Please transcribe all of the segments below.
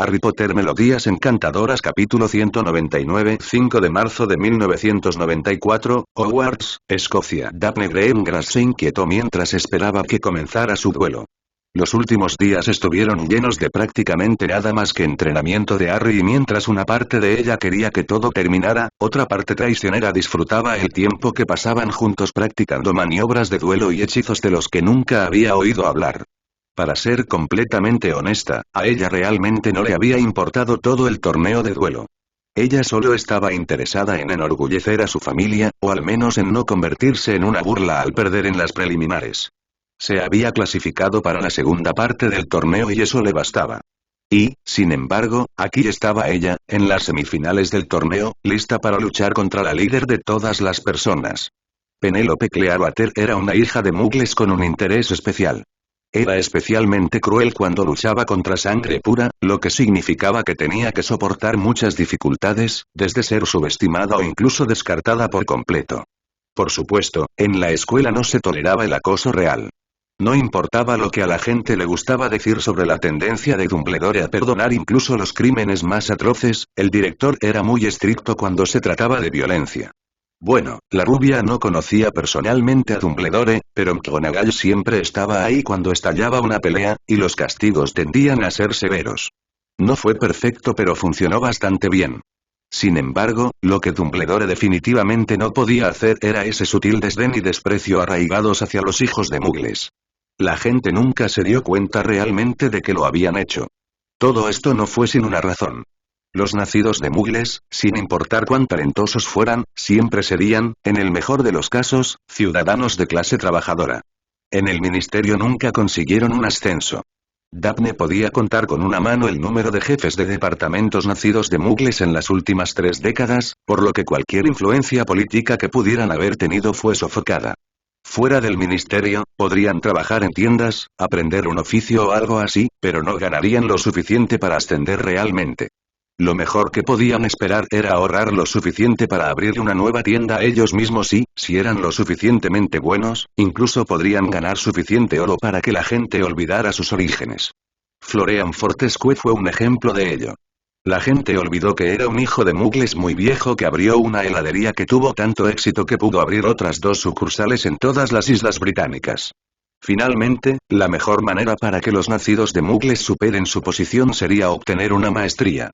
Harry Potter Melodías Encantadoras capítulo 199 5 de marzo de 1994, Hogwarts, Escocia. Daphne Greengrass se inquietó mientras esperaba que comenzara su duelo. Los últimos días estuvieron llenos de prácticamente nada más que entrenamiento de Harry y mientras una parte de ella quería que todo terminara, otra parte traicionera disfrutaba el tiempo que pasaban juntos practicando maniobras de duelo y hechizos de los que nunca había oído hablar. Para ser completamente honesta, a ella realmente no le había importado todo el torneo de duelo. Ella solo estaba interesada en enorgullecer a su familia, o al menos en no convertirse en una burla al perder en las preliminares. Se había clasificado para la segunda parte del torneo y eso le bastaba. Y, sin embargo, aquí estaba ella, en las semifinales del torneo, lista para luchar contra la líder de todas las personas. Penélope Clearwater era una hija de muggles con un interés especial. Era especialmente cruel cuando luchaba contra sangre pura, lo que significaba que tenía que soportar muchas dificultades, desde ser subestimada o incluso descartada por completo. Por supuesto, en la escuela no se toleraba el acoso real. No importaba lo que a la gente le gustaba decir sobre la tendencia de Dumbledore a perdonar incluso los crímenes más atroces, el director era muy estricto cuando se trataba de violencia. Bueno, la rubia no conocía personalmente a Dumbledore, pero McGonagall siempre estaba ahí cuando estallaba una pelea, y los castigos tendían a ser severos. No fue perfecto pero funcionó bastante bien. Sin embargo, lo que Dumbledore definitivamente no podía hacer era ese sutil desdén y desprecio arraigados hacia los hijos de muggles. La gente nunca se dio cuenta realmente de que lo habían hecho. Todo esto no fue sin una razón. Los nacidos de muggles, sin importar cuán talentosos fueran, siempre serían, en el mejor de los casos, ciudadanos de clase trabajadora. En el ministerio nunca consiguieron un ascenso. Daphne podía contar con una mano el número de jefes de departamentos nacidos de muggles en las últimas 3 décadas, por lo que cualquier influencia política que pudieran haber tenido fue sofocada. Fuera del ministerio, podrían trabajar en tiendas, aprender un oficio o algo así, pero no ganarían lo suficiente para ascender realmente. Lo mejor que podían esperar era ahorrar lo suficiente para abrir una nueva tienda ellos mismos y, si eran lo suficientemente buenos, incluso podrían ganar suficiente oro para que la gente olvidara sus orígenes. Florian Fortescue fue un ejemplo de ello. La gente olvidó que era un hijo de muggles muy viejo que abrió una heladería que tuvo tanto éxito que pudo abrir otras 2 sucursales en todas las islas británicas. Finalmente, la mejor manera para que los nacidos de muggles superen su posición sería obtener una maestría.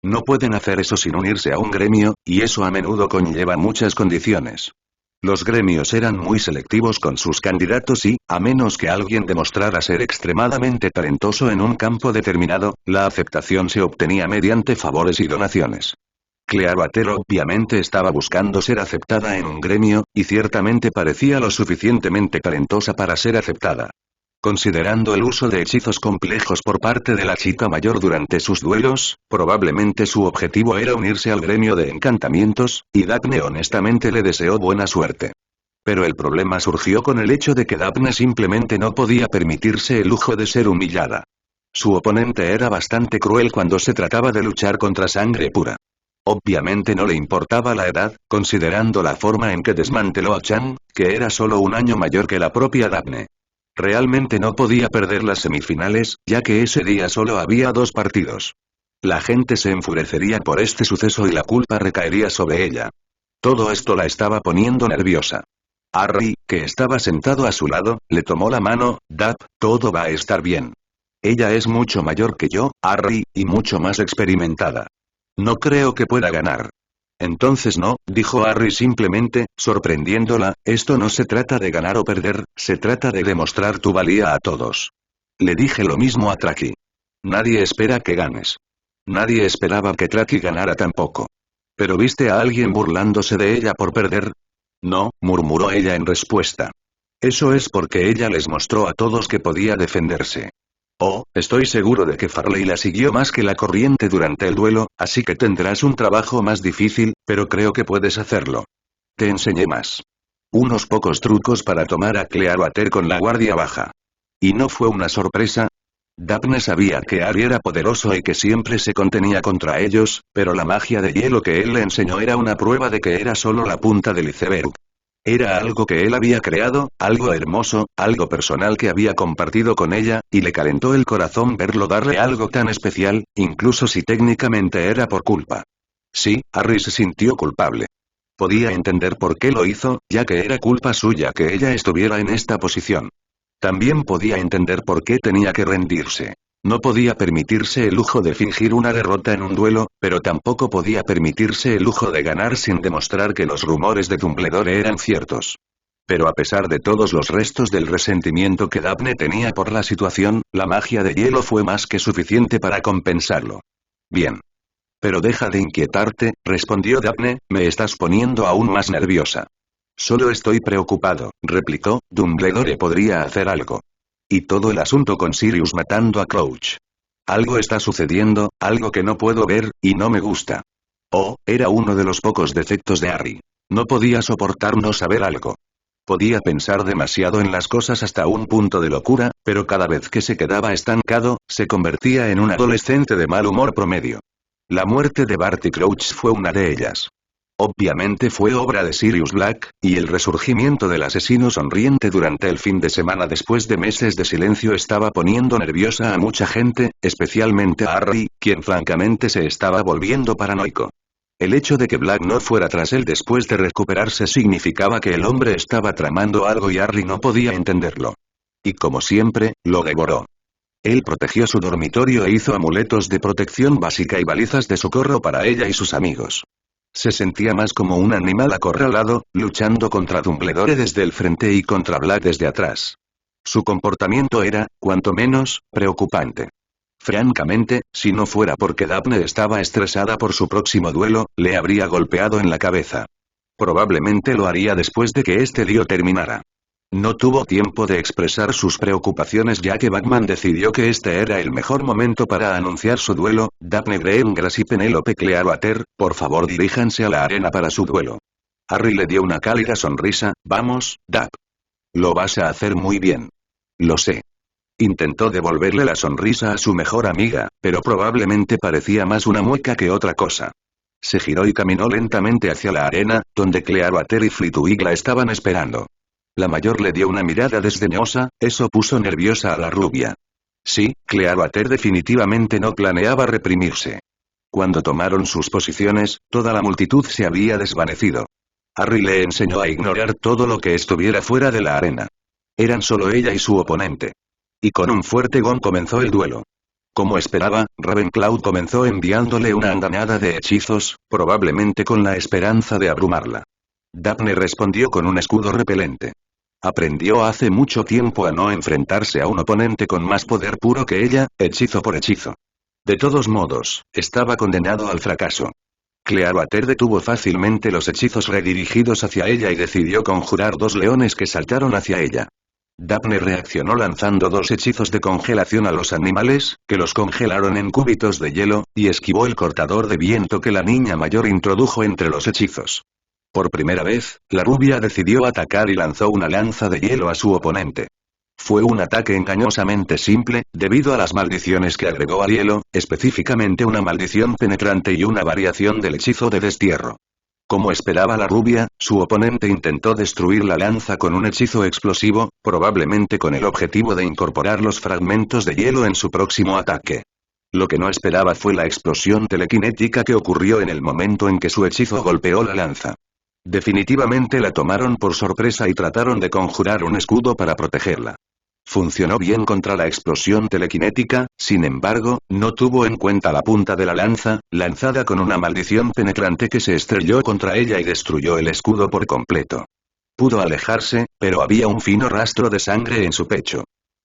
No pueden hacer eso sin unirse a un gremio, y eso a menudo conlleva muchas condiciones. Los gremios eran muy selectivos con sus candidatos y, a menos que alguien demostrara ser extremadamente talentoso en un campo determinado, la aceptación se obtenía mediante favores y donaciones. Clearwater obviamente estaba buscando ser aceptada en un gremio, y ciertamente parecía lo suficientemente talentosa para ser aceptada. Considerando el uso de hechizos complejos por parte de la chica mayor durante sus duelos, probablemente su objetivo era unirse al gremio de encantamientos, y Daphne honestamente le deseó buena suerte. Pero el problema surgió con el hecho de que Daphne simplemente no podía permitirse el lujo de ser humillada. Su oponente era bastante cruel cuando se trataba de luchar contra sangre pura. Obviamente no le importaba la edad, considerando la forma en que desmanteló a Chan, que era solo un año mayor que la propia Daphne. Realmente no podía perder las semifinales, ya que ese día solo había 2 partidos. La gente se enfurecería por este suceso y la culpa recaería sobre ella. Todo esto la estaba poniendo nerviosa. Harry, que estaba sentado a su lado, le tomó la mano. Daph, todo va a estar bien. Ella es mucho mayor que yo, Harry, y mucho más experimentada. No creo que pueda ganar. Entonces no, dijo Harry simplemente, sorprendiéndola, esto no se trata de ganar o perder, se trata de demostrar tu valía a todos. Le dije lo mismo a Traki. Nadie espera que ganes. Nadie esperaba que Traki ganara tampoco. ¿Pero viste a alguien burlándose de ella por perder? No, murmuró ella en respuesta. Eso es porque ella les mostró a todos que podía defenderse. Oh, estoy seguro de que Farley la siguió más que la corriente durante el duelo, así que tendrás un trabajo más difícil, pero creo que puedes hacerlo. Te enseñé más. Unos pocos trucos para tomar a Clearwater con la guardia baja. ¿Y no fue una sorpresa? Daphne sabía que Harry era poderoso y que siempre se contenía contra ellos, pero la magia de hielo que él le enseñó era una prueba de que era solo la punta del iceberg. Era algo que él había creado, algo hermoso, algo personal que había compartido con ella, y le calentó el corazón verlo darle algo tan especial, incluso si técnicamente era por culpa. Sí, Harry se sintió culpable. Podía entender por qué lo hizo, ya que era culpa suya que ella estuviera en esta posición. También podía entender por qué tenía que rendirse. No podía permitirse el lujo de fingir una derrota en un duelo, pero tampoco podía permitirse el lujo de ganar sin demostrar que los rumores de Dumbledore eran ciertos. Pero a pesar de todos los restos del resentimiento que Daphne tenía por la situación, la magia de hielo fue más que suficiente para compensarlo. Bien. Pero deja de inquietarte, respondió Daphne, me estás poniendo aún más nerviosa. Solo estoy preocupado, replicó, Dumbledore podría hacer algo. Y todo el asunto con Sirius matando a Crouch. Algo está sucediendo, algo que no puedo ver, y no me gusta. Oh, era uno de los pocos defectos de Harry. No podía soportar no saber algo. Podía pensar demasiado en las cosas hasta un punto de locura, pero cada vez que se quedaba estancado, se convertía en un adolescente de mal humor promedio. La muerte de Barty Crouch fue una de ellas. Obviamente fue obra de Sirius Black, y el resurgimiento del asesino sonriente durante el fin de semana después de meses de silencio estaba poniendo nerviosa a mucha gente, especialmente a Harry, quien francamente se estaba volviendo paranoico. El hecho de que Black no fuera tras él después de recuperarse significaba que el hombre estaba tramando algo y Harry no podía entenderlo. Y como siempre, lo devoró. Él protegió su dormitorio e hizo amuletos de protección básica y balizas de socorro para ella y sus amigos. Se sentía más como un animal acorralado, luchando contra Dumbledore desde el frente y contra Black desde atrás. Su comportamiento era, cuanto menos, preocupante. Francamente, si no fuera porque Daphne estaba estresada por su próximo duelo, le habría golpeado en la cabeza. Probablemente lo haría después de que este lío terminara. No tuvo tiempo de expresar sus preocupaciones ya que Batman decidió que este era el mejor momento para anunciar su duelo. Daphne Greengrass y Penélope Clearwater, por favor diríjanse a la arena para su duelo. Harry le dio una cálida sonrisa, vamos, Dap. Lo vas a hacer muy bien. Lo sé. Intentó devolverle la sonrisa a su mejor amiga, pero probablemente parecía más una mueca que otra cosa. Se giró y caminó lentamente hacia la arena, donde Clearwater y Flitwick la estaban esperando. La mayor le dio una mirada desdeñosa, eso puso nerviosa a la rubia. Sí, Clearwater definitivamente no planeaba reprimirse. Cuando tomaron sus posiciones, toda la multitud se había desvanecido. Harry le enseñó a ignorar todo lo que estuviera fuera de la arena. Eran solo ella y su oponente. Y con un fuerte gong comenzó el duelo. Como esperaba, Ravenclaw comenzó enviándole una andanada de hechizos, probablemente con la esperanza de abrumarla. Daphne respondió con un escudo repelente. Aprendió hace mucho tiempo a no enfrentarse a un oponente con más poder puro que ella, hechizo por hechizo. De todos modos, estaba condenado al fracaso. Clearwater detuvo fácilmente los hechizos redirigidos hacia ella y decidió conjurar dos leones que saltaron hacia ella. Daphne reaccionó lanzando dos hechizos de congelación a los animales, que los congelaron en cúbitos de hielo, y esquivó el cortador de viento que la niña mayor introdujo entre los hechizos. Por primera vez, la rubia decidió atacar y lanzó una lanza de hielo a su oponente. Fue un ataque engañosamente simple, debido a las maldiciones que agregó al hielo, específicamente una maldición penetrante y una variación del hechizo de destierro. Como esperaba la rubia, su oponente intentó destruir la lanza con un hechizo explosivo, probablemente con el objetivo de incorporar los fragmentos de hielo en su próximo ataque. Lo que no esperaba fue la explosión telequinética que ocurrió en el momento en que su hechizo golpeó la lanza. Definitivamente la tomaron por sorpresa y trataron de conjurar un escudo para protegerla. Funcionó bien contra la explosión telequinética, sin embargo, no tuvo en cuenta la punta de la lanza, lanzada con una maldición penetrante que se estrelló contra ella y destruyó el escudo por completo. Pudo alejarse, pero había un fino rastro de sangre en su pecho.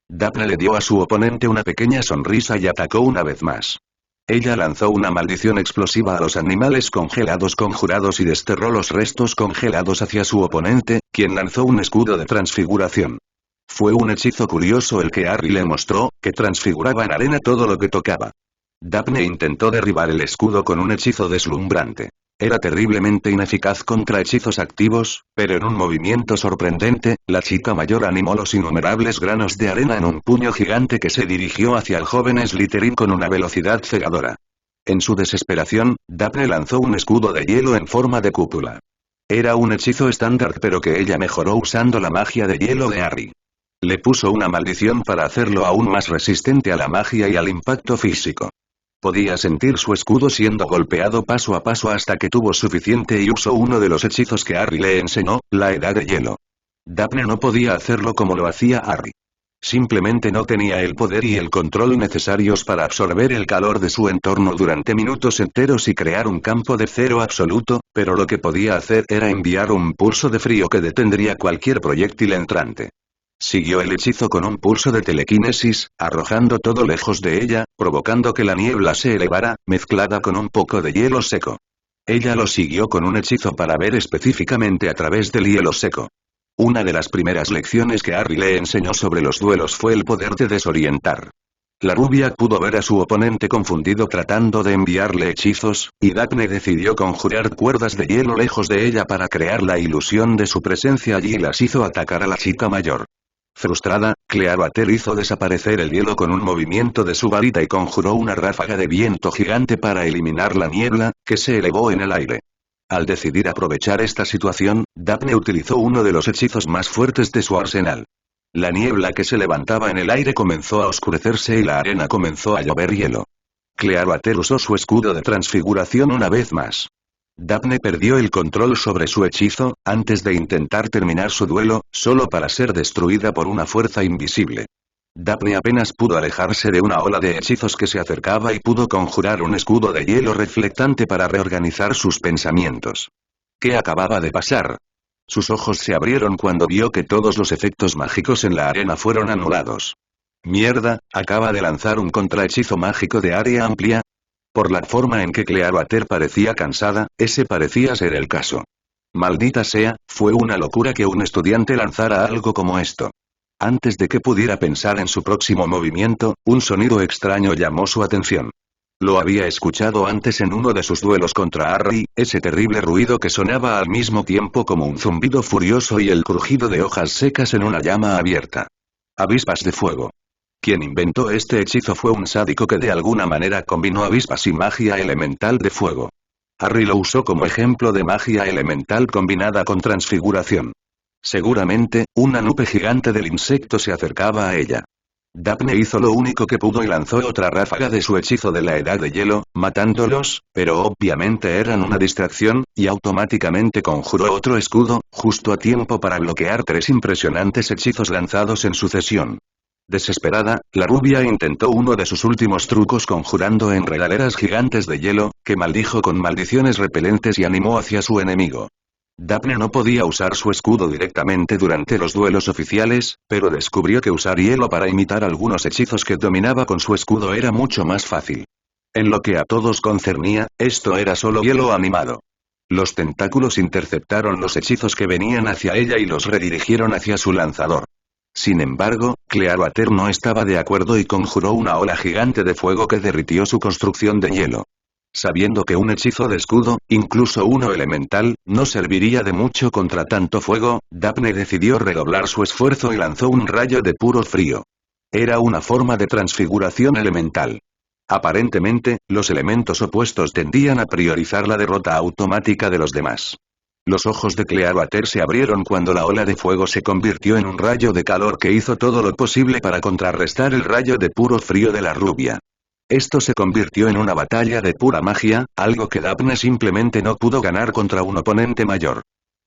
Daphne le dio a su oponente una pequeña sonrisa y atacó una vez más. Ella lanzó una maldición explosiva a los animales congelados conjurados y desterró los restos congelados hacia su oponente, quien lanzó un escudo de transfiguración. Fue un hechizo curioso el que Harry le mostró, que transfiguraba en arena todo lo que tocaba. Daphne intentó derribar el escudo con un hechizo deslumbrante. Era terriblemente ineficaz contra hechizos activos, pero en un movimiento sorprendente, la chica mayor animó los innumerables granos de arena en un puño gigante que se dirigió hacia el joven Slytherin con una velocidad cegadora. En su desesperación, Daphne lanzó un escudo de hielo en forma de cúpula. Era un hechizo estándar pero que ella mejoró usando la magia de hielo de Harry. Le puso una maldición para hacerlo aún más resistente a la magia y al impacto físico. Podía sentir su escudo siendo golpeado paso a paso hasta que tuvo suficiente y usó uno de los hechizos que Harry le enseñó, la Edad de Hielo. Daphne no podía hacerlo como lo hacía Harry. Simplemente no tenía el poder y el control necesarios para absorber el calor de su entorno durante minutos enteros y crear un campo de cero absoluto, pero lo que podía hacer era enviar un pulso de frío que detendría cualquier proyectil entrante. Siguió el hechizo con un pulso de telequinesis, arrojando todo lejos de ella, provocando que la niebla se elevara, mezclada con un poco de hielo seco. Ella lo siguió con un hechizo para ver específicamente a través del hielo seco. Una de las primeras lecciones que Harry le enseñó sobre los duelos fue el poder de desorientar. La rubia pudo ver a su oponente confundido tratando de enviarle hechizos, y Daphne decidió conjurar cuerdas de hielo lejos de ella para crear la ilusión de su presencia allí y las hizo atacar a la chica mayor. Frustrada, Clearwater hizo desaparecer el hielo con un movimiento de su varita y conjuró una ráfaga de viento gigante para eliminar la niebla, que se elevó en el aire. Al decidir aprovechar esta situación, Daphne utilizó uno de los hechizos más fuertes de su arsenal. La niebla que se levantaba en el aire comenzó a oscurecerse y la arena comenzó a llover hielo. Clearwater usó su escudo de transfiguración una vez más. Daphne perdió el control sobre su hechizo, antes de intentar terminar su duelo, solo para ser destruida por una fuerza invisible. Daphne apenas pudo alejarse de una ola de hechizos que se acercaba y pudo conjurar un escudo de hielo reflectante para reorganizar sus pensamientos. ¿Qué acababa de pasar? Sus ojos se abrieron cuando vio que todos los efectos mágicos en la arena fueron anulados. Mierda, acaba de lanzar un contrahechizo mágico de área amplia. Por la forma en que Clearwater parecía cansada, ese parecía ser el caso. Maldita sea, fue una locura que un estudiante lanzara algo como esto. Antes de que pudiera pensar en su próximo movimiento, un sonido extraño llamó su atención. Lo había escuchado antes en uno de sus duelos contra Harry, ese terrible ruido que sonaba al mismo tiempo como un zumbido furioso y el crujido de hojas secas en una llama abierta. Avispas de fuego. Quien inventó este hechizo fue un sádico que de alguna manera combinó avispas y magia elemental de fuego. Harry lo usó como ejemplo de magia elemental combinada con transfiguración. Seguramente, una nube gigante del insecto se acercaba a ella. Daphne hizo lo único que pudo y lanzó otra ráfaga de su hechizo de la Edad de Hielo, matándolos, pero obviamente eran una distracción, y automáticamente conjuró otro escudo, justo a tiempo para bloquear 3 impresionantes hechizos lanzados en sucesión. Desesperada, la rubia intentó uno de sus últimos trucos conjurando enredaderas gigantes de hielo, que maldijo con maldiciones repelentes y animó hacia su enemigo. Daphne no podía usar su escudo directamente durante los duelos oficiales, pero descubrió que usar hielo para imitar algunos hechizos que dominaba con su escudo era mucho más fácil. En lo que a todos concernía, esto era solo hielo animado. Los tentáculos interceptaron los hechizos que venían hacia ella y los redirigieron hacia su lanzador. Sin embargo, Clearwater no estaba de acuerdo y conjuró una ola gigante de fuego que derritió su construcción de hielo. Sabiendo que un hechizo de escudo, incluso uno elemental, no serviría de mucho contra tanto fuego, Daphne decidió redoblar su esfuerzo y lanzó un rayo de puro frío. Era una forma de transfiguración elemental. Aparentemente, los elementos opuestos tendían a priorizar la derrota automática de los demás. Los ojos de Clearwater se abrieron cuando la ola de fuego se convirtió en un rayo de calor que hizo todo lo posible para contrarrestar el rayo de puro frío de la rubia. Esto se convirtió en una batalla de pura magia, algo que Daphne simplemente no pudo ganar contra un oponente mayor.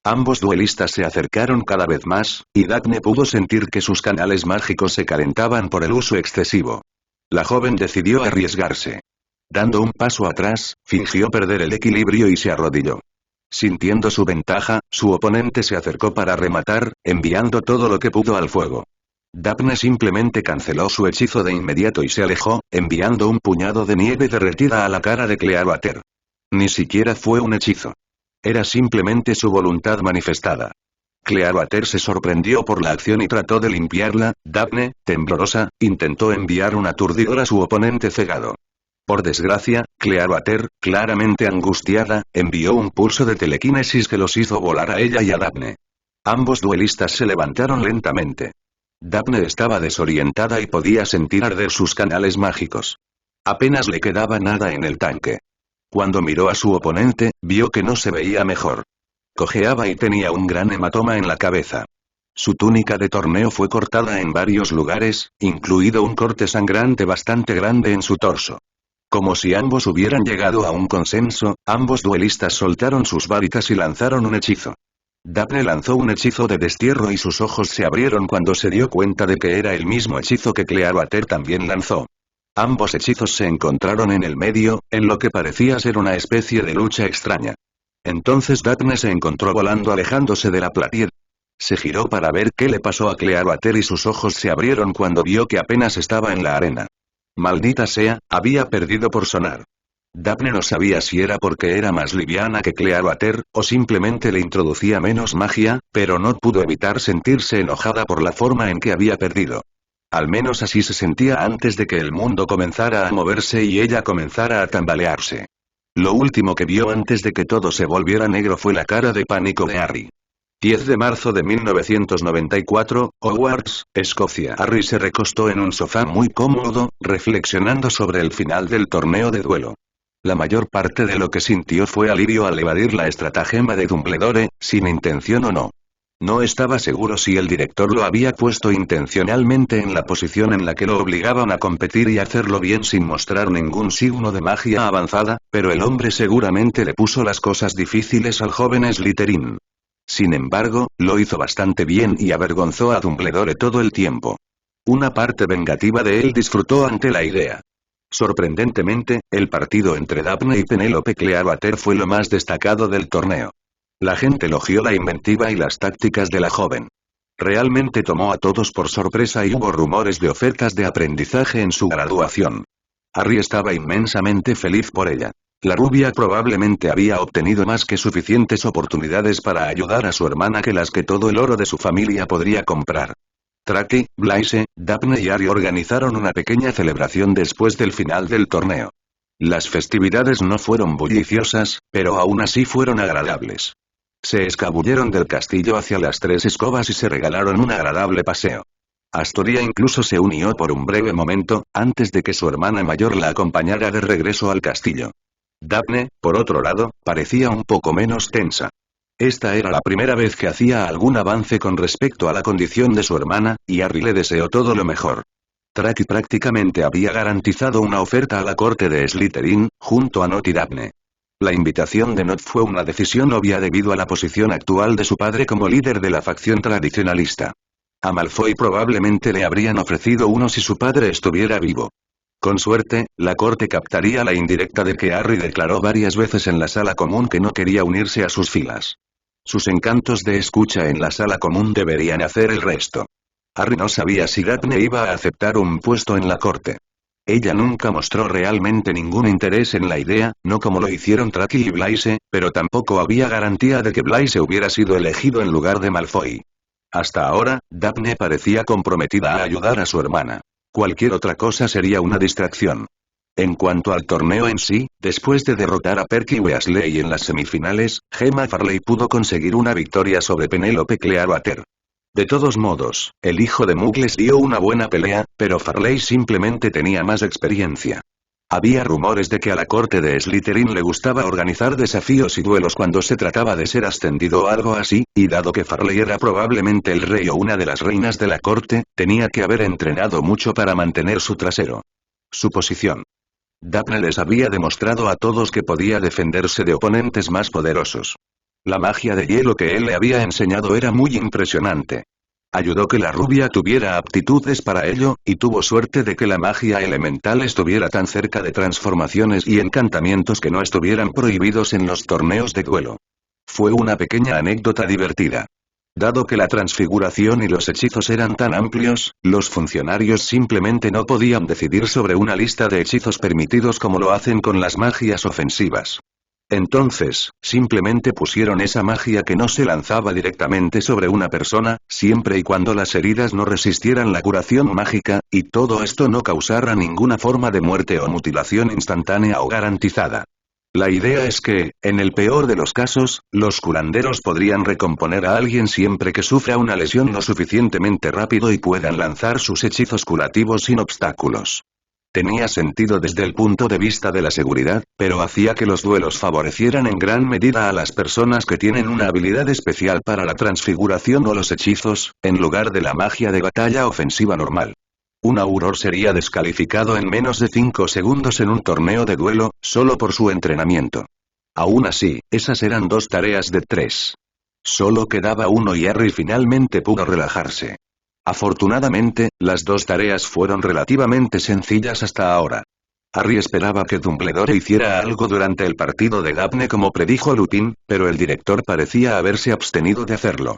Ambos duelistas se acercaron cada vez más, y Daphne pudo sentir que sus canales mágicos se calentaban por el uso excesivo. La joven decidió arriesgarse. Dando un paso atrás, fingió perder el equilibrio y se arrodilló. Sintiendo su ventaja, su oponente se acercó para rematar, enviando todo lo que pudo al fuego. Daphne simplemente canceló su hechizo de inmediato y se alejó, enviando un puñado de nieve derretida a la cara de Clearwater. Ni siquiera fue un hechizo. Era simplemente su voluntad manifestada. Clearwater se sorprendió por la acción y trató de limpiarla. Daphne, temblorosa, intentó enviar un aturdidor a su oponente cegado. Por desgracia, Clearwater, claramente angustiada, envió un pulso de telequinesis que los hizo volar a ella y a Daphne. Ambos duelistas se levantaron lentamente. Daphne estaba desorientada y podía sentir arder sus canales mágicos. Apenas le quedaba nada en el tanque. Cuando miró a su oponente, vio que no se veía mejor. Cojeaba y tenía un gran hematoma en la cabeza. Su túnica de torneo fue cortada en varios lugares, incluido un corte sangrante bastante grande en su torso. Como si ambos hubieran llegado a un consenso, ambos duelistas soltaron sus varitas y lanzaron un hechizo. Daphne lanzó un hechizo de destierro y sus ojos se abrieron cuando se dio cuenta de que era el mismo hechizo que Clearwater también lanzó. Ambos hechizos se encontraron en el medio, en lo que parecía ser una especie de lucha extraña. Entonces Daphne se encontró volando alejándose de la platier. Se giró para ver qué le pasó a Clearwater y sus ojos se abrieron cuando vio que apenas estaba en la arena. Maldita sea, había perdido por sonar. Daphne no sabía si era porque era más liviana que Clearwater, o simplemente le introducía menos magia, pero no pudo evitar sentirse enojada por la forma en que había perdido. Al menos así se sentía antes de que el mundo comenzara a moverse y ella comenzara a tambalearse. Lo último que vio antes de que todo se volviera negro fue la cara de pánico de Harry. 10 de marzo de 1994, Hogwarts, Escocia. Harry se recostó en un sofá muy cómodo, reflexionando sobre el final del torneo de duelo. La mayor parte de lo que sintió fue alivio al evadir la estratagema de Dumbledore, sin intención o no. No estaba seguro si el director lo había puesto intencionalmente en la posición en la que lo obligaban a competir y hacerlo bien sin mostrar ningún signo de magia avanzada, pero el hombre seguramente le puso las cosas difíciles al joven Slytherin. Sin embargo, lo hizo bastante bien y avergonzó a Dumbledore todo el tiempo. Una parte vengativa de él disfrutó ante la idea. Sorprendentemente, el partido entre Daphne y Penélope Clearwater fue lo más destacado del torneo. La gente elogió la inventiva y las tácticas de la joven. Realmente tomó a todos por sorpresa y hubo rumores de ofertas de aprendizaje en su graduación. Harry estaba inmensamente feliz por ella. La rubia probablemente había obtenido más que suficientes oportunidades para ayudar a su hermana que las que todo el oro de su familia podría comprar. Traki, Blaise, Daphne y Harry organizaron una pequeña celebración después del final del torneo. Las festividades no fueron bulliciosas, pero aún así fueron agradables. Se escabulleron del castillo hacia las tres escobas y se regalaron un agradable paseo. Astoria incluso se unió por un breve momento, antes de que su hermana mayor la acompañara de regreso al castillo. Daphne, por otro lado, parecía un poco menos tensa. Esta era la primera vez que hacía algún avance con respecto a la condición de su hermana, y Harry le deseó todo lo mejor. Traki prácticamente había garantizado una oferta a la corte de Slytherin, junto a Nott y Daphne. La invitación de Nott fue una decisión obvia debido a la posición actual de su padre como líder de la facción tradicionalista. A Malfoy probablemente le habrían ofrecido uno si su padre estuviera vivo. Con suerte, la corte captaría la indirecta de que Harry declaró varias veces en la sala común que no quería unirse a sus filas. Sus encantos de escucha en la sala común deberían hacer el resto. Harry no sabía si Daphne iba a aceptar un puesto en la corte. Ella nunca mostró realmente ningún interés en la idea, no como lo hicieron Traki y Blaise, pero tampoco había garantía de que Blaise hubiera sido elegido en lugar de Malfoy. Hasta ahora, Daphne parecía comprometida a ayudar a su hermana. Cualquier otra cosa sería una distracción. En cuanto al torneo en sí, después de derrotar a Perky Weasley en las semifinales, Gemma Farley pudo conseguir una victoria sobre Penélope Clearwater. De todos modos, el hijo de Mugles dio una buena pelea, pero Farley simplemente tenía más experiencia. Había rumores de que a la corte de Slytherin le gustaba organizar desafíos y duelos cuando se trataba de ser ascendido o algo así, y dado que Farley era probablemente el rey o una de las reinas de la corte, tenía que haber entrenado mucho para mantener su trasero. Su posición. Daphne les había demostrado a todos que podía defenderse de oponentes más poderosos. La magia de hielo que él le había enseñado era muy impresionante. Ayudó que la rubia tuviera aptitudes para ello, y tuvo suerte de que la magia elemental estuviera tan cerca de transformaciones y encantamientos que no estuvieran prohibidos en los torneos de duelo. Fue una pequeña anécdota divertida. Dado que la transfiguración y los hechizos eran tan amplios, los funcionarios simplemente no podían decidir sobre una lista de hechizos permitidos como lo hacen con las magias ofensivas. Entonces, simplemente pusieron esa magia que no se lanzaba directamente sobre una persona, siempre y cuando las heridas no resistieran la curación mágica, y todo esto no causara ninguna forma de muerte o mutilación instantánea o garantizada. La idea es que, en el peor de los casos, los curanderos podrían recomponer a alguien siempre que sufra una lesión lo suficientemente rápido y puedan lanzar sus hechizos curativos sin obstáculos. Tenía sentido desde el punto de vista de la seguridad, pero hacía que los duelos favorecieran en gran medida a las personas que tienen una habilidad especial para la transfiguración o los hechizos, en lugar de la magia de batalla ofensiva normal. Un Auror sería descalificado en menos de 5 segundos en un torneo de duelo, solo por su entrenamiento. Aún así, esas eran 2 tareas de 3. Solo quedaba uno y Harry finalmente pudo relajarse. Afortunadamente, las 2 tareas fueron relativamente sencillas hasta ahora. Harry esperaba que Dumbledore hiciera algo durante el partido de Daphne como predijo Lupin, pero el director parecía haberse abstenido de hacerlo.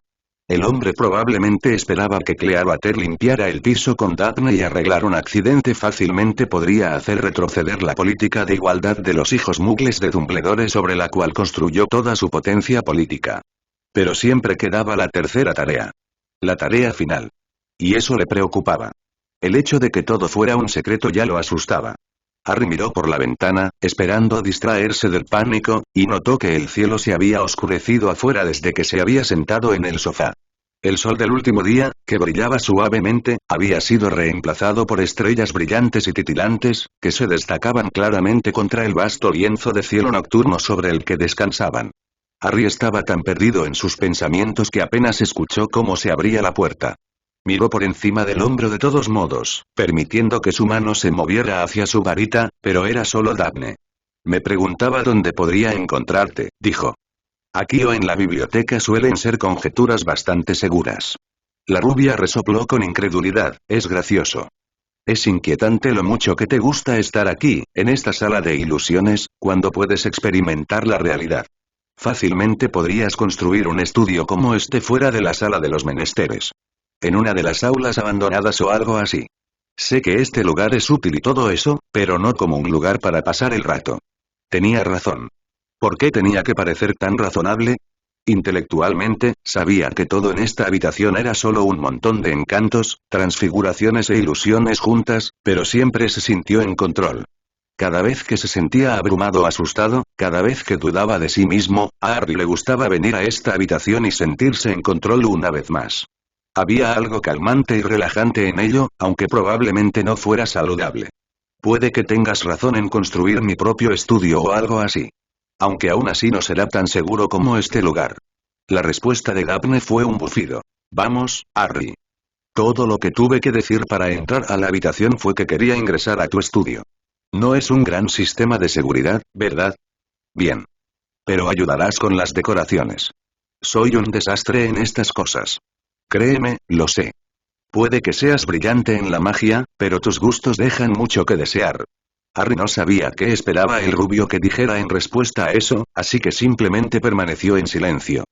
El hombre probablemente esperaba que Clearwater limpiara el piso con Daphne y arreglar un accidente fácilmente podría hacer retroceder la política de igualdad de los hijos muggles de Dumbledore sobre la cual construyó toda su potencia política. Pero siempre quedaba la tercera tarea. La tarea final. Y eso le preocupaba. El hecho de que todo fuera un secreto ya lo asustaba. Harry miró por la ventana, esperando distraerse del pánico, y notó que el cielo se había oscurecido afuera desde que se había sentado en el sofá. El sol del último día, que brillaba suavemente, había sido reemplazado por estrellas brillantes y titilantes, que se destacaban claramente contra el vasto lienzo de cielo nocturno sobre el que descansaban. Harry estaba tan perdido en sus pensamientos que apenas escuchó cómo se abría la puerta. Miró por encima del hombro de todos modos, permitiendo que su mano se moviera hacia su varita, pero era solo Daphne. Me preguntaba dónde podría encontrarte, dijo. Aquí o en la biblioteca suelen ser conjeturas bastante seguras. La rubia resopló con incredulidad, es gracioso. Es inquietante lo mucho que te gusta estar aquí, en esta sala de ilusiones, cuando puedes experimentar la realidad. Fácilmente podrías construir un estudio como este fuera de la sala de los menesteres. En una de las aulas abandonadas o algo así. Sé que este lugar es útil y todo eso, pero no como un lugar para pasar el rato. Tenía razón. ¿Por qué tenía que parecer tan razonable? Intelectualmente, sabía que todo en esta habitación era solo un montón de encantos, transfiguraciones e ilusiones juntas, pero siempre se sintió en control. Cada vez que se sentía abrumado o asustado, cada vez que dudaba de sí mismo, a Harry le gustaba venir a esta habitación y sentirse en control una vez más. Había algo calmante y relajante en ello, aunque probablemente no fuera saludable. Puede que tengas razón en construir mi propio estudio o algo así. Aunque aún así no será tan seguro como este lugar. La respuesta de Daphne fue un bufido. Vamos, Harry. Todo lo que tuve que decir para entrar a la habitación fue que quería ingresar a tu estudio. No es un gran sistema de seguridad, ¿verdad? Bien. Pero ayudarás con las decoraciones. Soy un desastre en estas cosas. Créeme, lo sé. Puede que seas brillante en la magia, pero tus gustos dejan mucho que desear. Harry no sabía qué esperaba el rubio que dijera en respuesta a eso, así que simplemente permaneció en silencio.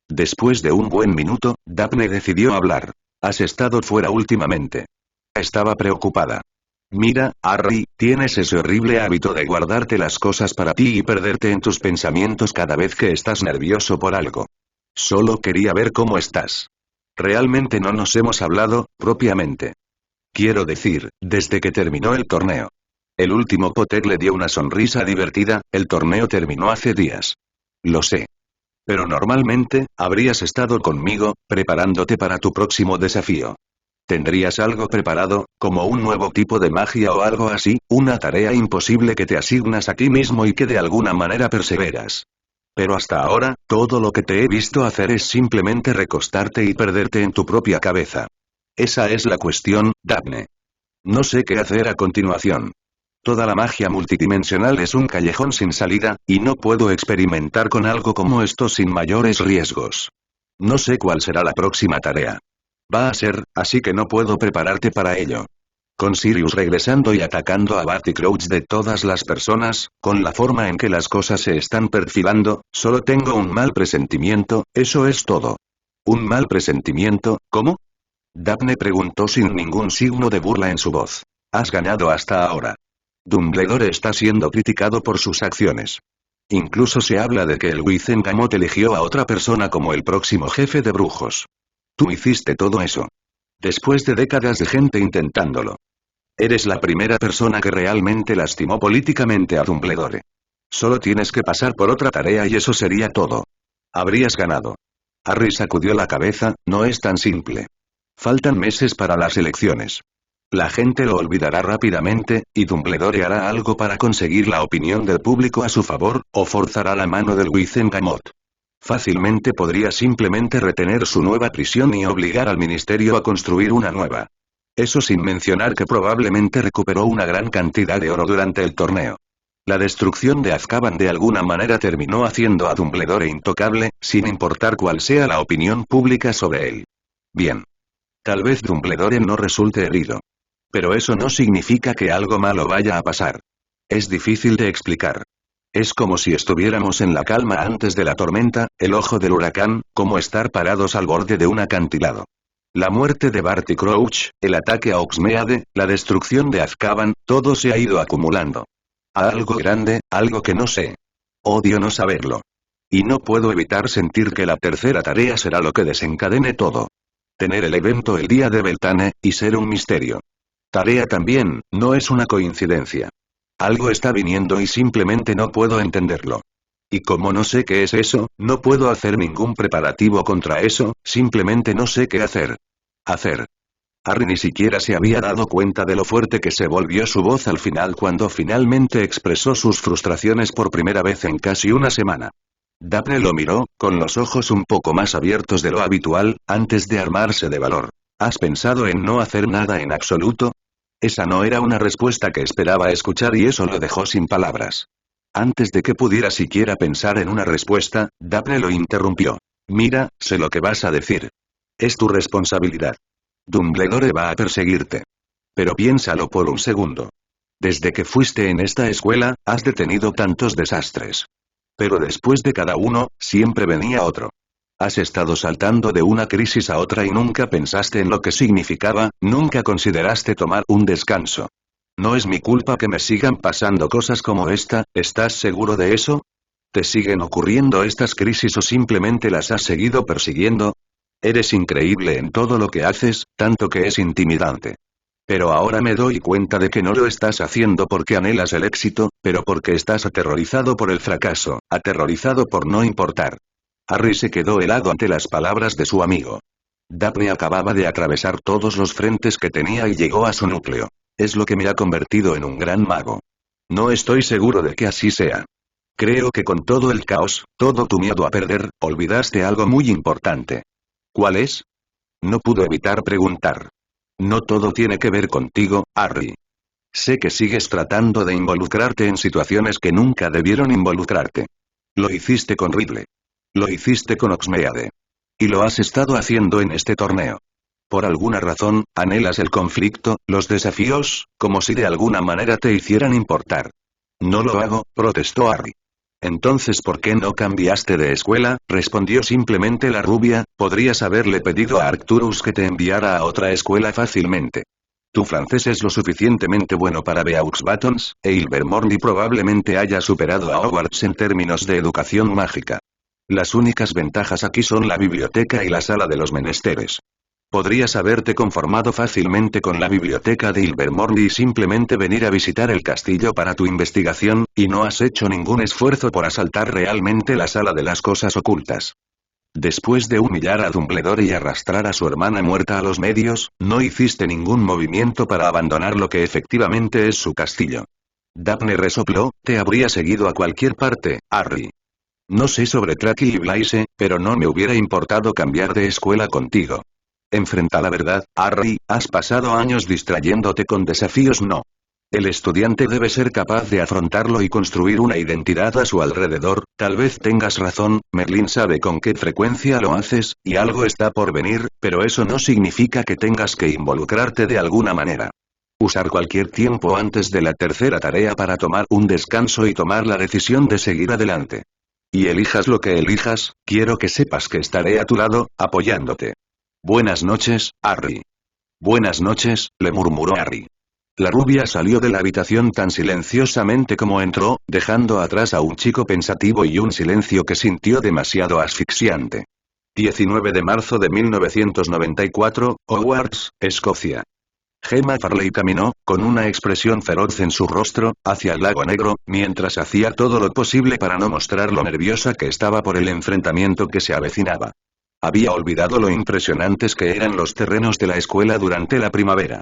Después de un buen minuto, Daphne decidió hablar. ¿Has estado fuera últimamente? Estaba preocupada. Mira, Harry, tienes ese horrible hábito de guardarte las cosas para ti y perderte en tus pensamientos cada vez que estás nervioso por algo. Solo quería ver cómo estás. Realmente no nos hemos hablado, propiamente. Quiero decir, desde que terminó el torneo. El último Potter le dio una sonrisa divertida, el torneo terminó hace días. Lo sé. Pero normalmente, habrías estado conmigo, preparándote para tu próximo desafío. ¿Tendrías algo preparado, como un nuevo tipo de magia o algo así, una tarea imposible que te asignas a ti mismo y que de alguna manera perseveras? Pero hasta ahora, todo lo que te he visto hacer es simplemente recostarte y perderte en tu propia cabeza. Esa es la cuestión, Daphne. No sé qué hacer a continuación. Toda la magia multidimensional es un callejón sin salida, y no puedo experimentar con algo como esto sin mayores riesgos. No sé cuál será la próxima tarea. Va a ser, así que no puedo prepararte para ello. Con Sirius regresando y atacando a Barty Crouch de todas las personas, con la forma en que las cosas se están perfilando, solo tengo un mal presentimiento, eso es todo. ¿Un mal presentimiento, cómo? Daphne preguntó sin ningún signo de burla en su voz. Has ganado hasta ahora. Dumbledore está siendo criticado por sus acciones. Incluso se habla de que el Wizengamot eligió a otra persona como el próximo jefe de brujos. Tú hiciste todo eso. Después de décadas de gente intentándolo. Eres la primera persona que realmente lastimó políticamente a Dumbledore. Solo tienes que pasar por otra tarea y eso sería todo. Habrías ganado. Harry sacudió la cabeza, no es tan simple. Faltan meses para las elecciones. La gente lo olvidará rápidamente, y Dumbledore hará algo para conseguir la opinión del público a su favor, o forzará la mano del Wizengamot. Fácilmente podría simplemente retener su nueva prisión y obligar al ministerio a construir una nueva. Eso sin mencionar que probablemente recuperó una gran cantidad de oro durante el torneo. La destrucción de Azkaban de alguna manera terminó haciendo a Dumbledore intocable, sin importar cuál sea la opinión pública sobre él. Bien. Tal vez Dumbledore no resulte herido. Pero eso no significa que algo malo vaya a pasar. Es difícil de explicar. Es como si estuviéramos en la calma antes de la tormenta, el ojo del huracán, como estar parados al borde de un acantilado. La muerte de Barty Crouch, el ataque a Hogsmeade, la destrucción de Azkaban, todo se ha ido acumulando. A algo grande, algo que no sé. Odio no saberlo. Y no puedo evitar sentir que la tercera tarea será lo que desencadene todo. Tener el evento el día de Beltane, y ser un misterio. Tarea también, no es una coincidencia. Algo está viniendo y simplemente no puedo entenderlo. Y como no sé qué es eso, no puedo hacer ningún preparativo contra eso, simplemente no sé qué hacer. Harry ni siquiera se había dado cuenta de lo fuerte que se volvió su voz al final cuando finalmente expresó sus frustraciones por primera vez en casi una semana. Daphne lo miró, con los ojos un poco más abiertos de lo habitual, antes de armarse de valor. ¿Has pensado en no hacer nada en absoluto? Esa no era una respuesta que esperaba escuchar y eso lo dejó sin palabras. Antes de que pudiera siquiera pensar en una respuesta, Daphne lo interrumpió. Mira, sé lo que vas a decir. Es tu responsabilidad. Dumbledore va a perseguirte. Pero piénsalo por un segundo. Desde que fuiste en esta escuela, has detenido tantos desastres. Pero después de cada uno, siempre venía otro. Has estado saltando de una crisis a otra y nunca pensaste en lo que significaba, nunca consideraste tomar un descanso. No es mi culpa que me sigan pasando cosas como esta, ¿estás seguro de eso? ¿Te siguen ocurriendo estas crisis o simplemente las has seguido persiguiendo? Eres increíble en todo lo que haces, tanto que es intimidante. Pero ahora me doy cuenta de que no lo estás haciendo porque anhelas el éxito, pero porque estás aterrorizado por el fracaso, aterrorizado por no importar. Harry se quedó helado ante las palabras de su amigo. Daphne acababa de atravesar todos los frentes que tenía y llegó a su núcleo. Es lo que me ha convertido en un gran mago. No estoy seguro de que así sea. Creo que con todo el caos, todo tu miedo a perder, olvidaste algo muy importante. ¿Cuál es? No pudo evitar preguntar. No todo tiene que ver contigo, Harry. Sé que sigues tratando de involucrarte en situaciones que nunca debieron involucrarte. Lo hiciste con Ridley. Lo hiciste con Hogsmeade. Y lo has estado haciendo en este torneo. Por alguna razón, anhelas el conflicto, los desafíos, como si de alguna manera te hicieran importar. No lo hago, protestó Harry. Entonces ¿por qué no cambiaste de escuela? Respondió simplemente la rubia, podrías haberle pedido a Arcturus que te enviara a otra escuela fácilmente. Tu francés es lo suficientemente bueno para Beaux Batons, e Ilvermorny probablemente haya superado a Hogwarts en términos de educación mágica. Las únicas ventajas aquí son la biblioteca y la sala de los menesteres. Podrías haberte conformado fácilmente con la biblioteca de Ilvermorny y simplemente venir a visitar el castillo para tu investigación, y no has hecho ningún esfuerzo por asaltar realmente la sala de las cosas ocultas. Después de humillar a Dumbledore y arrastrar a su hermana muerta a los medios, no hiciste ningún movimiento para abandonar lo que efectivamente es su castillo. Daphne resopló, te habría seguido a cualquier parte, Harry. No sé sobre Tracy y Blaise, pero no me hubiera importado cambiar de escuela contigo. Enfrenta la verdad, Harry, has pasado años distrayéndote con desafíos no. El estudiante debe ser capaz de afrontarlo y construir una identidad a su alrededor, tal vez tengas razón, Merlin sabe con qué frecuencia lo haces, y algo está por venir, pero eso no significa que tengas que involucrarte de alguna manera. Usar cualquier tiempo antes de la tercera tarea para tomar un descanso y tomar la decisión de seguir adelante. Y elijas lo que elijas, quiero que sepas que estaré a tu lado, apoyándote. Buenas noches, Harry. Buenas noches, le murmuró Harry. La rubia salió de la habitación tan silenciosamente como entró, dejando atrás a un chico pensativo y un silencio que sintió demasiado asfixiante. 19 de marzo de 1994, Hogwarts, Escocia. Gemma Farley caminó, con una expresión feroz en su rostro, hacia el lago negro, mientras hacía todo lo posible para no mostrar lo nerviosa que estaba por el enfrentamiento que se avecinaba. Había olvidado lo impresionantes que eran los terrenos de la escuela durante la primavera.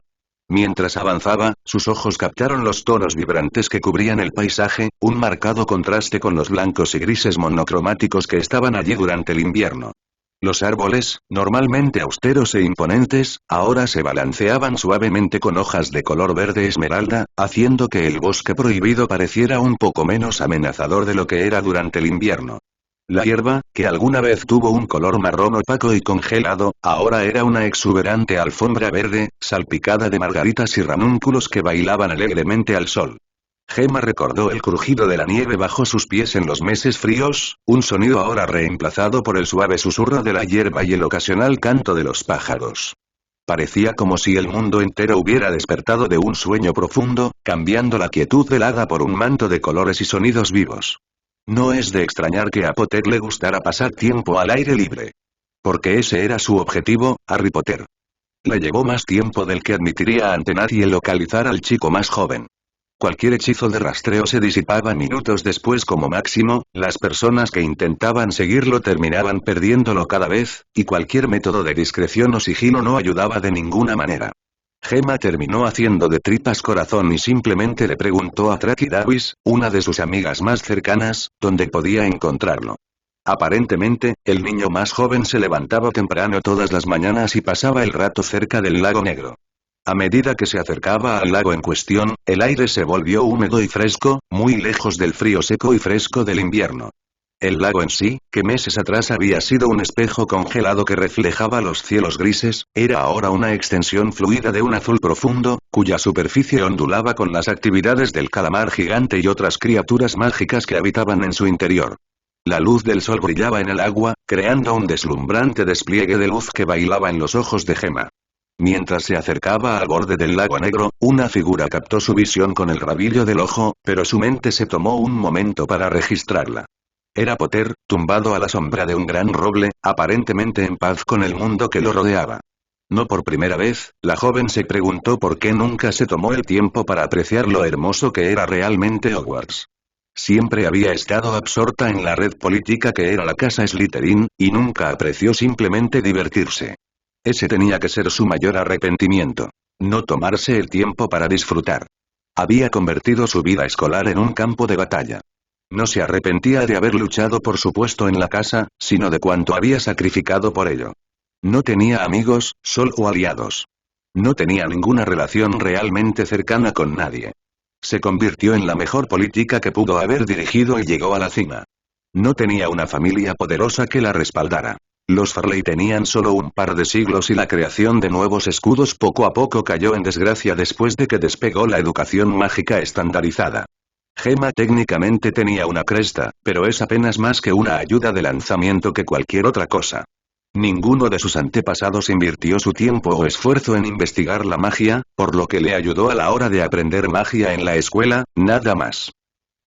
Mientras avanzaba, sus ojos captaron los tonos vibrantes que cubrían el paisaje, un marcado contraste con los blancos y grises monocromáticos que estaban allí durante el invierno. Los árboles, normalmente austeros e imponentes, ahora se balanceaban suavemente con hojas de color verde esmeralda, haciendo que el bosque prohibido pareciera un poco menos amenazador de lo que era durante el invierno. La hierba, que alguna vez tuvo un color marrón opaco y congelado, ahora era una exuberante alfombra verde, salpicada de margaritas y ranúnculos que bailaban alegremente al sol. Gemma recordó el crujido de la nieve bajo sus pies en los meses fríos, un sonido ahora reemplazado por el suave susurro de la hierba y el ocasional canto de los pájaros. Parecía como si el mundo entero hubiera despertado de un sueño profundo, cambiando la quietud velada por un manto de colores y sonidos vivos. No es de extrañar que a Potter le gustara pasar tiempo al aire libre. Porque ese era su objetivo, Harry Potter. Le llevó más tiempo del que admitiría ante nadie localizar al chico más joven. Cualquier hechizo de rastreo se disipaba minutos después como máximo, las personas que intentaban seguirlo terminaban perdiéndolo cada vez, y cualquier método de discreción o sigilo no ayudaba de ninguna manera. Gemma terminó haciendo de tripas corazón y simplemente le preguntó a Traki Davis, una de sus amigas más cercanas, dónde podía encontrarlo. Aparentemente, el niño más joven se levantaba temprano todas las mañanas y pasaba el rato cerca del lago Negro. A medida que se acercaba al lago en cuestión, el aire se volvió húmedo y fresco, muy lejos del frío seco y fresco del invierno. El lago en sí, que meses atrás había sido un espejo congelado que reflejaba los cielos grises, era ahora una extensión fluida de un azul profundo, cuya superficie ondulaba con las actividades del calamar gigante y otras criaturas mágicas que habitaban en su interior. La luz del sol brillaba en el agua, creando un deslumbrante despliegue de luz que bailaba en los ojos de Gemma. Mientras se acercaba al borde del lago negro, una figura captó su visión con el rabillo del ojo, pero su mente se tomó un momento para registrarla. Era Potter, tumbado a la sombra de un gran roble, aparentemente en paz con el mundo que lo rodeaba. No por primera vez, la joven se preguntó por qué nunca se tomó el tiempo para apreciar lo hermoso que era realmente Hogwarts. Siempre había estado absorta en la red política que era la casa Slytherin, y nunca apreció simplemente divertirse. Ese tenía que ser su mayor arrepentimiento. No tomarse el tiempo para disfrutar. Había convertido su vida escolar en un campo de batalla. No se arrepentía de haber luchado por su puesto en la casa, sino de cuánto había sacrificado por ello. No tenía amigos, solo aliados. No tenía ninguna relación realmente cercana con nadie. Se convirtió en la mejor política que pudo haber dirigido y llegó a la cima. No tenía una familia poderosa que la respaldara. Los Farley tenían solo un par de siglos y la creación de nuevos escudos poco a poco cayó en desgracia después de que despegó la educación mágica estandarizada. Gemma técnicamente tenía una cresta, pero es apenas más que una ayuda de lanzamiento que cualquier otra cosa. Ninguno de sus antepasados invirtió su tiempo o esfuerzo en investigar la magia, por lo que le ayudó a la hora de aprender magia en la escuela, nada más.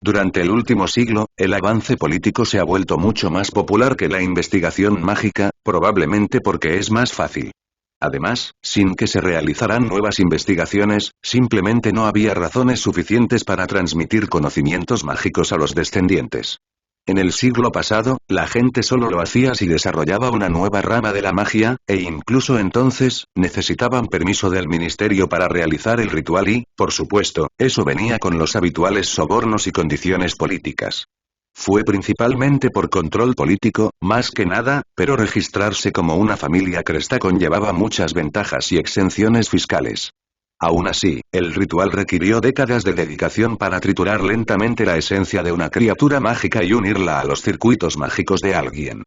Durante el último siglo, el avance político se ha vuelto mucho más popular que la investigación mágica, probablemente porque es más fácil. Además, sin que se realizaran nuevas investigaciones, simplemente no había razones suficientes para transmitir conocimientos mágicos a los descendientes. En el siglo pasado, la gente solo lo hacía si desarrollaba una nueva rama de la magia, e incluso entonces, necesitaban permiso del ministerio para realizar el ritual y, por supuesto, eso venía con los habituales sobornos y condiciones políticas. Fue principalmente por control político, más que nada, pero registrarse como una familia cresta conllevaba muchas ventajas y exenciones fiscales. Aún así, el ritual requirió décadas de dedicación para triturar lentamente la esencia de una criatura mágica y unirla a los circuitos mágicos de alguien.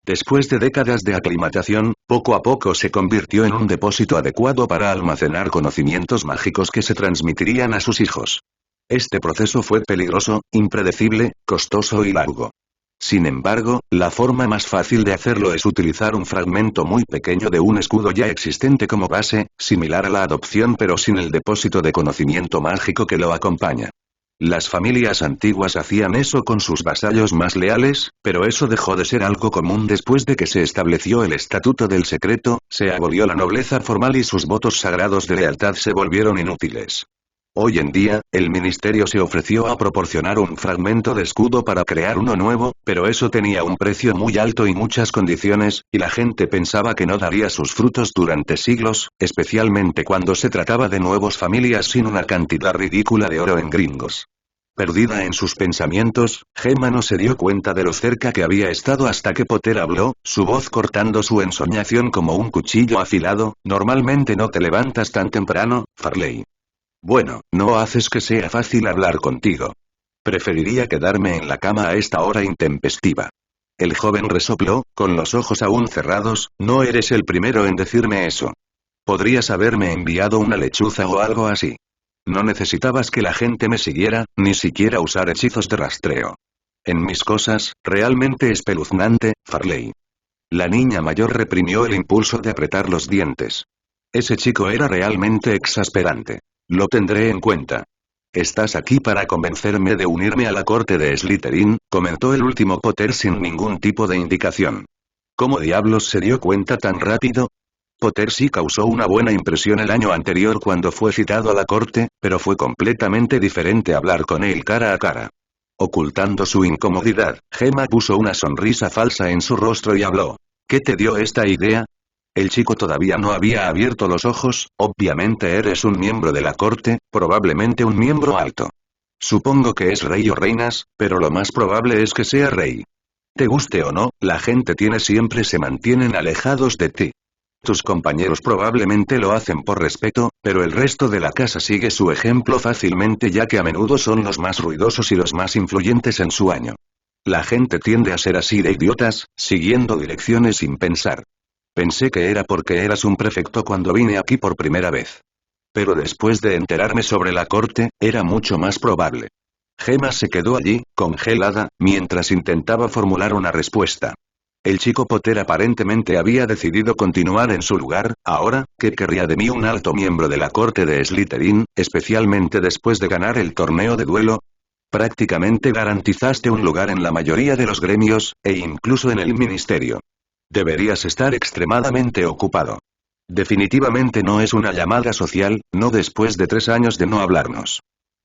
Después de décadas de aclimatación, poco a poco se convirtió en un depósito adecuado para almacenar conocimientos mágicos que se transmitirían a sus hijos. Este proceso fue peligroso, impredecible, costoso y largo. Sin embargo, la forma más fácil de hacerlo es utilizar un fragmento muy pequeño de un escudo ya existente como base, similar a la adopción pero sin el depósito de conocimiento mágico que lo acompaña. Las familias antiguas hacían eso con sus vasallos más leales, pero eso dejó de ser algo común después de que se estableció el Estatuto del Secreto, se abolió la nobleza formal y sus votos sagrados de lealtad se volvieron inútiles. Hoy en día, el ministerio se ofreció a proporcionar un fragmento de escudo para crear uno nuevo, pero eso tenía un precio muy alto y muchas condiciones, y la gente pensaba que no daría sus frutos durante siglos, especialmente cuando se trataba de nuevas familias sin una cantidad ridícula de oro en gringos. Perdida en sus pensamientos, Gemma no se dio cuenta de lo cerca que había estado hasta que Potter habló, su voz cortando su ensoñación como un cuchillo afilado. Normalmente no te levantas tan temprano, Farley. Bueno, no haces que sea fácil hablar contigo. Preferiría quedarme en la cama a esta hora intempestiva. El joven resopló, con los ojos aún cerrados. No eres el primero en decirme eso. Podrías haberme enviado una lechuza o algo así. No necesitabas que la gente me siguiera, ni siquiera usar hechizos de rastreo. En mis cosas, realmente espeluznante, Farley. La niña mayor reprimió el impulso de apretar los dientes. Ese chico era realmente exasperante. Lo tendré en cuenta. Estás aquí para convencerme de unirme a la corte de Slytherin, comentó el último Potter sin ningún tipo de indicación. ¿Cómo diablos se dio cuenta tan rápido? Potter sí causó una buena impresión el año anterior cuando fue citado a la corte, pero fue completamente diferente hablar con él cara a cara. Ocultando su incomodidad, Gemma puso una sonrisa falsa en su rostro y habló. ¿Qué te dio esta idea? El chico todavía no había abierto los ojos. Obviamente eres un miembro de la corte, probablemente un miembro alto. Supongo que es rey o reinas, pero lo más probable es que sea rey. Te guste o no, la gente siempre se mantienen alejados de ti. Tus compañeros probablemente lo hacen por respeto, pero el resto de la casa sigue su ejemplo fácilmente ya que a menudo son los más ruidosos y los más influyentes en su año. La gente tiende a ser así de idiotas, siguiendo direcciones sin pensar. Pensé que era porque eras un prefecto cuando vine aquí por primera vez. Pero después de enterarme sobre la corte, era mucho más probable. Gemma se quedó allí, congelada, mientras intentaba formular una respuesta. El chico Potter aparentemente había decidido continuar en su lugar. Ahora, ¿qué querría de mí un alto miembro de la corte de Slytherin, especialmente después de ganar el torneo de duelo? Prácticamente garantizaste un lugar en la mayoría de los gremios, e incluso en el ministerio. Deberías estar extremadamente ocupado. Definitivamente no es una llamada social, no después de 3 años de no hablarnos.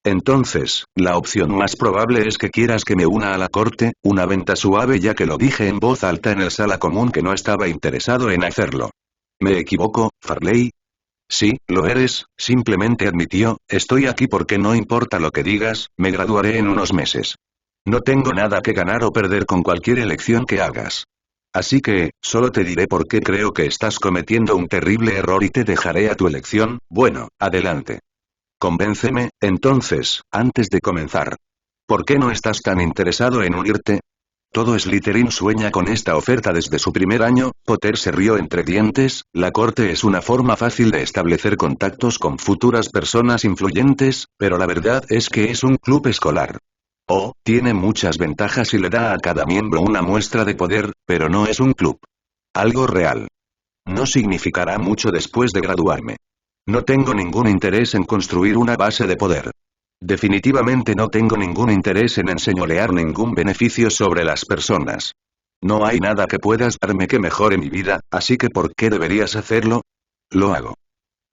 Entonces, la opción más probable es que quieras que me una a la corte. Una venta suave ya que lo dije en voz alta en el sala común que no estaba interesado en hacerlo. ¿Me equivoco, Farley? Sí, lo eres, simplemente admitió. Estoy aquí porque no importa lo que digas, me graduaré en unos meses. No tengo nada que ganar o perder con cualquier elección que hagas. Así que, solo te diré por qué creo que estás cometiendo un terrible error y te dejaré a tu elección. Bueno, adelante. Convénceme, entonces, antes de comenzar. ¿Por qué no estás tan interesado en unirte? Todo Slytherin sueña con esta oferta desde su primer año. Potter se rió entre dientes. La corte es una forma fácil de establecer contactos con futuras personas influyentes, pero la verdad es que es un club escolar. Oh, tiene muchas ventajas y le da a cada miembro una muestra de poder, pero no es un club. Algo real. No significará mucho después de graduarme. No tengo ningún interés en construir una base de poder. Definitivamente no tengo ningún interés en enseñorear ningún beneficio sobre las personas. No hay nada que puedas darme que mejore mi vida, así que ¿por qué deberías hacerlo? Lo hago.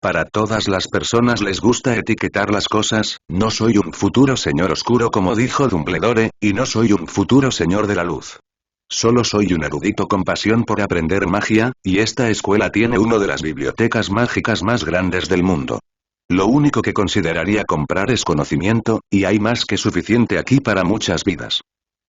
Para todas las personas les gusta etiquetar las cosas. No soy un futuro señor oscuro como dijo Dumbledore, y no soy un futuro señor de la luz. Solo soy un erudito con pasión por aprender magia, y esta escuela tiene una de las bibliotecas mágicas más grandes del mundo. Lo único que consideraría comprar es conocimiento, y hay más que suficiente aquí para muchas vidas.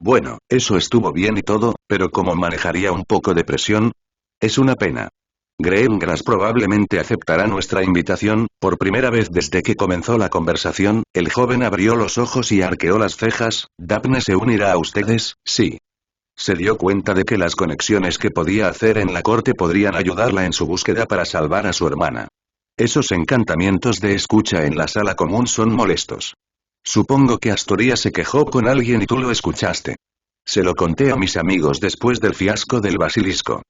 Bueno, eso estuvo bien y todo, pero ¿cómo manejaría un poco de presión? Es una pena. Grass probablemente aceptará nuestra invitación. Por primera vez desde que comenzó la conversación, el joven abrió los ojos y arqueó las cejas. ¿Daphne se unirá a ustedes? Sí. Se dio cuenta de que las conexiones que podía hacer en la corte podrían ayudarla en su búsqueda para salvar a su hermana. Esos encantamientos de escucha en la sala común son molestos. Supongo que Astoria se quejó con alguien y tú lo escuchaste. Se lo conté a mis amigos después del fiasco del basilisco.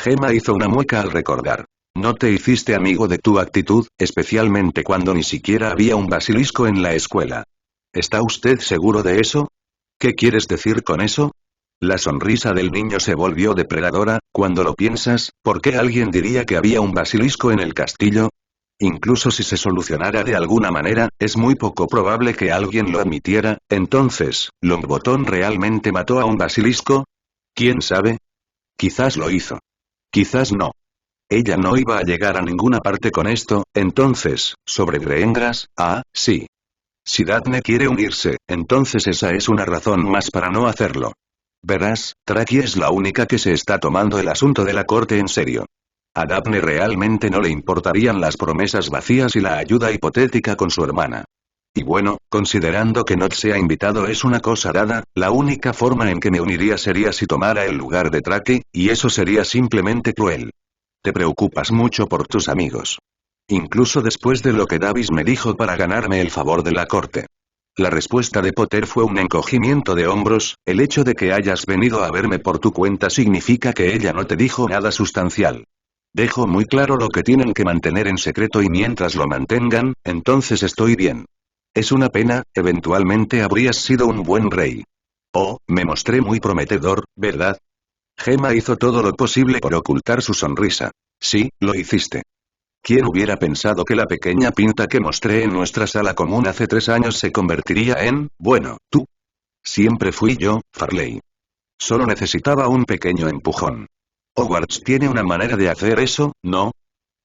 Gemma hizo una mueca al recordar. No te hiciste amigo de tu actitud, especialmente cuando ni siquiera había un basilisco en la escuela. ¿Está usted seguro de eso? ¿Qué quieres decir con eso? La sonrisa del niño se volvió depredadora. Cuando lo piensas, ¿por qué alguien diría que había un basilisco en el castillo? Incluso si se solucionara de alguna manera, es muy poco probable que alguien lo admitiera. Entonces, ¿Longbottom realmente mató a un basilisco? ¿Quién sabe? Quizás lo hizo. Quizás no. Ella no iba a llegar a ninguna parte con esto. Entonces, sobre Greengrass, sí. Si Daphne quiere unirse, entonces esa es una razón más para no hacerlo. Verás, Traki es la única que se está tomando el asunto de la corte en serio. A Daphne realmente no le importarían las promesas vacías y la ayuda hipotética con su hermana. Y bueno, considerando que no se ha invitado es una cosa dada, la única forma en que me uniría sería si tomara el lugar de Traki, y eso sería simplemente cruel. Te preocupas mucho por tus amigos. Incluso después de lo que Davis me dijo para ganarme el favor de la corte. La respuesta de Potter fue un encogimiento de hombros. El hecho de que hayas venido a verme por tu cuenta significa que ella no te dijo nada sustancial. Dejo muy claro lo que tienen que mantener en secreto y mientras lo mantengan, entonces estoy bien. Es una pena, eventualmente habrías sido un buen rey. Oh, me mostré muy prometedor, ¿verdad? Gemma hizo todo lo posible por ocultar su sonrisa. Sí, lo hiciste. ¿Quién hubiera pensado que la pequeña pinta que mostré en nuestra sala común hace 3 años se convertiría en, bueno, tú? Siempre fui yo, Farley. Solo necesitaba un pequeño empujón. Hogwarts tiene una manera de hacer eso, ¿no?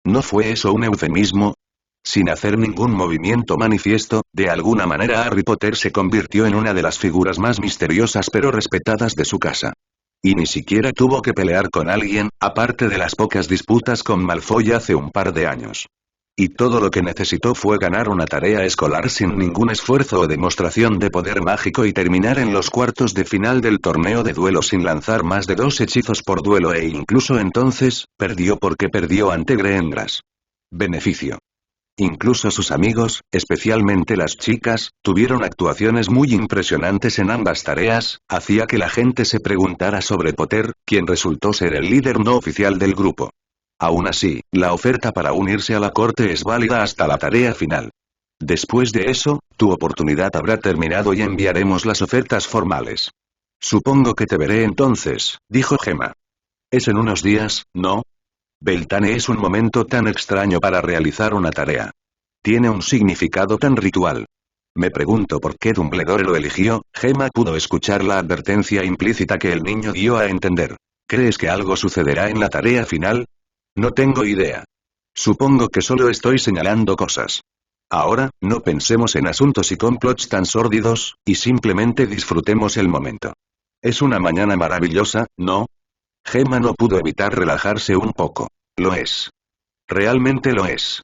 ¿No fue eso un eufemismo? Sin hacer ningún movimiento manifiesto, de alguna manera Harry Potter se convirtió en una de las figuras más misteriosas pero respetadas de su casa. Y ni siquiera tuvo que pelear con alguien, aparte de las pocas disputas con Malfoy hace un par de años. Y todo lo que necesitó fue ganar una tarea escolar sin ningún esfuerzo o demostración de poder mágico y terminar en los cuartos de final del torneo de duelo sin lanzar más de 2 hechizos por duelo e incluso entonces, perdió porque perdió ante Greengrass. Beneficio. Incluso sus amigos, especialmente las chicas, tuvieron actuaciones muy impresionantes en ambas tareas, hacía que la gente se preguntara sobre Potter, quien resultó ser el líder no oficial del grupo. Aún así, la oferta para unirse a la corte es válida hasta la tarea final. Después de eso, tu oportunidad habrá terminado y enviaremos las ofertas formales. Supongo que te veré entonces, dijo Gemma. Es en unos días, ¿no? Beltane es un momento tan extraño para realizar una tarea. Tiene un significado tan ritual. Me pregunto por qué Dumbledore lo eligió. Gemma pudo escuchar la advertencia implícita que el niño dio a entender. ¿Crees que algo sucederá en la tarea final? No tengo idea. Supongo que solo estoy señalando cosas. Ahora, no pensemos en asuntos y complots tan sórdidos, y simplemente disfrutemos el momento. Es una mañana maravillosa, ¿no? Gemma no pudo evitar relajarse un poco. Lo es. Realmente lo es.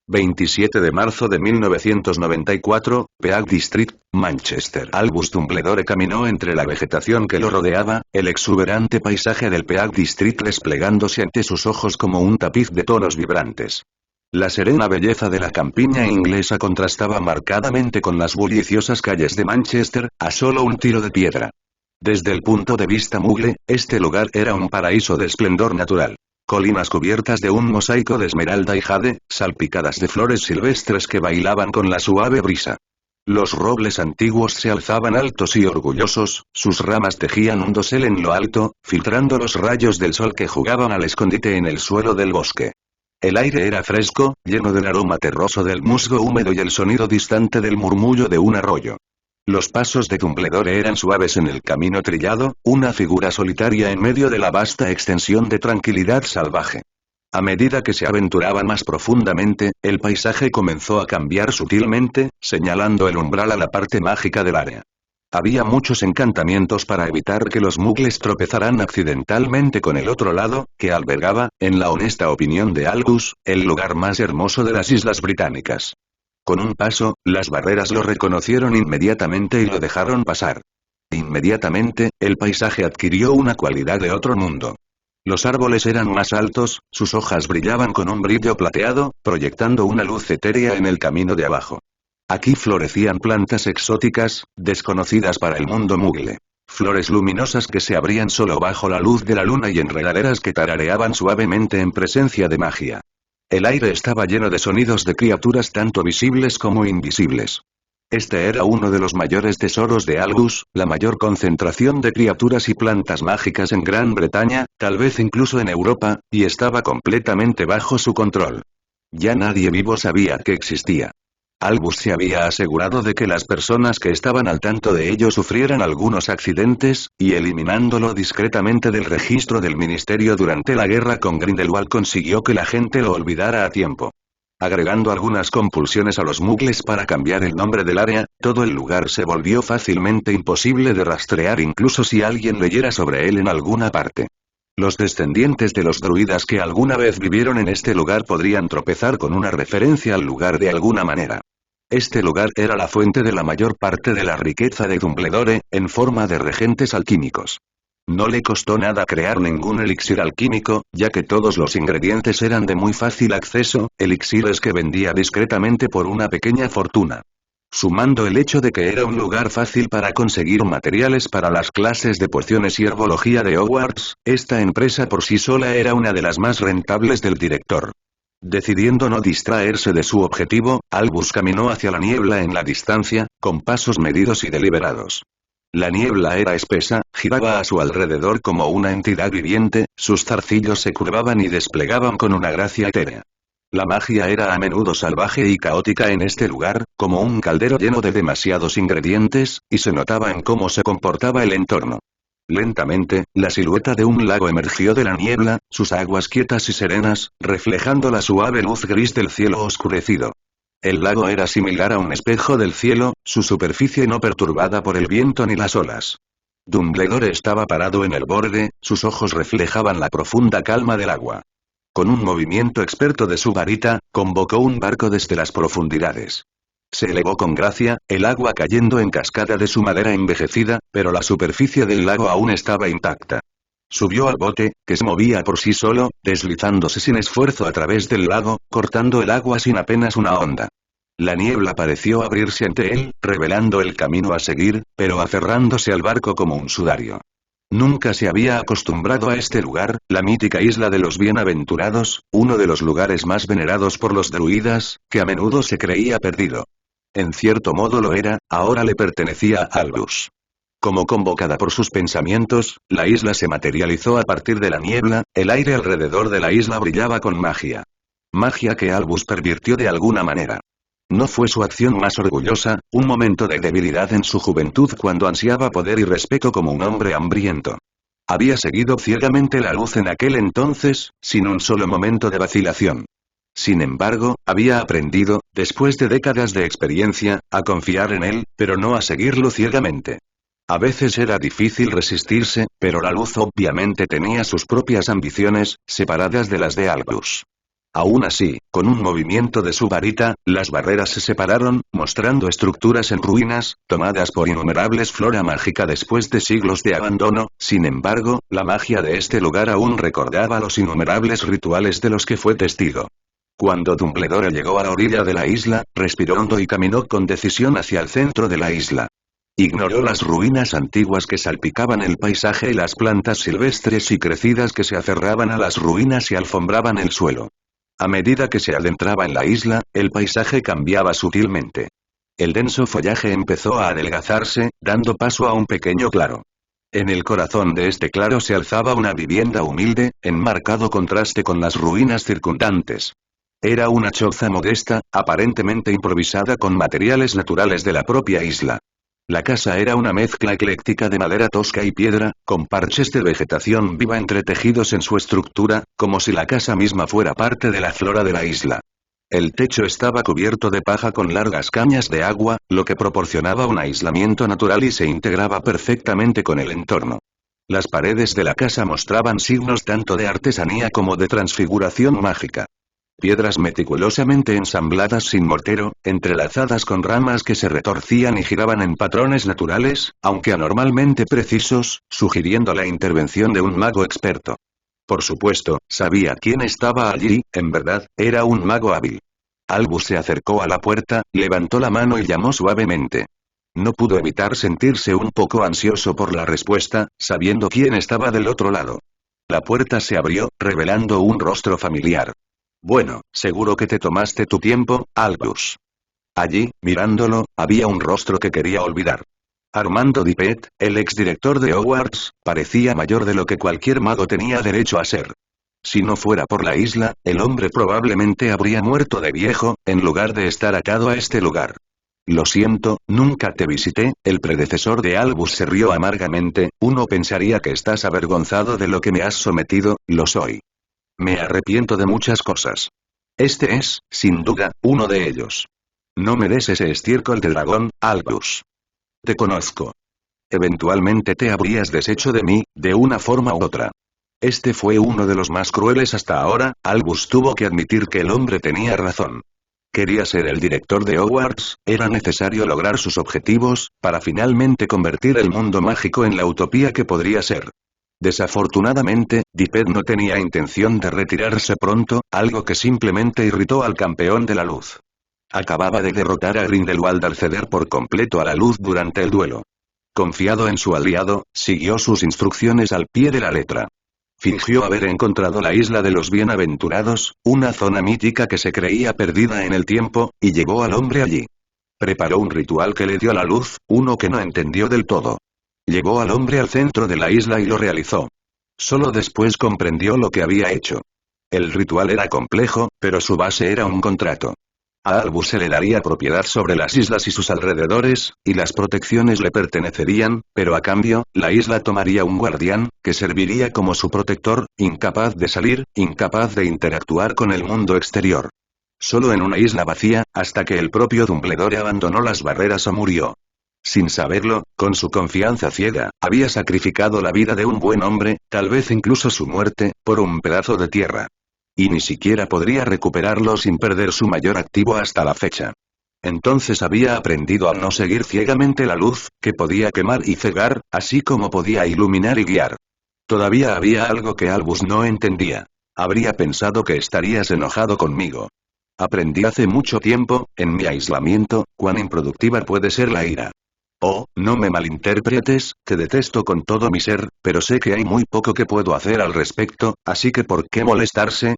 27 de marzo de 1994, Peak District, Manchester. Albus Dumbledore caminó entre la vegetación que lo rodeaba, el exuberante paisaje del Peak District desplegándose ante sus ojos como un tapiz de tonos vibrantes. La serena belleza de la campiña inglesa contrastaba marcadamente con las bulliciosas calles de Manchester, a solo un tiro de piedra. Desde el punto de vista Muggle, este lugar era un paraíso de esplendor natural. Colinas cubiertas de un mosaico de esmeralda y jade, salpicadas de flores silvestres que bailaban con la suave brisa. Los robles antiguos se alzaban altos y orgullosos, sus ramas tejían un dosel en lo alto, filtrando los rayos del sol que jugaban al escondite en el suelo del bosque. El aire era fresco, lleno del aroma terroso del musgo húmedo y el sonido distante del murmullo de un arroyo. Los pasos de Dumbledore eran suaves en el camino trillado, una figura solitaria en medio de la vasta extensión de tranquilidad salvaje. A medida que se aventuraba más profundamente, el paisaje comenzó a cambiar sutilmente, señalando el umbral a la parte mágica del área. Había muchos encantamientos para evitar que los muggles tropezaran accidentalmente con el otro lado, que albergaba, en la honesta opinión de Albus, el lugar más hermoso de las Islas Británicas. Con un paso, las barreras lo reconocieron inmediatamente y lo dejaron pasar. Inmediatamente, el paisaje adquirió una cualidad de otro mundo. Los árboles eran más altos, sus hojas brillaban con un brillo plateado, proyectando una luz etérea en el camino de abajo. Aquí florecían plantas exóticas, desconocidas para el mundo muggle. Flores luminosas que se abrían solo bajo la luz de la luna y enredaderas que tarareaban suavemente en presencia de magia. El aire estaba lleno de sonidos de criaturas tanto visibles como invisibles. Este era uno de los mayores tesoros de Albus, la mayor concentración de criaturas y plantas mágicas en Gran Bretaña, tal vez incluso en Europa, y estaba completamente bajo su control. Ya nadie vivo sabía que existía. Albus se había asegurado de que las personas que estaban al tanto de ello sufrieran algunos accidentes, y eliminándolo discretamente del registro del ministerio durante la guerra con Grindelwald consiguió que la gente lo olvidara a tiempo. Agregando algunas compulsiones a los muggles para cambiar el nombre del área, todo el lugar se volvió fácilmente imposible de rastrear incluso si alguien leyera sobre él en alguna parte. Los descendientes de los druidas que alguna vez vivieron en este lugar podrían tropezar con una referencia al lugar de alguna manera. Este lugar era la fuente de la mayor parte de la riqueza de Dumbledore, en forma de regentes alquímicos. No le costó nada crear ningún elixir alquímico, ya que todos los ingredientes eran de muy fácil acceso, elixires que vendía discretamente por una pequeña fortuna. Sumando el hecho de que era un lugar fácil para conseguir materiales para las clases de pociones y herbología de Hogwarts, esta empresa por sí sola era una de las más rentables del director. Decidiendo no distraerse de su objetivo, Albus caminó hacia la niebla en la distancia, con pasos medidos y deliberados. La niebla era espesa, giraba a su alrededor como una entidad viviente, sus zarcillos se curvaban y desplegaban con una gracia etérea. La magia era a menudo salvaje y caótica en este lugar, como un caldero lleno de demasiados ingredientes, y se notaba en cómo se comportaba el entorno. Lentamente, la silueta de un lago emergió de la niebla, sus aguas quietas y serenas, reflejando la suave luz gris del cielo oscurecido. El lago era similar a un espejo del cielo, su superficie no perturbada por el viento ni las olas. Dumbledore estaba parado en el borde, sus ojos reflejaban la profunda calma del agua. Con un movimiento experto de su varita, convocó un barco desde las profundidades. Se elevó con gracia, el agua cayendo en cascada de su madera envejecida, pero la superficie del lago aún estaba intacta. Subió al bote, que se movía por sí solo, deslizándose sin esfuerzo a través del lago, cortando el agua sin apenas una onda. La niebla pareció abrirse ante él, revelando el camino a seguir, pero aferrándose al barco como un sudario. Nunca se había acostumbrado a este lugar, la mítica isla de los bienaventurados, uno de los lugares más venerados por los druidas, que a menudo se creía perdido. En cierto modo lo era, ahora le pertenecía a Albus. Como convocada por sus pensamientos, la isla se materializó a partir de la niebla, el aire alrededor de la isla brillaba con magia. Magia que Albus pervirtió de alguna manera. No fue su acción más orgullosa, un momento de debilidad en su juventud cuando ansiaba poder y respeto como un hombre hambriento. Había seguido ciegamente la luz en aquel entonces, sin un solo momento de vacilación. Sin embargo, había aprendido, después de décadas de experiencia, a confiar en él, pero no a seguirlo ciegamente. A veces era difícil resistirse, pero la luz obviamente tenía sus propias ambiciones, separadas de las de Albus. Aún así, con un movimiento de su varita, las barreras se separaron, mostrando estructuras en ruinas, tomadas por innumerables flora mágica después de siglos de abandono. Sin embargo, la magia de este lugar aún recordaba los innumerables rituales de los que fue testigo. Cuando Dumbledore llegó a la orilla de la isla, respiró hondo y caminó con decisión hacia el centro de la isla. Ignoró las ruinas antiguas que salpicaban el paisaje y las plantas silvestres y crecidas que se aferraban a las ruinas y alfombraban el suelo. A medida que se adentraba en la isla, el paisaje cambiaba sutilmente. El denso follaje empezó a adelgazarse, dando paso a un pequeño claro. En el corazón de este claro se alzaba una vivienda humilde, en marcado contraste con las ruinas circundantes. Era una choza modesta, aparentemente improvisada con materiales naturales de la propia isla. La casa era una mezcla ecléctica de madera tosca y piedra, con parches de vegetación viva entretejidos en su estructura, como si la casa misma fuera parte de la flora de la isla. El techo estaba cubierto de paja con largas cañas de agua, lo que proporcionaba un aislamiento natural y se integraba perfectamente con el entorno. Las paredes de la casa mostraban signos tanto de artesanía como de transfiguración mágica. Piedras meticulosamente ensambladas sin mortero, entrelazadas con ramas que se retorcían y giraban en patrones naturales, aunque anormalmente precisos, sugiriendo la intervención de un mago experto. Por supuesto, sabía quién estaba allí, en verdad, era un mago hábil. Albus se acercó a la puerta, levantó la mano y llamó suavemente. No pudo evitar sentirse un poco ansioso por la respuesta, sabiendo quién estaba del otro lado. La puerta se abrió, revelando un rostro familiar. Bueno, seguro que te tomaste tu tiempo, Albus. Allí, mirándolo, había un rostro que quería olvidar. Armando Dippet, el exdirector de Hogwarts, parecía mayor de lo que cualquier mago tenía derecho a ser. Si no fuera por la isla, el hombre probablemente habría muerto de viejo, en lugar de estar atado a este lugar. Lo siento, nunca te visité, el predecesor de Albus se rió amargamente, uno pensaría que estás avergonzado de lo que me has sometido, lo soy. Me arrepiento de muchas cosas. Este es, sin duda, uno de ellos. No me des ese estiércol de dragón, Albus. Te conozco. Eventualmente te habrías deshecho de mí, de una forma u otra. Este fue uno de los más crueles hasta ahora, Albus tuvo que admitir que el hombre tenía razón. Quería ser el director de Hogwarts, era necesario lograr sus objetivos, para finalmente convertir el mundo mágico en la utopía que podría ser. Desafortunadamente, Dippet no tenía intención de retirarse pronto, algo que simplemente irritó al campeón de la luz. Acababa de derrotar a Grindelwald al ceder por completo a la luz durante el duelo. Confiado en su aliado, siguió sus instrucciones al pie de la letra. Fingió haber encontrado la isla de los bienaventurados, una zona mítica que se creía perdida en el tiempo, y llevó al hombre allí. Preparó un ritual que le dio la luz, uno que no entendió del todo. Llevó al hombre al centro de la isla y lo realizó. Solo después comprendió lo que había hecho. El ritual era complejo, pero su base era un contrato. A Albus se le daría propiedad sobre las islas y sus alrededores, y las protecciones le pertenecerían, pero a cambio, la isla tomaría un guardián, que serviría como su protector, incapaz de salir, incapaz de interactuar con el mundo exterior. Solo en una isla vacía, hasta que el propio Dumbledore abandonó las barreras o murió. Sin saberlo, con su confianza ciega, había sacrificado la vida de un buen hombre, tal vez incluso su muerte, por un pedazo de tierra. Y ni siquiera podría recuperarlo sin perder su mayor activo hasta la fecha. Entonces había aprendido a no seguir ciegamente la luz, que podía quemar y cegar, así como podía iluminar y guiar. Todavía había algo que Albus no entendía. Habría pensado que estarías enojado conmigo. Aprendí hace mucho tiempo, en mi aislamiento, cuán improductiva puede ser la ira. Oh, no me malinterpretes, te detesto con todo mi ser, pero sé que hay muy poco que puedo hacer al respecto, así que ¿por qué molestarse?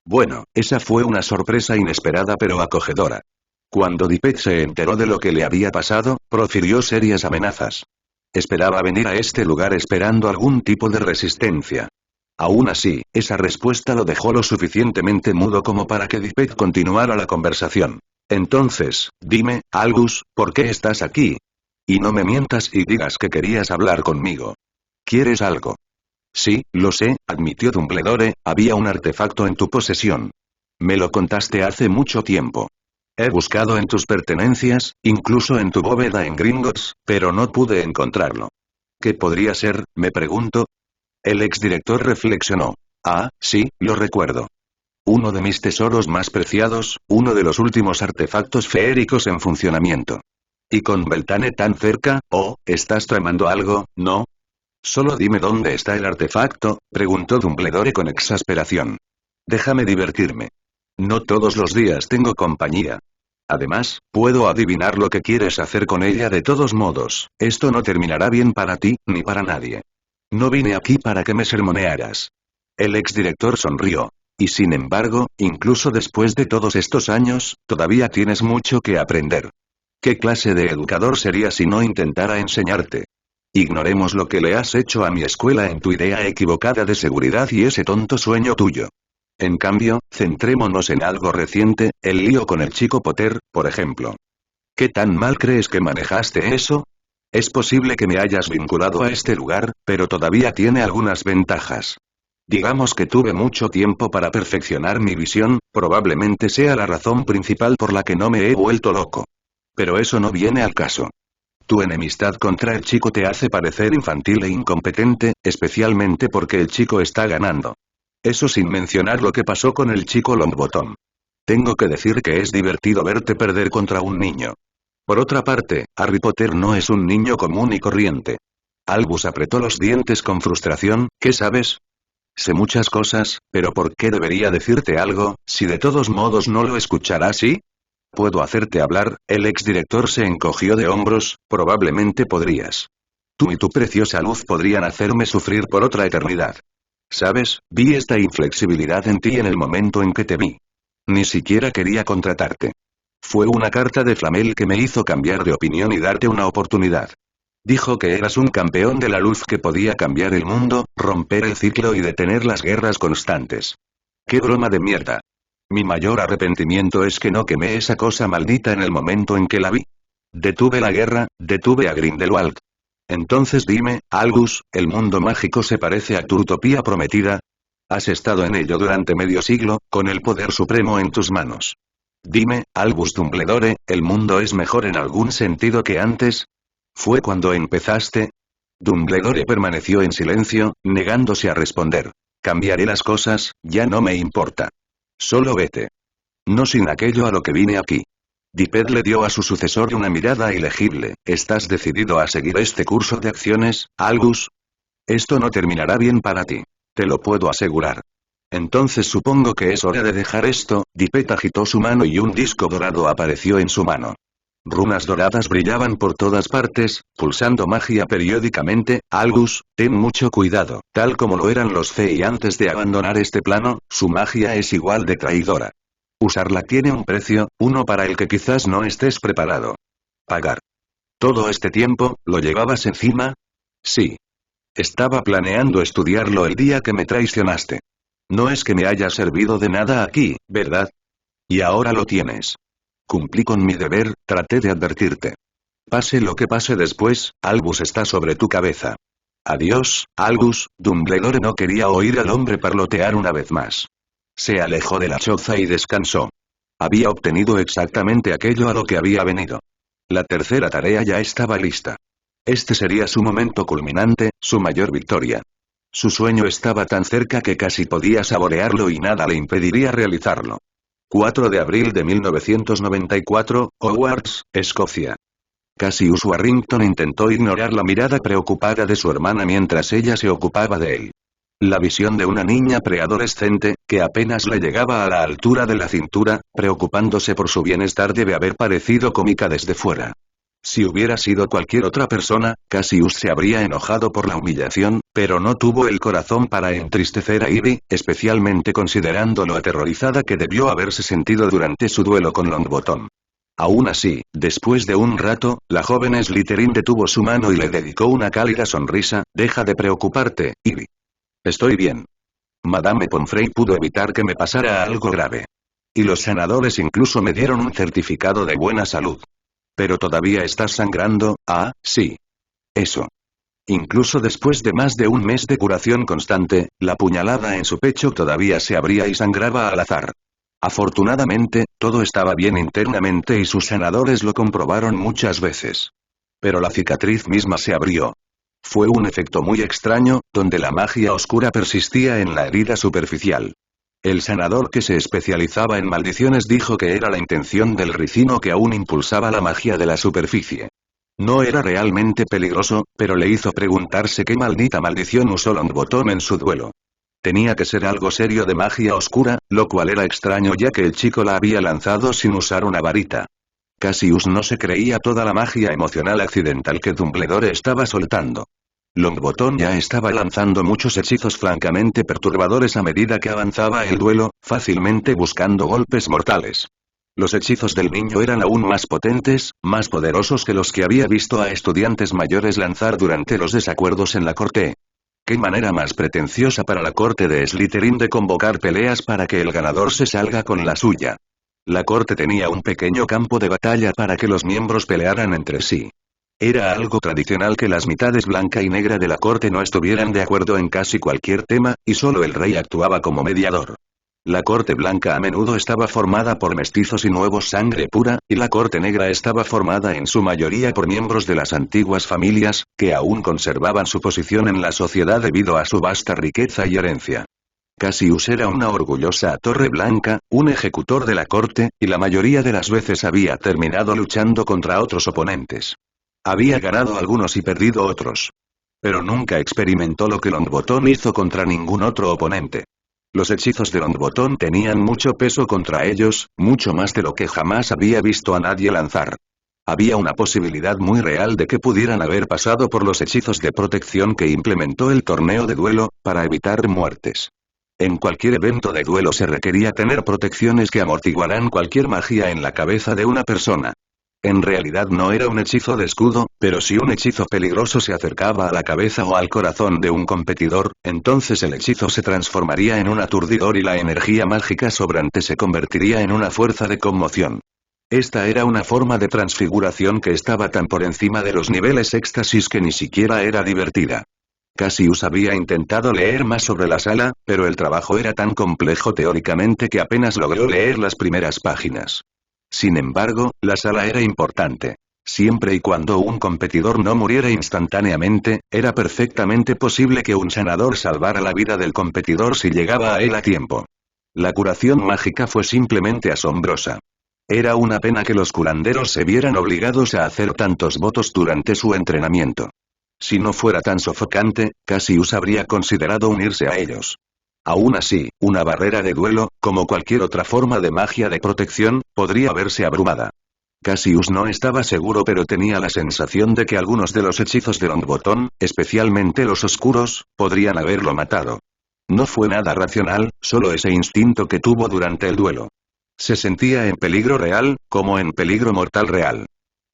Bueno, esa fue una sorpresa inesperada pero acogedora. Cuando Dippet se enteró de lo que le había pasado, profirió serias amenazas. Esperaba venir a este lugar esperando algún tipo de resistencia. Aún así, esa respuesta lo dejó lo suficientemente mudo como para que Dippet continuara la conversación. Entonces, dime, Albus, ¿por qué estás aquí? Y no me mientas y digas que querías hablar conmigo. ¿Quieres algo? Sí, lo sé, admitió Dumbledore, había un artefacto en tu posesión. Me lo contaste hace mucho tiempo. He buscado en tus pertenencias, incluso en tu bóveda en Gringotts, pero no pude encontrarlo. ¿Qué podría ser, me pregunto? El exdirector reflexionó. Ah, sí, lo recuerdo. Uno de mis tesoros más preciados, uno de los últimos artefactos feéricos en funcionamiento. Y con Beltane tan cerca, oh, ¿estás tramando algo, no? Solo dime dónde está el artefacto, preguntó Dumbledore con exasperación. Déjame divertirme. No todos los días tengo compañía. Además, puedo adivinar lo que quieres hacer con ella de todos modos, esto no terminará bien para ti, ni para nadie. No vine aquí para que me sermonearas. El exdirector sonrió. Y sin embargo, incluso después de todos estos años, todavía tienes mucho que aprender. ¿Qué clase de educador sería si no intentara enseñarte? Ignoremos lo que le has hecho a mi escuela en tu idea equivocada de seguridad y ese tonto sueño tuyo. En cambio, centrémonos en algo reciente, el lío con el chico Potter, por ejemplo. ¿Qué tan mal crees que manejaste eso? Es posible que me hayas vinculado a este lugar, pero todavía tiene algunas ventajas. Digamos que tuve mucho tiempo para perfeccionar mi visión, probablemente sea la razón principal por la que no me he vuelto loco. Pero eso no viene al caso. Tu enemistad contra el chico te hace parecer infantil e incompetente, especialmente porque el chico está ganando. Eso sin mencionar lo que pasó con el chico Longbottom. Tengo que decir que es divertido verte perder contra un niño. Por otra parte, Harry Potter no es un niño común y corriente. Albus apretó los dientes con frustración, ¿qué sabes? Sé muchas cosas, pero ¿por qué debería decirte algo, si de todos modos no lo escucharás, sí? Puedo hacerte hablar, el exdirector se encogió de hombros, probablemente podrías. Tú y tu preciosa luz podrían hacerme sufrir por otra eternidad. ¿Sabes? Vi esta inflexibilidad en ti en el momento en que te vi. Ni siquiera quería contratarte. Fue una carta de Flamel que me hizo cambiar de opinión y darte una oportunidad. Dijo que eras un campeón de la luz que podía cambiar el mundo, romper el ciclo y detener las guerras constantes. ¡Qué broma de mierda! Mi mayor arrepentimiento es que no quemé esa cosa maldita en el momento en que la vi. Detuve la guerra, detuve a Grindelwald. Entonces dime, Albus, ¿el mundo mágico se parece a tu utopía prometida? Has estado en ello durante medio siglo, con el poder supremo en tus manos. Dime, Albus Dumbledore, ¿el mundo es mejor en algún sentido que antes? ¿Fue cuando empezaste? Dumbledore permaneció en silencio, negándose a responder. Cambiaré las cosas, ya no me importa. Solo vete. No sin aquello a lo que vine aquí. Dippet le dio a su sucesor una mirada ilegible. ¿Estás decidido a seguir este curso de acciones, Albus? Esto no terminará bien para ti. Te lo puedo asegurar. Entonces supongo que es hora de dejar esto. Dippet agitó su mano y un disco dorado apareció en su mano. Runas doradas brillaban por todas partes, pulsando magia periódicamente. Albus, ten mucho cuidado. Tal como lo eran los Fey antes de abandonar este plano, su magia es igual de traidora. Usarla tiene un precio, uno para el que quizás no estés preparado. Pagar. ¿Todo este tiempo, lo llevabas encima? Sí. Estaba planeando estudiarlo el día que me traicionaste. No es que me haya servido de nada aquí, ¿verdad? Y ahora lo tienes. Cumplí con mi deber, traté de advertirte. Pase lo que pase después, Albus está sobre tu cabeza. Adiós, Albus. Dumbledore no quería oír al hombre parlotear una vez más. Se alejó de la choza y descansó. Había obtenido exactamente aquello a lo que había venido. La tercera tarea ya estaba lista. Este sería su momento culminante, su mayor victoria. Su sueño estaba tan cerca que casi podía saborearlo y nada le impediría realizarlo. 4 de abril de 1994, Hogwarts, Escocia. Cassius Warrington intentó ignorar la mirada preocupada de su hermana mientras ella se ocupaba de él. La visión de una niña preadolescente, que apenas le llegaba a la altura de la cintura, preocupándose por su bienestar debe haber parecido cómica desde fuera. Si hubiera sido cualquier otra persona, Cassius se habría enojado por la humillación, pero no tuvo el corazón para entristecer a Ivy, especialmente considerando lo aterrorizada que debió haberse sentido durante su duelo con Longbottom. Aún así, después de un rato, la joven Slytherin detuvo su mano y le dedicó una cálida sonrisa. Deja de preocuparte, Ivy. Estoy bien. Madame Pomfrey pudo evitar que me pasara algo grave. Y los sanadores incluso me dieron un certificado de buena salud. Pero todavía estás sangrando. Ah, sí. Eso. Incluso después de más de un mes de curación constante, la puñalada en su pecho todavía se abría y sangraba al azar. Afortunadamente, todo estaba bien internamente y sus sanadores lo comprobaron muchas veces. Pero la cicatriz misma se abrió. Fue un efecto muy extraño, donde la magia oscura persistía en la herida superficial. El sanador que se especializaba en maldiciones dijo que era la intención del ricino que aún impulsaba la magia de la superficie. No era realmente peligroso, pero le hizo preguntarse qué maldita maldición usó Longbottom en su duelo. Tenía que ser algo serio de magia oscura, lo cual era extraño ya que el chico la había lanzado sin usar una varita. Cassius no se creía toda la magia emocional accidental que Dumbledore estaba soltando. Longbottom ya estaba lanzando muchos hechizos francamente perturbadores a medida que avanzaba el duelo, fácilmente buscando golpes mortales. Los hechizos del niño eran aún más potentes, más poderosos que los que había visto a estudiantes mayores lanzar durante los desacuerdos en la corte. ¿Qué manera más pretenciosa para la corte de Slytherin de convocar peleas para que el ganador se salga con la suya? La corte tenía un pequeño campo de batalla para que los miembros pelearan entre sí. Era algo tradicional que las mitades blanca y negra de la corte no estuvieran de acuerdo en casi cualquier tema, y solo el rey actuaba como mediador. La corte blanca a menudo estaba formada por mestizos y nuevos sangre pura, y la corte negra estaba formada en su mayoría por miembros de las antiguas familias, que aún conservaban su posición en la sociedad debido a su vasta riqueza y herencia. Cassius era una orgullosa torre blanca, un ejecutor de la corte, y la mayoría de las veces había terminado luchando contra otros oponentes. Había ganado algunos y perdido otros. Pero nunca experimentó lo que Longbottom hizo contra ningún otro oponente. Los hechizos de Longbottom tenían mucho peso contra ellos, mucho más de lo que jamás había visto a nadie lanzar. Había una posibilidad muy real de que pudieran haber pasado por los hechizos de protección que implementó el torneo de duelo, para evitar muertes. En cualquier evento de duelo se requería tener protecciones que amortiguaran cualquier magia en la cabeza de una persona. En realidad no era un hechizo de escudo, pero si un hechizo peligroso se acercaba a la cabeza o al corazón de un competidor, entonces el hechizo se transformaría en un aturdidor y la energía mágica sobrante se convertiría en una fuerza de conmoción. Esta era una forma de transfiguración que estaba tan por encima de los niveles éxtasis que ni siquiera era divertida. Cassius había intentado leer más sobre la sala, pero el trabajo era tan complejo teóricamente que apenas logró leer las primeras páginas. Sin embargo, la sala era importante. Siempre y cuando un competidor no muriera instantáneamente, era perfectamente posible que un sanador salvara la vida del competidor si llegaba a él a tiempo. La curación mágica fue simplemente asombrosa. Era una pena que los curanderos se vieran obligados a hacer tantos votos durante su entrenamiento. Si no fuera tan sofocante, Cassius habría considerado unirse a ellos. Aún así, una barrera de duelo, como cualquier otra forma de magia de protección, podría verse abrumada. Cassius no estaba seguro pero tenía la sensación de que algunos de los hechizos de Longbottom, especialmente los oscuros, podrían haberlo matado. No fue nada racional, solo ese instinto que tuvo durante el duelo. Se sentía en peligro real, como en peligro mortal real.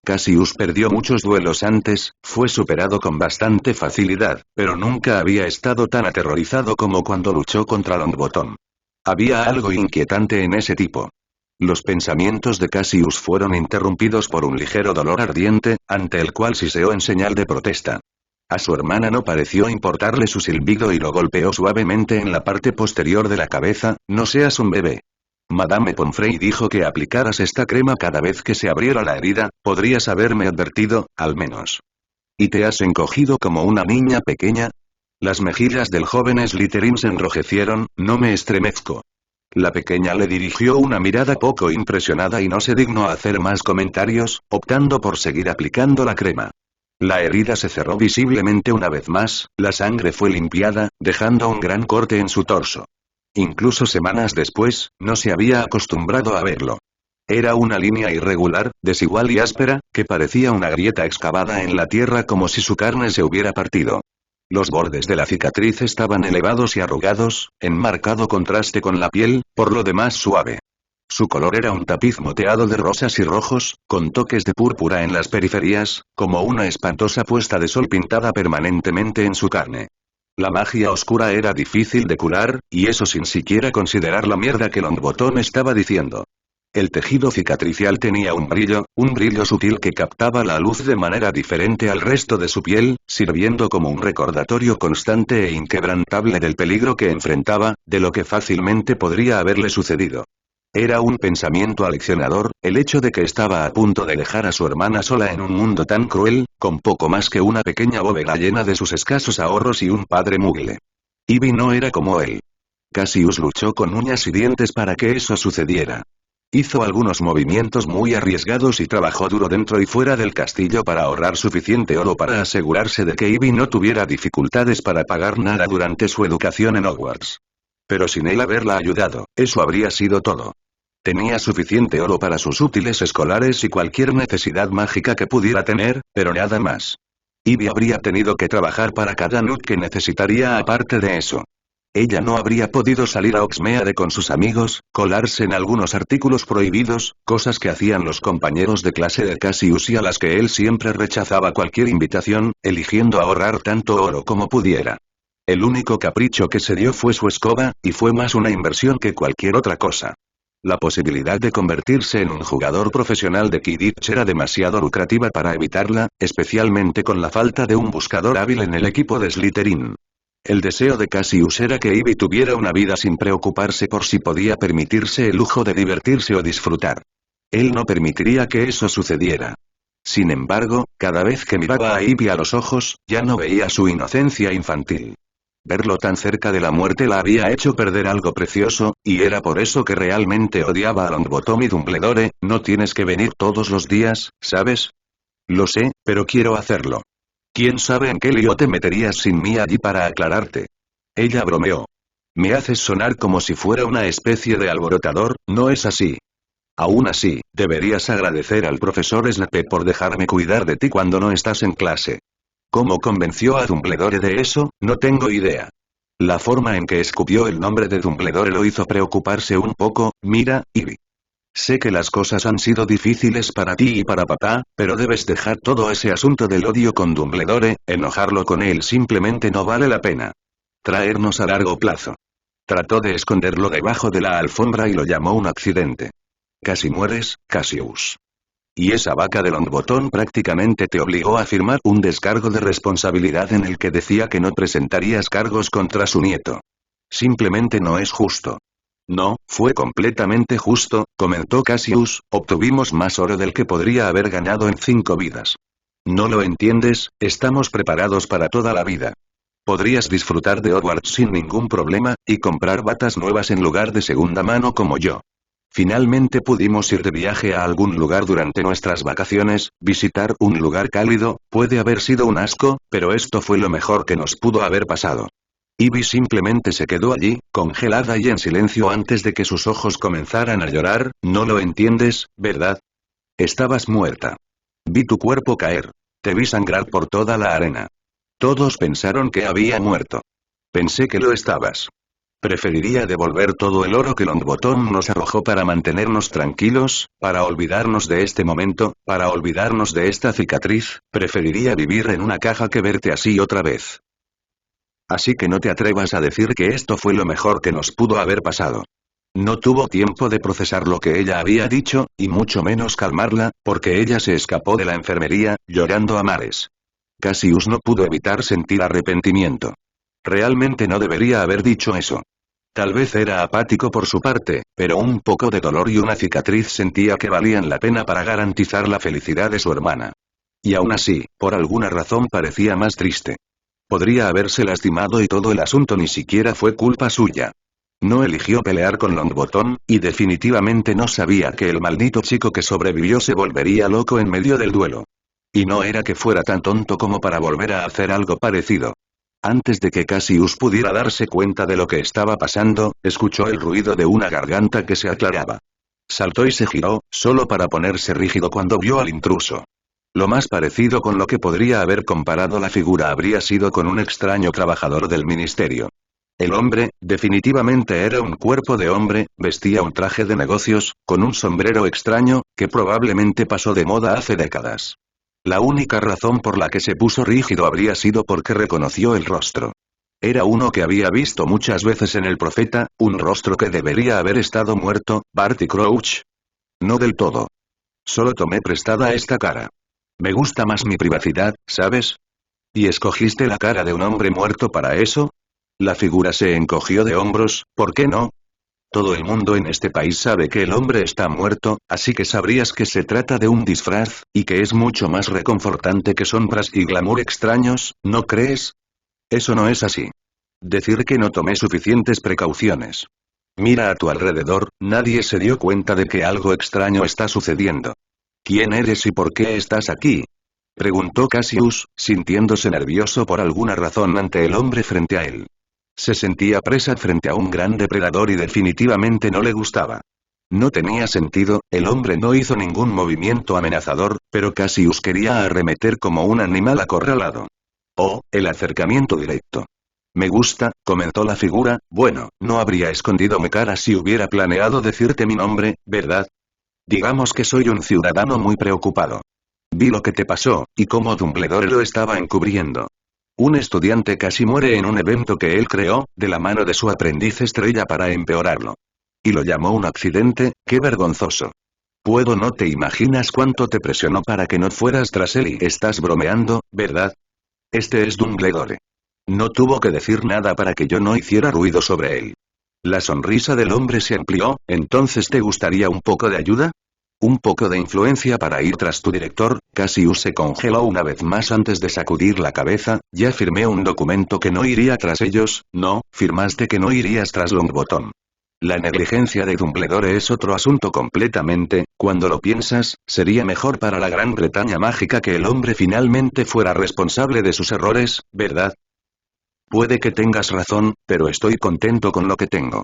Cassius perdió muchos duelos antes, fue superado con bastante facilidad, pero nunca había estado tan aterrorizado como cuando luchó contra Longbottom. Había algo inquietante en ese tipo. Los pensamientos de Cassius fueron interrumpidos por un ligero dolor ardiente, ante el cual siseó en señal de protesta. A su hermana no pareció importarle su silbido y lo golpeó suavemente en la parte posterior de la cabeza. No seas un bebé. Madame Pomfrey dijo que aplicaras esta crema cada vez que se abriera la herida, podrías haberme advertido, al menos. ¿Y te has encogido como una niña pequeña? Las mejillas del joven Slytherin se enrojecieron. No me estremezco. La pequeña le dirigió una mirada poco impresionada y no se dignó a hacer más comentarios, optando por seguir aplicando la crema. La herida se cerró visiblemente una vez más, la sangre fue limpiada, dejando un gran corte en su torso. Incluso semanas después, no se había acostumbrado a verlo. Era una línea irregular, desigual y áspera, que parecía una grieta excavada en la tierra como si su carne se hubiera partido. Los bordes de la cicatriz estaban elevados y arrugados, en marcado contraste con la piel, por lo demás suave. Su color era un tapiz moteado de rosas y rojos, con toques de púrpura en las periferias, como una espantosa puesta de sol pintada permanentemente en su carne. La magia oscura era difícil de curar, y eso sin siquiera considerar la mierda que Longbottom estaba diciendo. El tejido cicatricial tenía un brillo sutil que captaba la luz de manera diferente al resto de su piel, sirviendo como un recordatorio constante e inquebrantable del peligro que enfrentaba, de lo que fácilmente podría haberle sucedido. Era un pensamiento aleccionador, el hecho de que estaba a punto de dejar a su hermana sola en un mundo tan cruel, con poco más que una pequeña bóveda llena de sus escasos ahorros y un padre mugle. Ivy no era como él. Cassius luchó con uñas y dientes para que eso sucediera. Hizo algunos movimientos muy arriesgados y trabajó duro dentro y fuera del castillo para ahorrar suficiente oro para asegurarse de que Ivy no tuviera dificultades para pagar nada durante su educación en Hogwarts. Pero sin él haberla ayudado, eso habría sido todo. Tenía suficiente oro para sus útiles escolares y cualquier necesidad mágica que pudiera tener, pero nada más. Ivy habría tenido que trabajar para cada nut que necesitaría aparte de eso. Ella no habría podido salir a Hogsmeade con sus amigos, colarse en algunos artículos prohibidos, cosas que hacían los compañeros de clase de Cassius y a las que él siempre rechazaba cualquier invitación, eligiendo ahorrar tanto oro como pudiera. El único capricho que se dio fue su escoba, y fue más una inversión que cualquier otra cosa. La posibilidad de convertirse en un jugador profesional de Quidditch era demasiado lucrativa para evitarla, especialmente con la falta de un buscador hábil en el equipo de Slytherin. El deseo de Cassius era que Ivy tuviera una vida sin preocuparse por si podía permitirse el lujo de divertirse o disfrutar. Él no permitiría que eso sucediera. Sin embargo, cada vez que miraba a Ivy a los ojos, ya no veía su inocencia infantil. Verlo tan cerca de la muerte la había hecho perder algo precioso, y era por eso que realmente odiaba a Longbottom y Dumbledore. No tienes que venir todos los días, ¿sabes? Lo sé, pero quiero hacerlo. ¿Quién sabe en qué lío te meterías sin mí allí para aclararte? Ella bromeó. Me haces sonar como si fuera una especie de alborotador, ¿no es así? Aún así, deberías agradecer al profesor Snape por dejarme cuidar de ti cuando no estás en clase. ¿Cómo convenció a Dumbledore de eso? No tengo idea. La forma en que escupió el nombre de Dumbledore lo hizo preocuparse un poco. Mira, Ivy. Sé que las cosas han sido difíciles para ti y para papá, pero debes dejar todo ese asunto del odio con Dumbledore, enojarlo con él simplemente no vale la pena. Traernos a largo plazo. Trató de esconderlo debajo de la alfombra y lo llamó un accidente. Casi mueres, Cassius. Y esa vaca de Longbottom prácticamente te obligó a firmar un descargo de responsabilidad en el que decía que no presentarías cargos contra su nieto. Simplemente no es justo. No, fue completamente justo, comentó Cassius, obtuvimos más oro del que podría haber ganado en 5 vidas. No lo entiendes, estamos preparados para toda la vida. Podrías disfrutar de Hogwarts sin ningún problema, y comprar batas nuevas en lugar de segunda mano como yo. Finalmente pudimos ir de viaje a algún lugar durante nuestras vacaciones, visitar un lugar cálido, puede haber sido un asco, pero esto fue lo mejor que nos pudo haber pasado. Ivy simplemente se quedó allí, congelada y en silencio antes de que sus ojos comenzaran a llorar, no lo entiendes, ¿verdad? Estabas muerta. Vi tu cuerpo caer. Te vi sangrar por toda la arena. Todos pensaron que había muerto. Pensé que lo estabas. Preferiría devolver todo el oro que Longbottom nos arrojó para mantenernos tranquilos, para olvidarnos de este momento, para olvidarnos de esta cicatriz, preferiría vivir en una caja que verte así otra vez. Así que no te atrevas a decir que esto fue lo mejor que nos pudo haber pasado. No tuvo tiempo de procesar lo que ella había dicho, y mucho menos calmarla, porque ella se escapó de la enfermería, llorando a mares. Cassius no pudo evitar sentir arrepentimiento. Realmente no debería haber dicho eso. Tal vez era apático por su parte, pero un poco de dolor y una cicatriz sentía que valían la pena para garantizar la felicidad de su hermana. Y aún así, por alguna razón parecía más triste. Podría haberse lastimado y todo el asunto ni siquiera fue culpa suya. No eligió pelear con Longbottom, y definitivamente no sabía que el maldito chico que sobrevivió se volvería loco en medio del duelo. Y no era que fuera tan tonto como para volver a hacer algo parecido. Antes de que Cassius pudiera darse cuenta de lo que estaba pasando, escuchó el ruido de una garganta que se aclaraba. Saltó y se giró, solo para ponerse rígido cuando vio al intruso. Lo más parecido con lo que podría haber comparado la figura habría sido con un extraño trabajador del ministerio. El hombre, definitivamente era un cuerpo de hombre, vestía un traje de negocios, con un sombrero extraño, que probablemente pasó de moda hace décadas. La única razón por la que se puso rígido habría sido porque reconoció el rostro. Era uno que había visto muchas veces en el profeta, un rostro que debería haber estado muerto, Barty Crouch. No del todo. Solo tomé prestada esta cara. Me gusta más mi privacidad, ¿sabes? ¿Y escogiste la cara de un hombre muerto para eso? La figura se encogió de hombros, ¿por qué no? Todo el mundo en este país sabe que el hombre está muerto, así que sabrías que se trata de un disfraz, y que es mucho más reconfortante que sombras y glamour extraños, ¿no crees? Eso no es así. Decir que no tomé suficientes precauciones. Mira a tu alrededor, nadie se dio cuenta de que algo extraño está sucediendo. ¿Quién eres y por qué estás aquí? Preguntó Cassius, sintiéndose nervioso por alguna razón ante el hombre frente a él. Se sentía presa frente a un gran depredador y definitivamente no le gustaba. No tenía sentido, el hombre no hizo ningún movimiento amenazador, pero Cassius quería arremeter como un animal acorralado. Oh, el acercamiento directo. Me gusta, comentó la figura, bueno, no habría escondido mi cara si hubiera planeado decirte mi nombre, ¿verdad? Digamos que soy un ciudadano muy preocupado. Vi lo que te pasó, y cómo Dumbledore lo estaba encubriendo. Un estudiante casi muere en un evento que él creó, de la mano de su aprendiz estrella para empeorarlo. Y lo llamó un accidente, qué vergonzoso. No te imaginas cuánto te presionó para que no fueras tras él y estás bromeando, ¿verdad? Este es Dumbledore. No tuvo que decir nada para que yo no hiciera ruido sobre él. La sonrisa del hombre se amplió, ¿entonces te gustaría un poco de ayuda? Un poco de influencia para ir tras tu director. Cassius se congeló una vez más antes de sacudir la cabeza, ya firmé un documento que no iría tras ellos, no, firmaste que no irías tras Longbottom. La negligencia de Dumbledore es otro asunto completamente, cuando lo piensas, sería mejor para la Gran Bretaña mágica que el hombre finalmente fuera responsable de sus errores, ¿verdad? Puede que tengas razón, pero estoy contento con lo que tengo.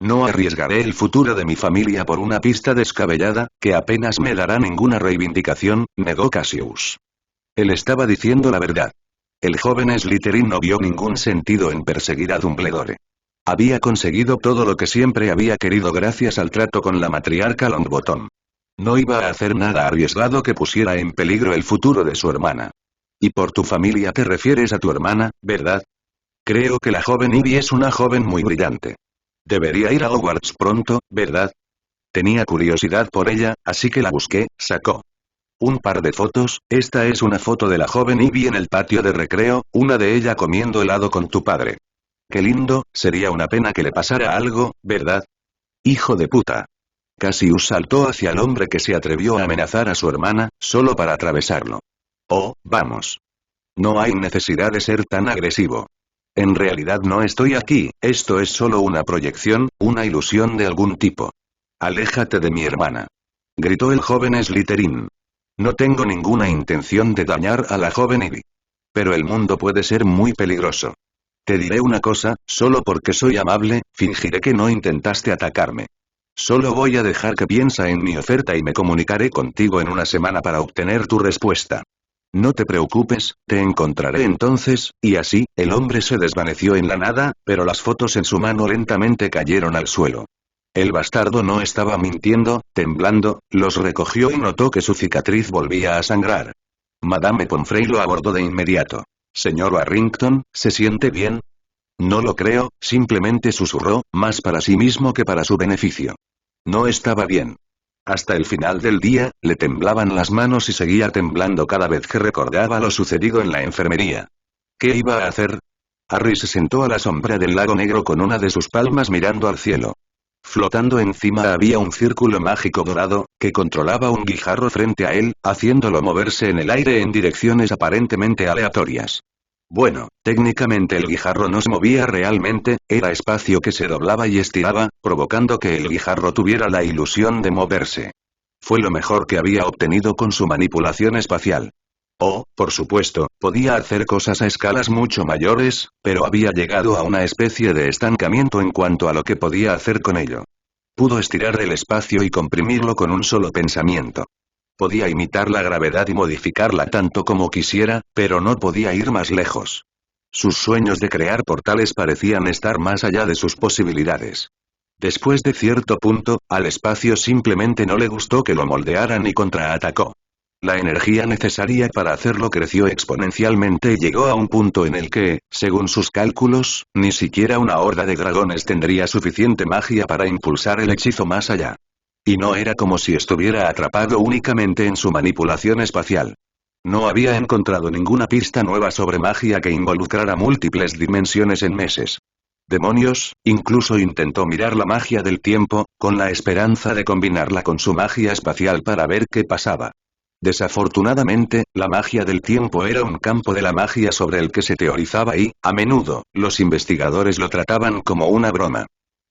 No arriesgaré el futuro de mi familia por una pista descabellada, que apenas me dará ninguna reivindicación, negó Cassius. Él estaba diciendo la verdad. El joven Slytherin no vio ningún sentido en perseguir a Dumbledore. Había conseguido todo lo que siempre había querido gracias al trato con la matriarca Longbottom. No iba a hacer nada arriesgado que pusiera en peligro el futuro de su hermana. Y por tu familia te refieres a tu hermana, ¿verdad? Creo que la joven Ivy es una joven muy brillante. Debería ir a Hogwarts pronto, ¿verdad? Tenía curiosidad por ella, así que la busqué, sacó un par de fotos. Esta es una foto de la joven Ivy en el patio de recreo, una de ella comiendo helado con tu padre. Qué lindo, sería una pena que le pasara algo, ¿verdad? Hijo de puta. Cassius saltó hacia el hombre que se atrevió a amenazar a su hermana, solo para atravesarlo. Oh, vamos. No hay necesidad de ser tan agresivo. En realidad no estoy aquí, esto es solo una proyección, una ilusión de algún tipo. Aléjate de mi hermana. Gritó el joven Slytherin. No tengo ninguna intención de dañar a la joven Ivy. Pero el mundo puede ser muy peligroso. Te diré una cosa, solo porque soy amable, fingiré que no intentaste atacarme. Solo voy a dejar que piensa en mi oferta y me comunicaré contigo en una semana para obtener tu respuesta. No te preocupes, te encontraré entonces, y así, el hombre se desvaneció en la nada, pero las fotos en su mano lentamente cayeron al suelo. El bastardo no estaba mintiendo, temblando, los recogió y notó que su cicatriz volvía a sangrar. Madame Pomfrey lo abordó de inmediato. Señor Warrington, ¿se siente bien? No lo creo, simplemente susurró, más para sí mismo que para su beneficio. No estaba bien. Hasta el final del día, le temblaban las manos y seguía temblando cada vez que recordaba lo sucedido en la enfermería. ¿Qué iba a hacer? Harry se sentó a la sombra del lago negro con una de sus palmas mirando al cielo. Flotando encima había un círculo mágico dorado, que controlaba un guijarro frente a él, haciéndolo moverse en el aire en direcciones aparentemente aleatorias. Bueno, técnicamente el guijarro no se movía realmente, era espacio que se doblaba y estiraba, provocando que el guijarro tuviera la ilusión de moverse. Fue lo mejor que había obtenido con su manipulación espacial. Oh, por supuesto, podía hacer cosas a escalas mucho mayores, pero había llegado a una especie de estancamiento en cuanto a lo que podía hacer con ello. Pudo estirar el espacio y comprimirlo con un solo pensamiento. Podía imitar la gravedad y modificarla tanto como quisiera, pero no podía ir más lejos. Sus sueños de crear portales parecían estar más allá de sus posibilidades. Después de cierto punto, al espacio simplemente no le gustó que lo moldearan y contraatacó. La energía necesaria para hacerlo creció exponencialmente y llegó a un punto en el que, según sus cálculos, ni siquiera una horda de dragones tendría suficiente magia para impulsar el hechizo más allá. Y no era como si estuviera atrapado únicamente en su manipulación espacial. No había encontrado ninguna pista nueva sobre magia que involucrara múltiples dimensiones en meses. Demonios, incluso intentó mirar la magia del tiempo, con la esperanza de combinarla con su magia espacial para ver qué pasaba. Desafortunadamente, la magia del tiempo era un campo de la magia sobre el que se teorizaba y, a menudo, los investigadores lo trataban como una broma.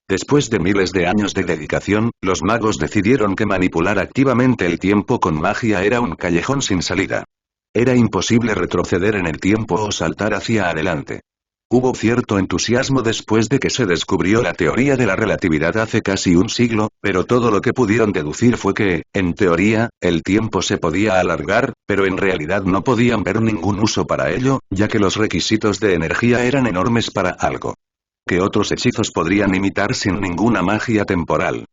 Después de miles de años de dedicación, los magos decidieron que manipular activamente el tiempo con magia era un callejón sin salida. Era imposible retroceder en el tiempo o saltar hacia adelante. Hubo cierto entusiasmo después de que se descubrió la teoría de la relatividad hace casi un siglo, pero todo lo que pudieron deducir fue que, en teoría, el tiempo se podía alargar, pero en realidad no podían ver ningún uso para ello, ya que los requisitos de energía eran enormes para algo que otros hechizos podrían imitar sin ninguna magia temporal.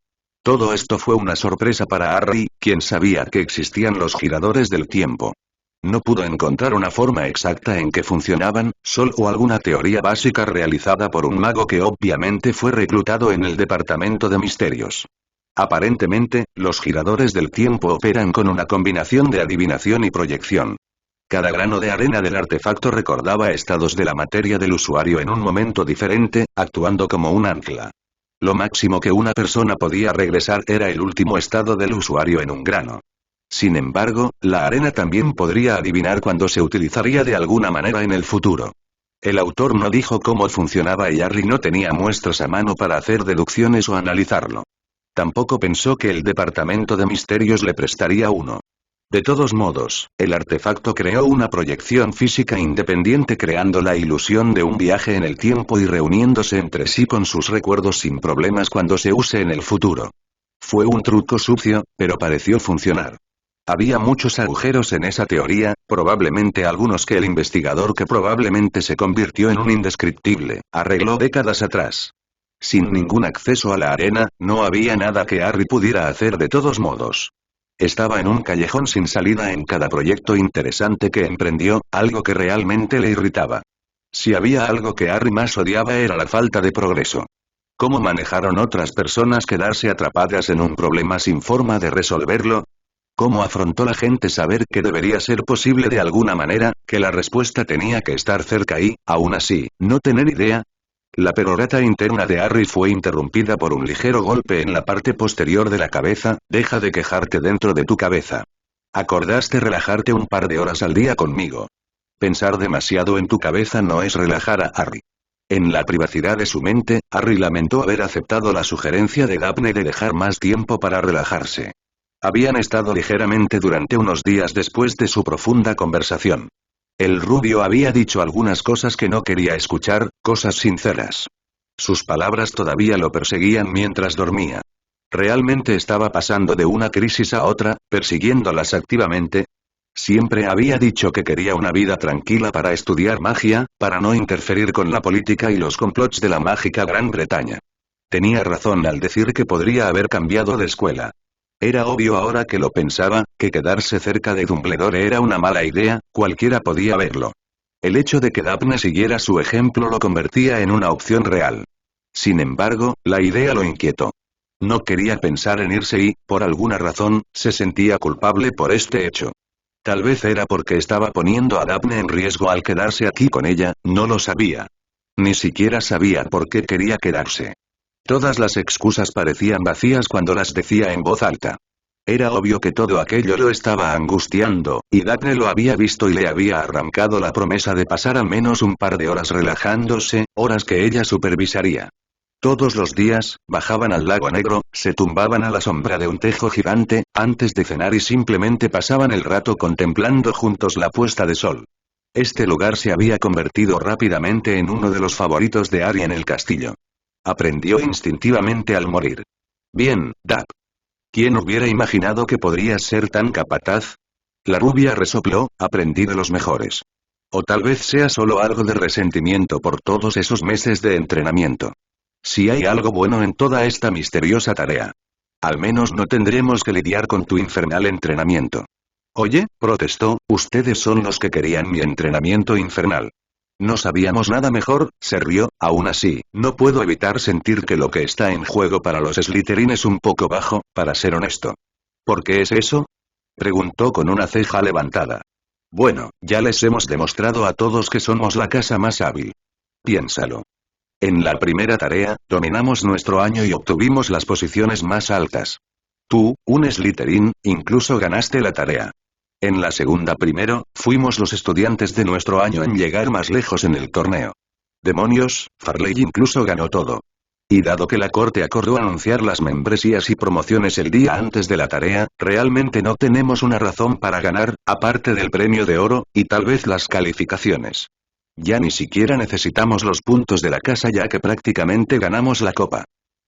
Todo esto fue una sorpresa para Harry, quien sabía que existían los giradores del tiempo. No pudo encontrar una forma exacta en que funcionaban, solo alguna teoría básica realizada por un mago que obviamente fue reclutado en el Departamento de Misterios. Aparentemente, los giradores del tiempo operan con una combinación de adivinación y proyección. Cada grano de arena del artefacto recordaba estados de la materia del usuario en un momento diferente, actuando como un ancla. Lo máximo que una persona podía regresar era el último estado del usuario en un grano. Sin embargo, la arena también podría adivinar cuándo se utilizaría de alguna manera en el futuro. El autor no dijo cómo funcionaba y Harry no tenía muestras a mano para hacer deducciones o analizarlo. Tampoco pensó que el Departamento de Misterios le prestaría uno. De todos modos, el artefacto creó una proyección física independiente creando la ilusión de un viaje en el tiempo y reuniéndose entre sí con sus recuerdos sin problemas cuando se use en el futuro. Fue un truco sucio, pero pareció funcionar. Había muchos agujeros en esa teoría, probablemente algunos que el investigador que probablemente se convirtió en un indescriptible, arregló décadas atrás. Sin ningún acceso a la arena, no había nada que Harry pudiera hacer de todos modos. Estaba en un callejón sin salida en cada proyecto interesante que emprendió, algo que realmente le irritaba. Si había algo que Harry más odiaba era la falta de progreso. ¿Cómo manejaron otras personas quedarse atrapadas en un problema sin forma de resolverlo? ¿Cómo afrontó la gente saber que debería ser posible de alguna manera, que la respuesta tenía que estar cerca y, aún así, no tener idea? La perorata interna de Harry fue interrumpida por un ligero golpe en la parte posterior de la cabeza. Deja de quejarte dentro de tu cabeza. Acordaste relajarte un par de horas al día conmigo. Pensar demasiado en tu cabeza no es relajar a Harry. En la privacidad de su mente, Harry lamentó haber aceptado la sugerencia de Daphne de dejar más tiempo para relajarse. Habían estado ligeramente durante unos días después de su profunda conversación. El rubio había dicho algunas cosas que no quería escuchar, cosas sinceras. Sus palabras todavía lo perseguían mientras dormía. ¿Realmente estaba pasando de una crisis a otra, persiguiéndolas activamente? Siempre había dicho que quería una vida tranquila para estudiar magia, para no interferir con la política y los complots de la mágica Gran Bretaña. Tenía razón al decir que podría haber cambiado de escuela. Era obvio ahora que lo pensaba, que quedarse cerca de Dumbledore era una mala idea, cualquiera podía verlo. El hecho de que Daphne siguiera su ejemplo lo convertía en una opción real. Sin embargo, la idea lo inquietó. No quería pensar en irse y, por alguna razón, se sentía culpable por este hecho. Tal vez era porque estaba poniendo a Daphne en riesgo al quedarse aquí con ella, no lo sabía. Ni siquiera sabía por qué quería quedarse. Todas las excusas parecían vacías cuando las decía en voz alta. Era obvio que todo aquello lo estaba angustiando, y Daphne lo había visto y le había arrancado la promesa de pasar al menos un par de horas relajándose, horas que ella supervisaría. Todos los días, bajaban al lago negro, se tumbaban a la sombra de un tejo gigante, antes de cenar y simplemente pasaban el rato contemplando juntos la puesta de sol. Este lugar se había convertido rápidamente en uno de los favoritos de Harry en el castillo. Aprendió instintivamente al morir. Bien, Dap. ¿Quién hubiera imaginado que podrías ser tan capaz? La rubia resopló, aprendí de los mejores. O tal vez sea solo algo de resentimiento por todos esos meses de entrenamiento. Si hay algo bueno en toda esta misteriosa tarea. Al menos no tendremos que lidiar con tu infernal entrenamiento. Oye, protestó, ustedes son los que querían mi entrenamiento infernal. No sabíamos nada mejor, se rió. Aún así, no puedo evitar sentir que lo que está en juego para los Slytherin es un poco bajo, para ser honesto. ¿Por qué es eso? Preguntó con una ceja levantada. Bueno, ya les hemos demostrado a todos que somos la casa más hábil. Piénsalo. En la primera tarea, dominamos nuestro año y obtuvimos las posiciones más altas. Tú, un Slytherin, incluso ganaste la tarea. En la segunda primero, fuimos los estudiantes de nuestro año en llegar más lejos en el torneo. Demonios, Farley incluso ganó todo. Y dado que la corte acordó anunciar las membresías y promociones el día antes de la tarea, realmente no tenemos una razón para ganar, aparte del premio de oro, y tal vez las calificaciones. Ya ni siquiera necesitamos los puntos de la casa ya que prácticamente ganamos la copa.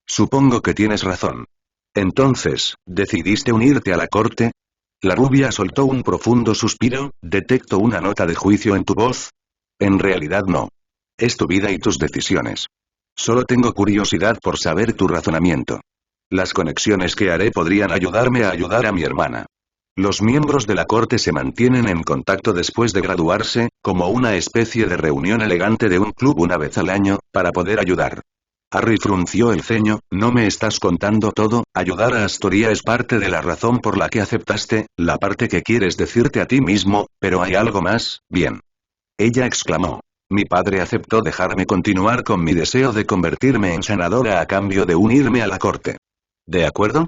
Supongo que tienes razón. Entonces, ¿decidiste unirte a la corte? La rubia soltó un profundo suspiro. ¿Detecto una nota de juicio en tu voz? En realidad no. Es tu vida y tus decisiones. Solo tengo curiosidad por saber tu razonamiento. Las conexiones que haré podrían ayudarme a ayudar a mi hermana. Los miembros de la corte se mantienen en contacto después de graduarse, como una especie de reunión elegante de un club una vez al año, para poder ayudar. Harry frunció el ceño. No me estás contando todo. Ayudar a Astoria es parte de la razón por la que aceptaste, la parte que quieres decirte a ti mismo, pero hay algo más. Bien. Ella exclamó. Mi padre aceptó dejarme continuar con mi deseo de convertirme en sanadora a cambio de unirme a la corte. ¿De acuerdo?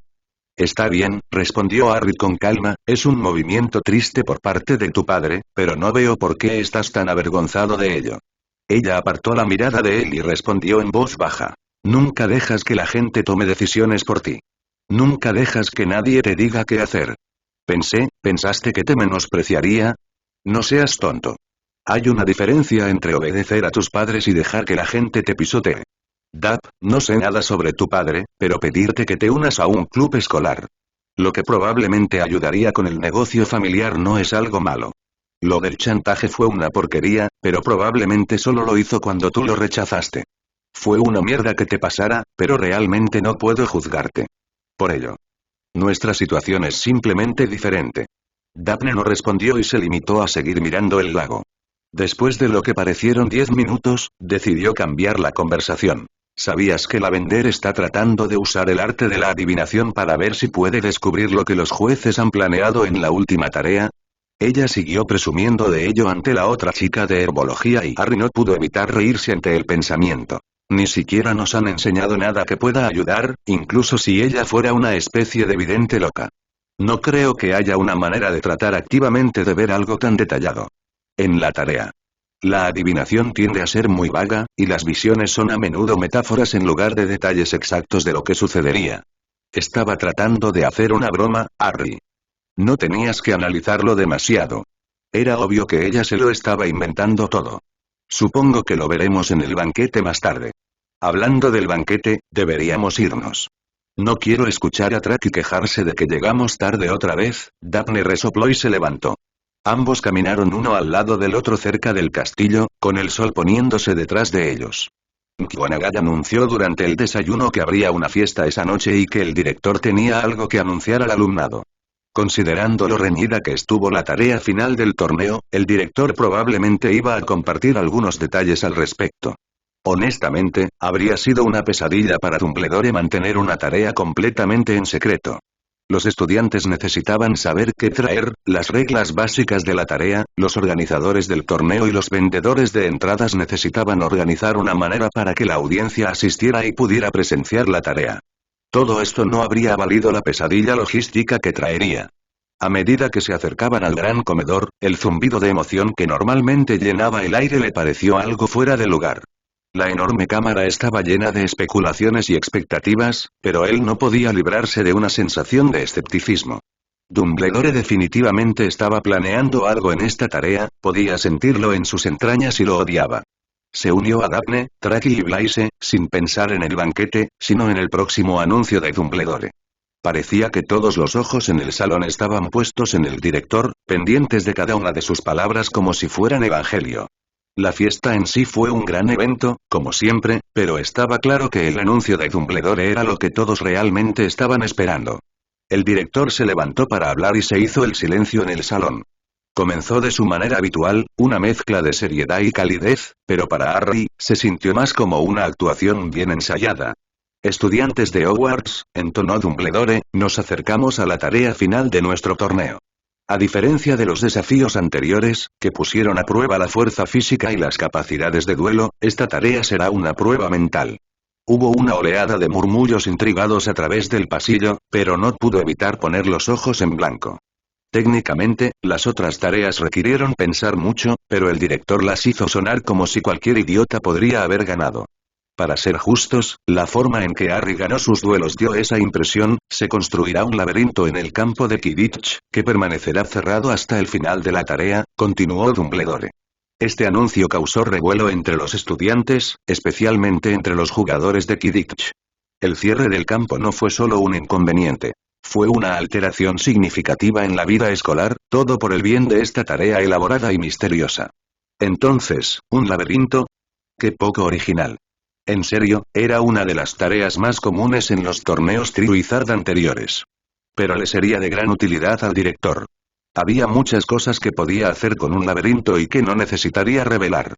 Está bien, respondió Harry con calma, es un movimiento triste por parte de tu padre, pero no veo por qué estás tan avergonzado de ello. Ella apartó la mirada de él y respondió en voz baja. Nunca dejas que la gente tome decisiones por ti. Nunca dejas que nadie te diga qué hacer. ¿Pensaste que te menospreciaría? No seas tonto. Hay una diferencia entre obedecer a tus padres y dejar que la gente te pisotee. Dap, no sé nada sobre tu padre, pero pedirte que te unas a un club escolar. Lo que probablemente ayudaría con el negocio familiar no es algo malo. Lo del chantaje fue una porquería, pero probablemente solo lo hizo cuando tú lo rechazaste. Fue una mierda que te pasara, pero realmente no puedo juzgarte. Por ello. Nuestra situación es simplemente diferente. Daphne no respondió y se limitó a seguir mirando el lago. Después de lo que parecieron 10 minutos, decidió cambiar la conversación. ¿Sabías que Lavender está tratando de usar el arte de la adivinación para ver si puede descubrir lo que los jueces han planeado en la última tarea? Ella siguió presumiendo de ello ante la otra chica de herbología y Harry no pudo evitar reírse ante el pensamiento. Ni siquiera nos han enseñado nada que pueda ayudar, incluso si ella fuera una especie de vidente loca. No creo que haya una manera de tratar activamente de ver algo tan detallado. En la tarea. La adivinación tiende a ser muy vaga, y las visiones son a menudo metáforas en lugar de detalles exactos de lo que sucedería. Estaba tratando de hacer una broma, Harry. No tenías que analizarlo demasiado. Era obvio que ella se lo estaba inventando todo. Supongo que lo veremos en el banquete más tarde. Hablando del banquete, deberíamos irnos. No quiero escuchar a Tracy quejarse de que llegamos tarde otra vez. Daphne resopló y se levantó. Ambos caminaron uno al lado del otro cerca del castillo, con el sol poniéndose detrás de ellos. McGonagall anunció durante el desayuno que habría una fiesta esa noche y que el director tenía algo que anunciar al alumnado. Considerando lo reñida que estuvo la tarea final del torneo, el director probablemente iba a compartir algunos detalles al respecto. Honestamente, habría sido una pesadilla para Dumbledore mantener una tarea completamente en secreto. Los estudiantes necesitaban saber qué traer, las reglas básicas de la tarea, los organizadores del torneo y los vendedores de entradas necesitaban organizar una manera para que la audiencia asistiera y pudiera presenciar la tarea. Todo esto no habría valido la pesadilla logística que traería. A medida que se acercaban al gran comedor, el zumbido de emoción que normalmente llenaba el aire le pareció algo fuera de lugar. La enorme cámara estaba llena de especulaciones y expectativas, pero él no podía librarse de una sensación de escepticismo. Dumbledore definitivamente estaba planeando algo en esta tarea, podía sentirlo en sus entrañas y lo odiaba. Se unió a Daphne, Tracy y Blaise, sin pensar en el banquete, sino en el próximo anuncio de Dumbledore. Parecía que todos los ojos en el salón estaban puestos en el director, pendientes de cada una de sus palabras como si fueran evangelio. La fiesta en sí fue un gran evento, como siempre, pero estaba claro que el anuncio de Dumbledore era lo que todos realmente estaban esperando. El director se levantó para hablar y se hizo el silencio en el salón. Comenzó de su manera habitual, una mezcla de seriedad y calidez, pero para Harry, se sintió más como una actuación bien ensayada. Estudiantes de Hogwarts, entonó Dumbledore, nos acercamos a la tarea final de nuestro torneo. A diferencia de los desafíos anteriores, que pusieron a prueba la fuerza física y las capacidades de duelo, esta tarea será una prueba mental. Hubo una oleada de murmullos intrigados a través del pasillo, pero no pudo evitar poner los ojos en blanco. Técnicamente, las otras tareas requirieron pensar mucho, pero el director las hizo sonar como si cualquier idiota podría haber ganado. Para ser justos, la forma en que Harry ganó sus duelos dio esa impresión. Se construirá un laberinto en el campo de Quidditch, que permanecerá cerrado hasta el final de la tarea, continuó Dumbledore. Este anuncio causó revuelo entre los estudiantes, especialmente entre los jugadores de Quidditch. El cierre del campo no fue solo un inconveniente. Fue una alteración significativa en la vida escolar, todo por el bien de esta tarea elaborada y misteriosa. Entonces, ¿un laberinto? ¡Qué poco original! En serio, era una de las tareas más comunes en los torneos Triwizard anteriores. Pero le sería de gran utilidad al director. Había muchas cosas que podía hacer con un laberinto y que no necesitaría revelar.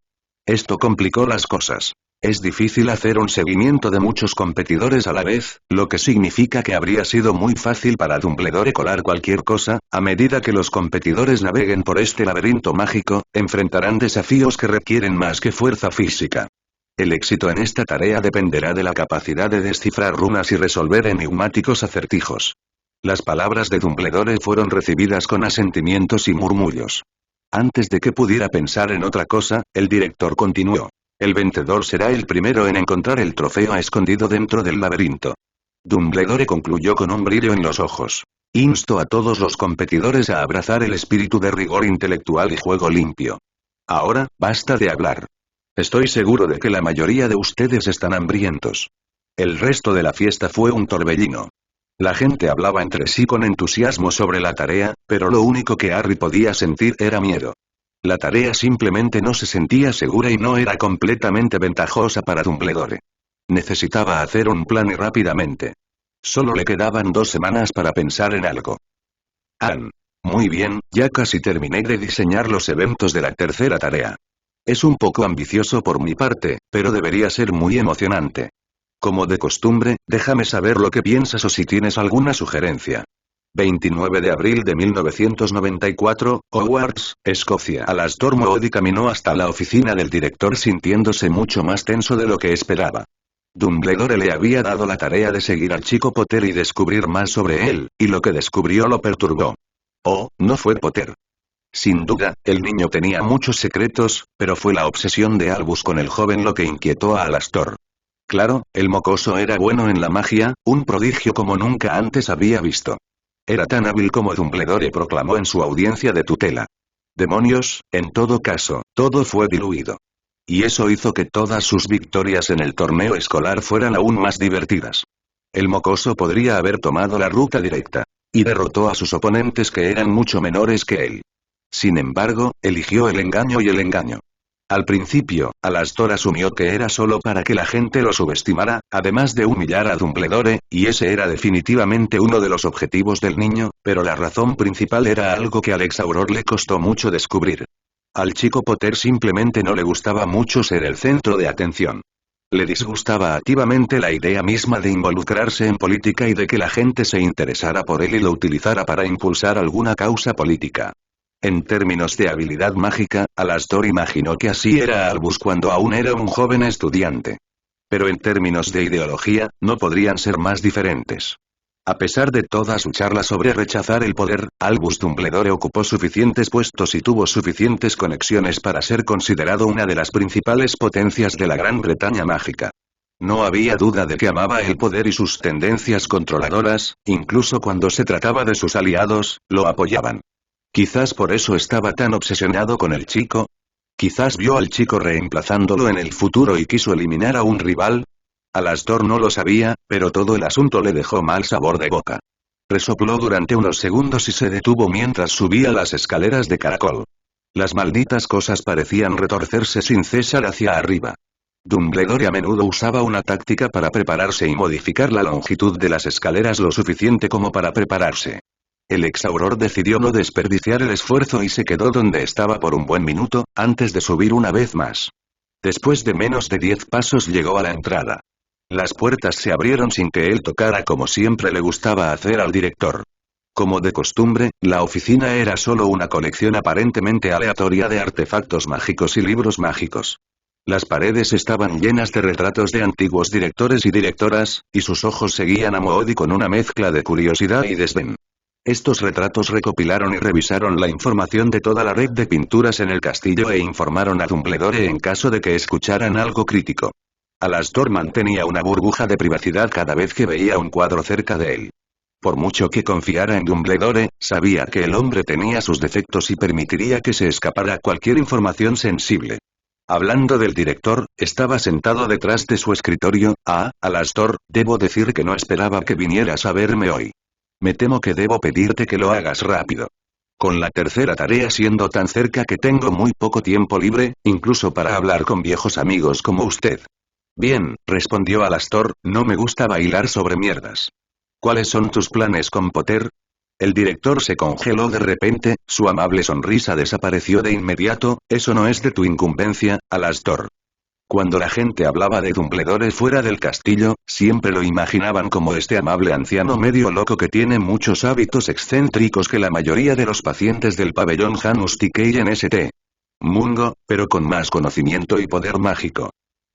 Esto complicó las cosas. Es difícil hacer un seguimiento de muchos competidores a la vez, lo que significa que habría sido muy fácil para Dumbledore colar cualquier cosa. A medida que los competidores naveguen por este laberinto mágico, enfrentarán desafíos que requieren más que fuerza física. El éxito en esta tarea dependerá de la capacidad de descifrar runas y resolver enigmáticos acertijos. Las palabras de Dumbledore fueron recibidas con asentimientos y murmullos. Antes de que pudiera pensar en otra cosa, el director continuó. El vencedor será el primero en encontrar el trofeo escondido dentro del laberinto. Dumbledore concluyó con un brillo en los ojos. Insto a todos los competidores a abrazar el espíritu de rigor intelectual y juego limpio. Ahora, basta de hablar. Estoy seguro de que la mayoría de ustedes están hambrientos. El resto de la fiesta fue un torbellino. La gente hablaba entre sí con entusiasmo sobre la tarea, pero lo único que Harry podía sentir era miedo. La tarea simplemente no se sentía segura y no era completamente ventajosa para Dumbledore. Necesitaba hacer un plan y rápidamente. Solo le quedaban 2 semanas para pensar en algo. Muy bien, ya casi terminé de diseñar los eventos de la tercera tarea. Es un poco ambicioso por mi parte, pero debería ser muy emocionante. Como de costumbre, déjame saber lo que piensas o si tienes alguna sugerencia. 29 de abril de 1994, Hogwarts, Escocia. Alastor Moody caminó hasta la oficina del director sintiéndose mucho más tenso de lo que esperaba. Dumbledore le había dado la tarea de seguir al chico Potter y descubrir más sobre él, y lo que descubrió lo perturbó. Oh, no fue Potter. Sin duda, el niño tenía muchos secretos, pero fue la obsesión de Albus con el joven lo que inquietó a Alastor. Claro, el mocoso era bueno en la magia, un prodigio como nunca antes había visto. Era tan hábil como Dumbledore proclamó en su audiencia de tutela. Demonios, en todo caso, todo fue diluido. Y eso hizo que todas sus victorias en el torneo escolar fueran aún más divertidas. El mocoso podría haber tomado la ruta directa. Y derrotó a sus oponentes que eran mucho menores que él. Sin embargo, eligió el engaño y el engaño. Al principio, Alastor asumió que era solo para que la gente lo subestimara, además de humillar a Dumbledore, y ese era definitivamente uno de los objetivos del niño, pero la razón principal era algo que al Exauror le costó mucho descubrir. Al chico Potter simplemente no le gustaba mucho ser el centro de atención. Le disgustaba activamente la idea misma de involucrarse en política y de que la gente se interesara por él y lo utilizara para impulsar alguna causa política. En términos de habilidad mágica, Alastor imaginó que así era Albus cuando aún era un joven estudiante. Pero en términos de ideología, no podrían ser más diferentes. A pesar de toda su charla sobre rechazar el poder, Albus Dumbledore ocupó suficientes puestos y tuvo suficientes conexiones para ser considerado una de las principales potencias de la Gran Bretaña mágica. No había duda de que amaba el poder y sus tendencias controladoras, incluso cuando se trataba de sus aliados, lo apoyaban. Quizás por eso estaba tan obsesionado con el chico. Quizás vio al chico reemplazándolo en el futuro y quiso eliminar a un rival. Alastor no lo sabía, pero todo el asunto le dejó mal sabor de boca. Resopló durante unos segundos y se detuvo mientras subía las escaleras de caracol. Las malditas cosas parecían retorcerse sin cesar hacia arriba. Dumbledore a menudo usaba una táctica para prepararse y modificar la longitud de las escaleras lo suficiente como para prepararse. El Exauror decidió no desperdiciar el esfuerzo y se quedó donde estaba por un buen minuto, antes de subir una vez más. Después de menos de 10 pasos llegó a la entrada. Las puertas se abrieron sin que él tocara como siempre le gustaba hacer al director. Como de costumbre, la oficina era solo una colección aparentemente aleatoria de artefactos mágicos y libros mágicos. Las paredes estaban llenas de retratos de antiguos directores y directoras, y sus ojos seguían a Moody con una mezcla de curiosidad y desdén. Estos retratos recopilaron y revisaron la información de toda la red de pinturas en el castillo e informaron a Dumbledore en caso de que escucharan algo crítico. Alastor mantenía una burbuja de privacidad cada vez que veía un cuadro cerca de él. Por mucho que confiara en Dumbledore, sabía que el hombre tenía sus defectos y permitiría que se escapara cualquier información sensible. Hablando del director, estaba sentado detrás de su escritorio. Alastor, debo decir que no esperaba que vinieras a verme hoy. Me temo que debo pedirte que lo hagas rápido. Con la tercera tarea siendo tan cerca que tengo muy poco tiempo libre, incluso para hablar con viejos amigos como usted. Bien, respondió Alastor, no me gusta bailar sobre mierdas. ¿Cuáles son tus planes con Potter? El director se congeló de repente, su amable sonrisa desapareció de inmediato. Eso no es de tu incumbencia, Alastor. Cuando la gente hablaba de Dumbledore fuera del castillo, siempre lo imaginaban como este amable anciano medio loco que tiene muchos hábitos excéntricos que la mayoría de los pacientes del pabellón Janus Tikei en St. Mungo, pero con más conocimiento y poder mágico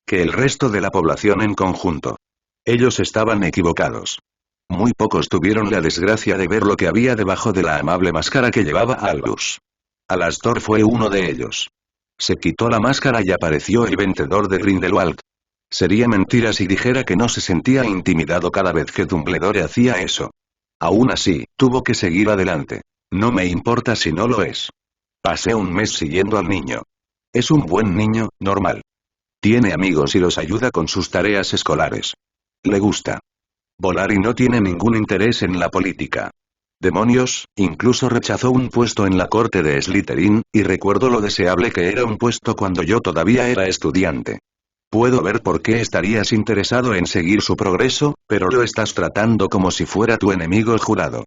que el resto de la población en conjunto. Ellos estaban equivocados. Muy pocos tuvieron la desgracia de ver lo que había debajo de la amable máscara que llevaba Albus. Alastor fue uno de ellos. Se quitó la máscara y apareció el vencedor de Grindelwald. Sería mentira si dijera que no se sentía intimidado cada vez que Dumbledore hacía eso. Aún así, tuvo que seguir adelante. No me importa si no lo es. Pasé un mes siguiendo al niño. Es un buen niño, normal. Tiene amigos y los ayuda con sus tareas escolares. Le gusta volar y no tiene ningún interés en la política. Demonios, incluso rechazó un puesto en la corte de Slytherin, y recuerdo lo deseable que era un puesto cuando yo todavía era estudiante. Puedo ver por qué estarías interesado en seguir su progreso, pero lo estás tratando como si fuera tu enemigo jurado.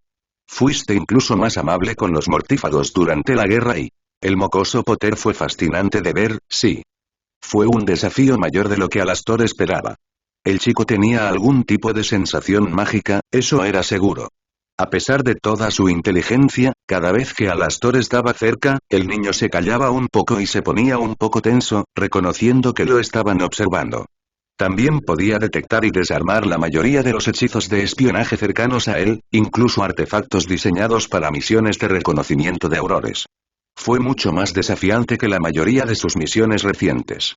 Fuiste incluso más amable con los mortífagos durante la guerra y... El mocoso Potter fue fascinante de ver, sí. Fue un desafío mayor de lo que Alastor esperaba. El chico tenía algún tipo de sensación mágica, eso era seguro. A pesar de toda su inteligencia, cada vez que Alastor estaba cerca, el niño se callaba un poco y se ponía un poco tenso, reconociendo que lo estaban observando. También podía detectar y desarmar la mayoría de los hechizos de espionaje cercanos a él, incluso artefactos diseñados para misiones de reconocimiento de aurores. Fue mucho más desafiante que la mayoría de sus misiones recientes.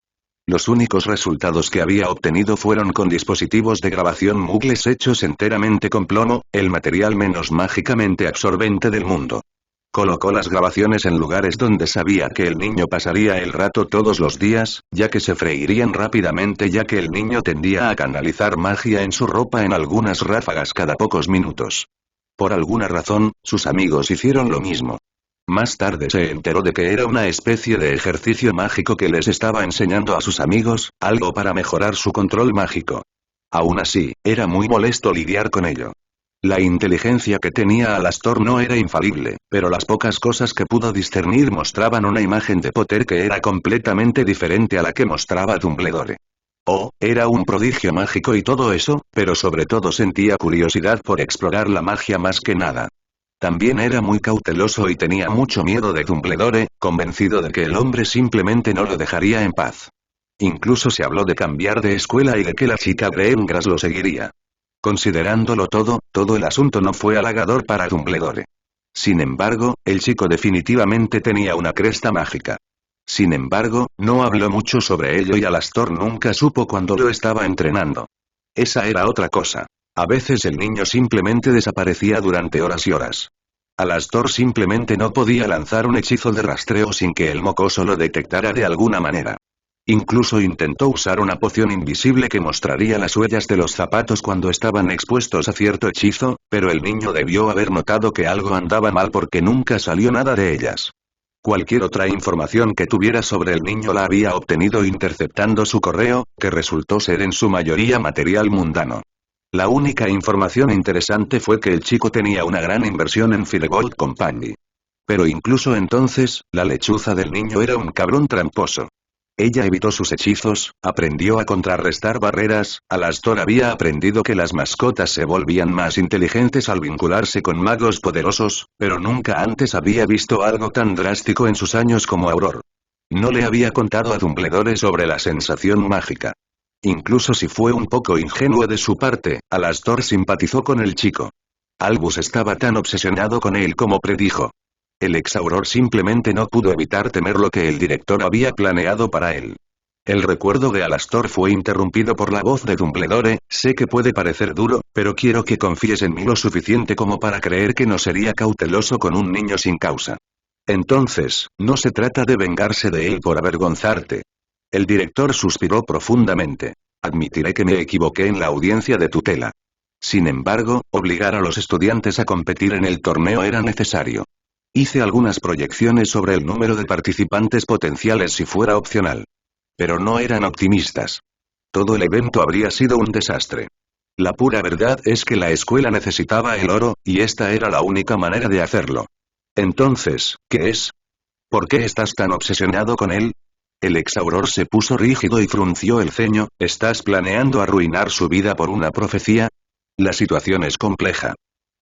Los únicos resultados que había obtenido fueron con dispositivos de grabación muggles hechos enteramente con plomo, el material menos mágicamente absorbente del mundo. Colocó las grabaciones en lugares donde sabía que el niño pasaría el rato todos los días, ya que se freirían rápidamente ya que el niño tendía a canalizar magia en su ropa en algunas ráfagas cada pocos minutos. Por alguna razón, sus amigos hicieron lo mismo. Más tarde se enteró de que era una especie de ejercicio mágico que les estaba enseñando a sus amigos, algo para mejorar su control mágico. Aún así, era muy molesto lidiar con ello. La inteligencia que tenía Alastor no era infalible, pero las pocas cosas que pudo discernir mostraban una imagen de Potter que era completamente diferente a la que mostraba Dumbledore. Oh, era un prodigio mágico y todo eso, pero sobre todo sentía curiosidad por explorar la magia más que nada. También era muy cauteloso y tenía mucho miedo de Dumbledore, convencido de que el hombre simplemente no lo dejaría en paz. Incluso se habló de cambiar de escuela y de que la chica Gringotts lo seguiría. Considerándolo todo el asunto no fue halagador para Dumbledore. Sin embargo, el chico definitivamente tenía una cresta mágica. Sin embargo, no habló mucho sobre ello y Alastor nunca supo cuándo lo estaba entrenando. Esa era otra cosa. A veces el niño simplemente desaparecía durante horas y horas. Alastor simplemente no podía lanzar un hechizo de rastreo sin que el mocoso lo detectara de alguna manera. Incluso intentó usar una poción invisible que mostraría las huellas de los zapatos cuando estaban expuestos a cierto hechizo, pero el niño debió haber notado que algo andaba mal porque nunca salió nada de ellas. Cualquier otra información que tuviera sobre el niño la había obtenido interceptando su correo, que resultó ser en su mayoría material mundano. La única información interesante fue que el chico tenía una gran inversión en Firegold Company. Pero incluso entonces, la lechuza del niño era un cabrón tramposo. Ella evitó sus hechizos, aprendió a contrarrestar barreras, Alastor había aprendido que las mascotas se volvían más inteligentes al vincularse con magos poderosos, pero nunca antes había visto algo tan drástico en sus años como Auror. No le había contado a Dumbledore sobre la sensación mágica. Incluso si fue un poco ingenuo de su parte, Alastor simpatizó con el chico. Albus estaba tan obsesionado con él como predijo. El exauror simplemente no pudo evitar temer lo que el director había planeado para él. El recuerdo de Alastor fue interrumpido por la voz de Dumbledore, sé que puede parecer duro, pero quiero que confíes en mí lo suficiente como para creer que no sería cauteloso con un niño sin causa. Entonces, no se trata de vengarse de él por avergonzarte. El director suspiró profundamente. Admitiré que me equivoqué en la audiencia de tutela. Sin embargo, obligar a los estudiantes a competir en el torneo era necesario. Hice algunas proyecciones sobre el número de participantes potenciales si fuera opcional. Pero no eran optimistas. Todo el evento habría sido un desastre. La pura verdad es que la escuela necesitaba el oro, y esta era la única manera de hacerlo. Entonces, ¿qué es? ¿Por qué estás tan obsesionado con él? El exauror se puso rígido y frunció el ceño, ¿estás planeando arruinar su vida por una profecía? La situación es compleja.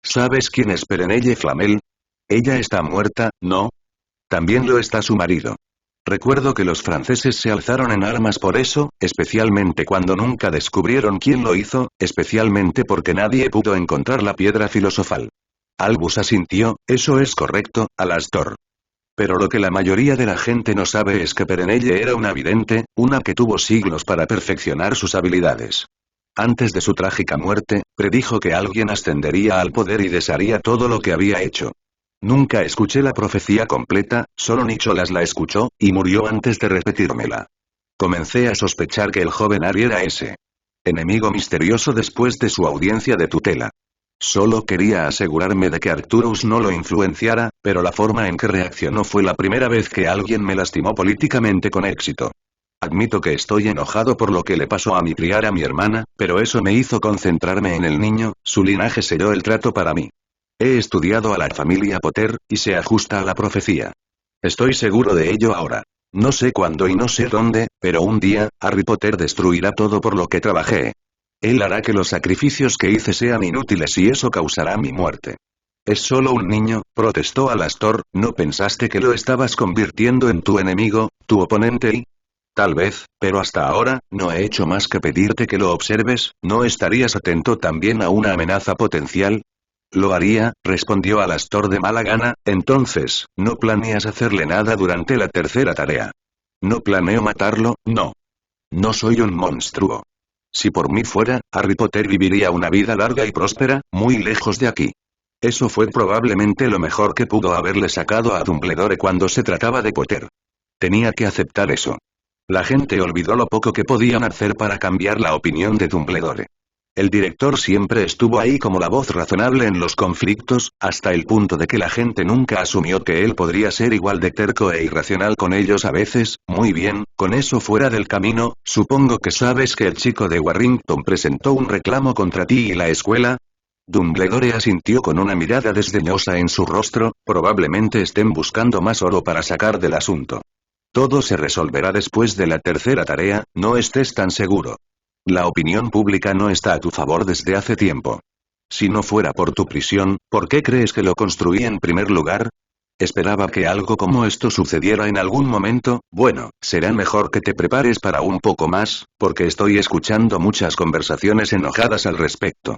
¿Sabes quién es Perenelle Flamel? Ella está muerta, ¿no? También lo está su marido. Recuerdo que los franceses se alzaron en armas por eso, especialmente cuando nunca descubrieron quién lo hizo, especialmente porque nadie pudo encontrar la piedra filosofal. Albus asintió, eso es correcto, Alastor. Pero lo que la mayoría de la gente no sabe es que Perenelle era una vidente, una que tuvo siglos para perfeccionar sus habilidades. Antes de su trágica muerte, predijo que alguien ascendería al poder y desharía todo lo que había hecho. Nunca escuché la profecía completa, solo Nicholas la escuchó, y murió antes de repetírmela. Comencé a sospechar que el joven Harry era ese enemigo misterioso después de su audiencia de tutela. Solo quería asegurarme de que Arcturus no lo influenciara, pero la forma en que reaccionó fue la primera vez que alguien me lastimó políticamente con éxito. Admito que estoy enojado por lo que le pasó a mi criar a mi hermana, pero eso me hizo concentrarme en el niño, su linaje selló el trato para mí. He estudiado a la familia Potter, y se ajusta a la profecía. Estoy seguro de ello ahora. No sé cuándo y no sé dónde, pero un día, Harry Potter destruirá todo por lo que trabajé. Él hará que los sacrificios que hice sean inútiles y eso causará mi muerte. Es solo un niño, protestó Alastor, ¿no pensaste que lo estabas convirtiendo en tu enemigo, tu oponente y...? Tal vez, pero hasta ahora, no he hecho más que pedirte que lo observes, ¿no estarías atento también a una amenaza potencial? Lo haría, respondió Alastor de mala gana, entonces, ¿no planeas hacerle nada durante la tercera tarea? No planeo matarlo, no. No soy un monstruo. Si por mí fuera, Harry Potter viviría una vida larga y próspera, muy lejos de aquí. Eso fue probablemente lo mejor que pudo haberle sacado a Dumbledore cuando se trataba de Potter. Tenía que aceptar eso. La gente olvidó lo poco que podían hacer para cambiar la opinión de Dumbledore. El director siempre estuvo ahí como la voz razonable en los conflictos, hasta el punto de que la gente nunca asumió que él podría ser igual de terco e irracional con ellos a veces. Muy bien, con eso fuera del camino, supongo que sabes que el chico de Warrington presentó un reclamo contra ti y la escuela. Dumbledore asintió con una mirada desdeñosa en su rostro, probablemente estén buscando más oro para sacar del asunto. Todo se resolverá después de la tercera tarea, no estés tan seguro. La opinión pública no está a tu favor desde hace tiempo. Si no fuera por tu prisión, ¿por qué crees que lo construí en primer lugar? Esperaba que algo como esto sucediera en algún momento. Bueno, será mejor que te prepares para un poco más, porque estoy escuchando muchas conversaciones enojadas al respecto.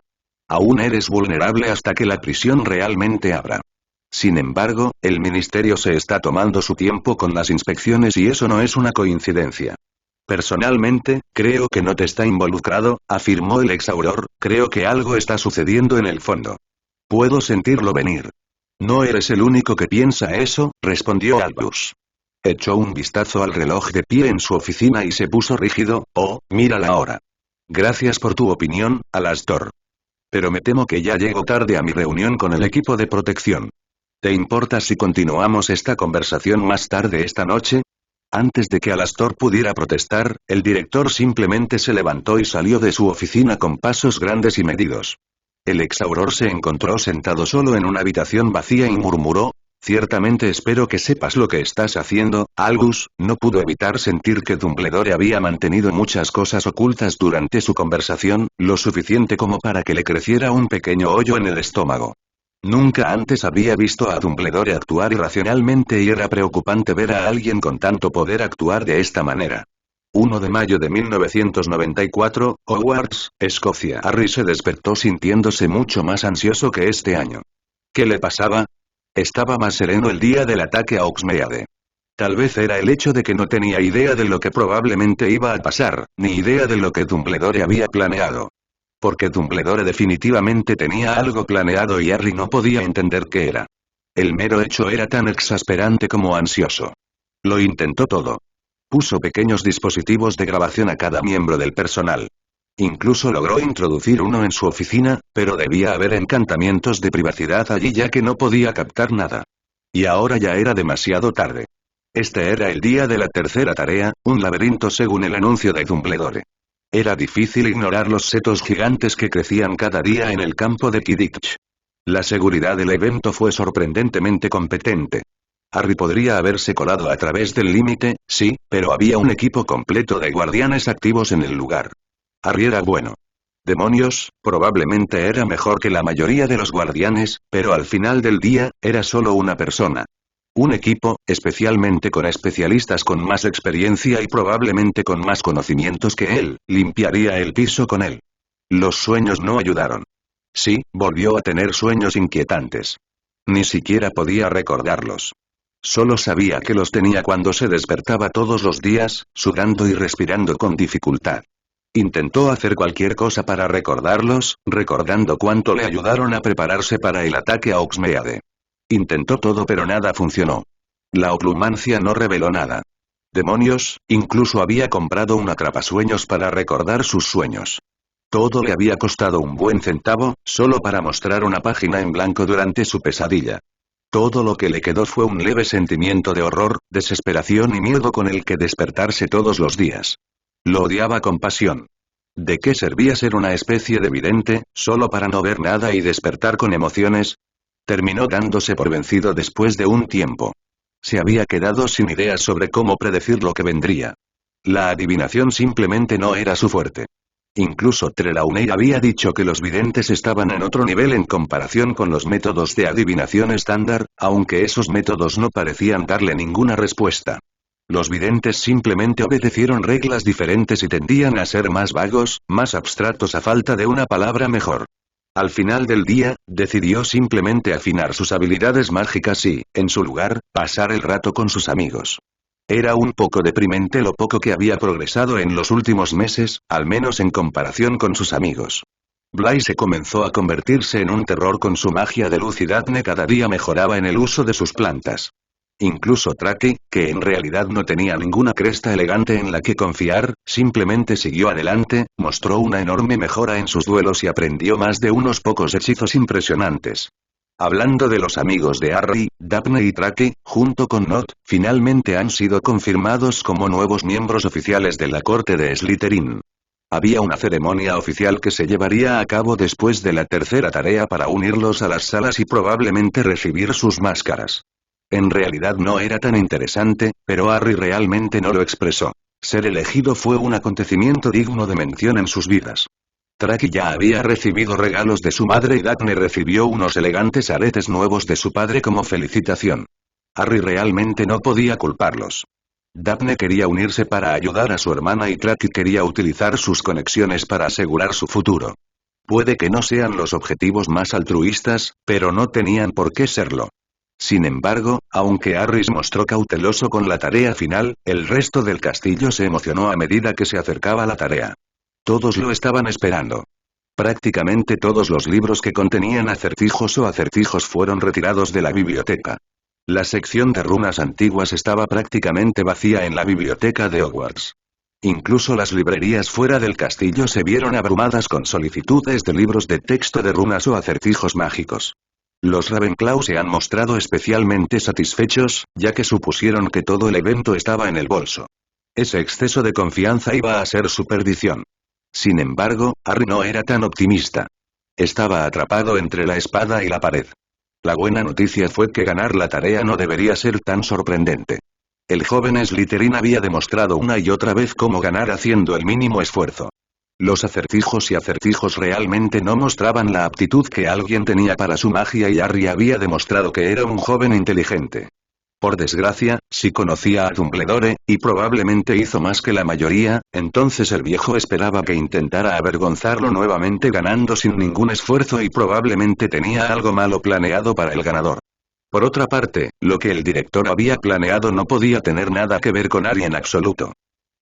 Aún eres vulnerable hasta que la prisión realmente abra. Sin embargo, el ministerio se está tomando su tiempo con las inspecciones y eso no es una coincidencia. Personalmente, creo que no te está involucrado, afirmó el exauror, creo que algo está sucediendo en el fondo. Puedo sentirlo venir. No eres el único que piensa eso, respondió Albus. Echó un vistazo al reloj de pie en su oficina y se puso rígido, oh, mira la hora. Gracias por tu opinión, Alastor. Pero me temo que ya llego tarde a mi reunión con el equipo de protección. ¿Te importa si continuamos esta conversación más tarde esta noche? Antes de que Alastor pudiera protestar, el director simplemente se levantó y salió de su oficina con pasos grandes y medidos. El exauror se encontró sentado solo en una habitación vacía y murmuró, ciertamente espero que sepas lo que estás haciendo, Albus. No pudo evitar sentir que Dumbledore había mantenido muchas cosas ocultas durante su conversación, lo suficiente como para que le creciera un pequeño hoyo en el estómago. Nunca antes había visto a Dumbledore actuar irracionalmente y era preocupante ver a alguien con tanto poder actuar de esta manera. 1 de mayo de 1994, Hogwarts, Escocia. Harry se despertó sintiéndose mucho más ansioso que este año. ¿Qué le pasaba? Estaba más sereno el día del ataque a Hogsmeade. Tal vez era el hecho de que no tenía idea de lo que probablemente iba a pasar, ni idea de lo que Dumbledore había planeado. Porque Dumbledore definitivamente tenía algo planeado y Harry no podía entender qué era. El mero hecho era tan exasperante como ansioso. Lo intentó todo. Puso pequeños dispositivos de grabación a cada miembro del personal. Incluso logró introducir uno en su oficina, pero debía haber encantamientos de privacidad allí ya que no podía captar nada. Y ahora ya era demasiado tarde. Este era el día de la tercera tarea, un laberinto según el anuncio de Dumbledore. Era difícil ignorar los setos gigantes que crecían cada día en el campo de Quidditch. La seguridad del evento fue sorprendentemente competente. Harry podría haberse colado a través del límite, sí, pero había un equipo completo de guardianes activos en el lugar. Harry era bueno. Demonios, probablemente era mejor que la mayoría de los guardianes, pero al final del día, era solo una persona. Un equipo, especialmente con especialistas con más experiencia y probablemente con más conocimientos que él, limpiaría el piso con él. Los sueños no ayudaron. Sí, volvió a tener sueños inquietantes. Ni siquiera podía recordarlos. Solo sabía que los tenía cuando se despertaba todos los días, sudando y respirando con dificultad. Intentó hacer cualquier cosa para recordarlos, recordando cuánto le ayudaron a prepararse para el ataque a Hogsmeade. Intentó todo pero nada funcionó. La oclumancia no reveló nada. Demonios, incluso había comprado un atrapasueños para recordar sus sueños. Todo le había costado un buen centavo, solo para mostrar una página en blanco durante su pesadilla. Todo lo que le quedó fue un leve sentimiento de horror, desesperación y miedo con el que despertarse todos los días. Lo odiaba con pasión. ¿De qué servía ser una especie de vidente, solo para no ver nada y despertar con emociones? Terminó dándose por vencido después de un tiempo. Se había quedado sin ideas sobre cómo predecir lo que vendría. La adivinación simplemente no era su fuerte. Incluso Trelawney había dicho que los videntes estaban en otro nivel en comparación con los métodos de adivinación estándar, aunque esos métodos no parecían darle ninguna respuesta. Los videntes simplemente obedecieron reglas diferentes y tendían a ser más vagos, más abstractos a falta de una palabra mejor. Al final del día, decidió simplemente afinar sus habilidades mágicas y, en su lugar, pasar el rato con sus amigos. Era un poco deprimente lo poco que había progresado en los últimos meses, al menos en comparación con sus amigos. Blaise comenzó a convertirse en un terror con su magia de luz y Daphne cada día mejoraba en el uso de sus plantas. Incluso Traki, que en realidad no tenía ninguna cresta elegante en la que confiar, simplemente siguió adelante, mostró una enorme mejora en sus duelos y aprendió más de unos pocos hechizos impresionantes. Hablando de los amigos de Harry, Daphne y Traki, junto con Nott, finalmente han sido confirmados como nuevos miembros oficiales de la corte de Slytherin. Había una ceremonia oficial que se llevaría a cabo después de la tercera tarea para unirlos a las salas y probablemente recibir sus máscaras. En realidad no era tan interesante, pero Harry realmente no lo expresó. Ser elegido fue un acontecimiento digno de mención en sus vidas. Traki ya había recibido regalos de su madre y Daphne recibió unos elegantes aretes nuevos de su padre como felicitación. Harry realmente no podía culparlos. Daphne quería unirse para ayudar a su hermana y Traki quería utilizar sus conexiones para asegurar su futuro. Puede que no sean los objetivos más altruistas, pero no tenían por qué serlo. Sin embargo, aunque Harry se mostró cauteloso con la tarea final, el resto del castillo se emocionó a medida que se acercaba la tarea. Todos lo estaban esperando. Prácticamente todos los libros que contenían acertijos o acertijos fueron retirados de la biblioteca. La sección de runas antiguas estaba prácticamente vacía en la biblioteca de Hogwarts. Incluso las librerías fuera del castillo se vieron abrumadas con solicitudes de libros de texto de runas o acertijos mágicos. Los Ravenclaw se han mostrado especialmente satisfechos, ya que supusieron que todo el evento estaba en el bolso. Ese exceso de confianza iba a ser su perdición. Sin embargo, Harry no era tan optimista. Estaba atrapado entre la espada y la pared. La buena noticia fue que ganar la tarea no debería ser tan sorprendente. El joven Slytherin había demostrado una y otra vez cómo ganar haciendo el mínimo esfuerzo. Los acertijos y acertijos realmente no mostraban la aptitud que alguien tenía para su magia y Harry había demostrado que era un joven inteligente. Por desgracia, si conocía a Dumbledore, y probablemente hizo más que la mayoría, entonces el viejo esperaba que intentara avergonzarlo nuevamente ganando sin ningún esfuerzo y probablemente tenía algo malo planeado para el ganador. Por otra parte, lo que el director había planeado no podía tener nada que ver con Harry en absoluto.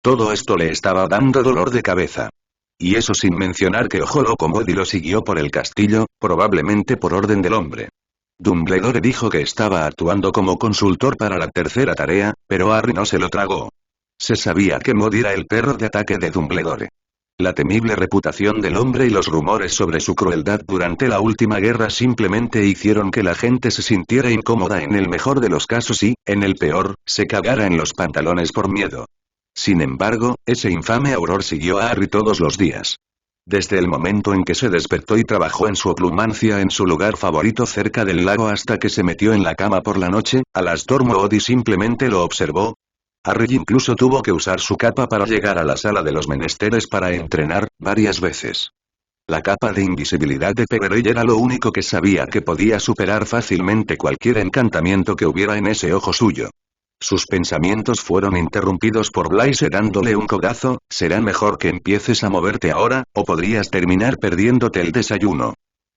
Todo esto le estaba dando dolor de cabeza. Y eso sin mencionar que Ojo Loco Moody lo siguió por el castillo, probablemente por orden del hombre. Dumbledore dijo que estaba actuando como consultor para la tercera tarea, pero Harry no se lo tragó. Se sabía que Moody era el perro de ataque de Dumbledore. La temible reputación del hombre y los rumores sobre su crueldad durante la última guerra simplemente hicieron que la gente se sintiera incómoda en el mejor de los casos y, en el peor, se cagara en los pantalones por miedo. Sin embargo, ese infame auror siguió a Harry todos los días. Desde el momento en que se despertó y trabajó en su oclumancia en su lugar favorito cerca del lago hasta que se metió en la cama por la noche, Alastor Moody simplemente lo observó. Harry incluso tuvo que usar su capa para llegar a la sala de los menesteres para entrenar, varias veces. La capa de invisibilidad de Peverell era lo único que sabía que podía superar fácilmente cualquier encantamiento que hubiera en ese ojo suyo. Sus pensamientos fueron interrumpidos por Blaise dándole un codazo. Será mejor que empieces a moverte ahora, o podrías terminar perdiéndote el desayuno.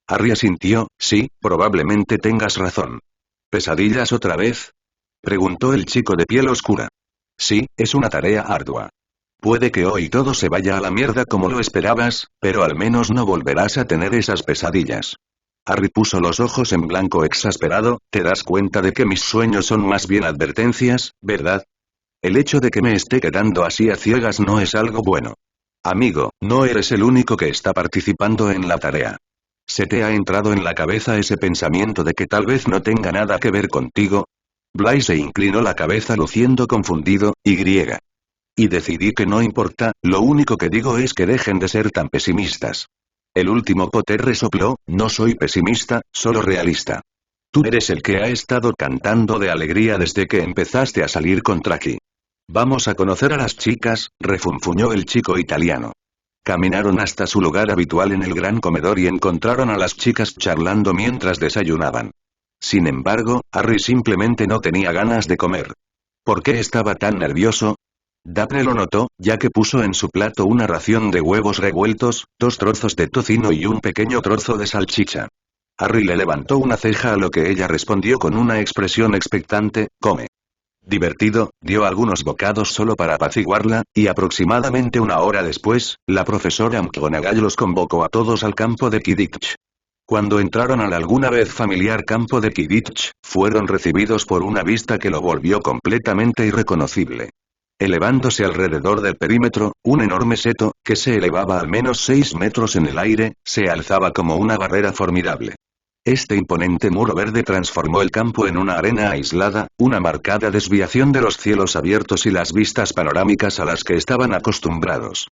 Harry asintió, sí, probablemente tengas razón. ¿Pesadillas otra vez? Preguntó el chico de piel oscura. Sí, es una tarea ardua. Puede que hoy todo se vaya a la mierda como lo esperabas, pero al menos no volverás a tener esas pesadillas. Harry puso los ojos en blanco exasperado. ¿Te das cuenta de que mis sueños son más bien advertencias, verdad? El hecho de que me esté quedando así a ciegas no es algo bueno. Amigo, no eres el único que está participando en la tarea. ¿Se te ha entrado en la cabeza ese pensamiento de que tal vez no tenga nada que ver contigo? Blaise inclinó la cabeza luciendo confundido, y decidí que no importa, lo único que digo es que dejen de ser tan pesimistas. El último Potter resopló, no soy pesimista, solo realista. Tú eres el que ha estado cantando de alegría desde que empezaste a salir con Traki. Vamos a conocer a las chicas, refunfuñó el chico italiano. Caminaron hasta su lugar habitual en el gran comedor y encontraron a las chicas charlando mientras desayunaban. Sin embargo, Harry simplemente no tenía ganas de comer. ¿Por qué estaba tan nervioso? Daphne lo notó, ya que puso en su plato una ración de huevos revueltos, 2 trozos de tocino y un pequeño trozo de salchicha. Harry le levantó una ceja a lo que ella respondió con una expresión expectante, come. Divertido, dio algunos bocados solo para apaciguarla, y aproximadamente una hora después, la profesora McGonagall los convocó a todos al campo de Quidditch. Cuando entraron al alguna vez familiar campo de Quidditch, fueron recibidos por una vista que lo volvió completamente irreconocible. Elevándose alrededor del perímetro, un enorme seto, que se elevaba al menos 6 metros en el aire, se alzaba como una barrera formidable. Este imponente muro verde transformó el campo en una arena aislada, una marcada desviación de los cielos abiertos y las vistas panorámicas a las que estaban acostumbrados.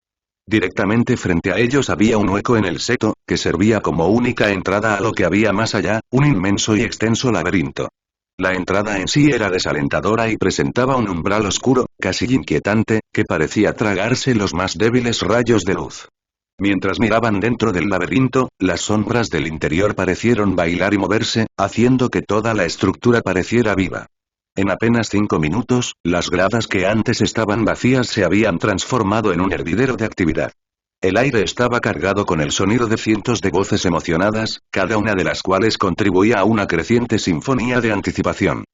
Directamente frente a ellos había un hueco en el seto, que servía como única entrada a lo que había más allá, un inmenso y extenso laberinto. La entrada en sí era desalentadora y presentaba un umbral oscuro, casi inquietante, que parecía tragarse los más débiles rayos de luz. Mientras miraban dentro del laberinto, las sombras del interior parecieron bailar y moverse, haciendo que toda la estructura pareciera viva. En apenas 5 minutos, las gradas que antes estaban vacías se habían transformado en un hervidero de actividad. El aire estaba cargado con el sonido de cientos de voces emocionadas, cada una de las cuales contribuía a una creciente sinfonía de anticipación.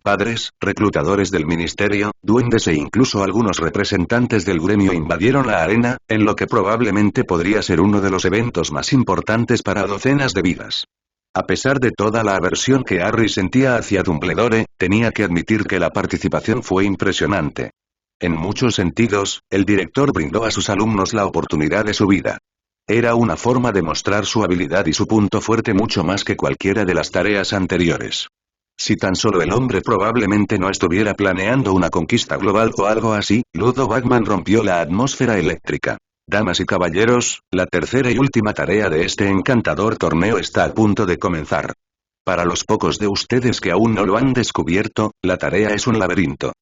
Padres, reclutadores del ministerio, duendes e incluso algunos representantes del gremio invadieron la arena, en lo que probablemente podría ser uno de los eventos más importantes para docenas de vidas. A pesar de toda la aversión que Harry sentía hacia Dumbledore, tenía que admitir que la participación fue impresionante. En muchos sentidos, el director brindó a sus alumnos la oportunidad de su vida. Era una forma de mostrar su habilidad y su punto fuerte mucho más que cualquiera de las tareas anteriores. Si tan solo el hombre probablemente no estuviera planeando una conquista global o algo así, Ludo Bagman rompió la atmósfera eléctrica. Damas y caballeros, la tercera y última tarea de este encantador torneo está a punto de comenzar. Para los pocos de ustedes que aún no lo han descubierto, la tarea es un laberinto.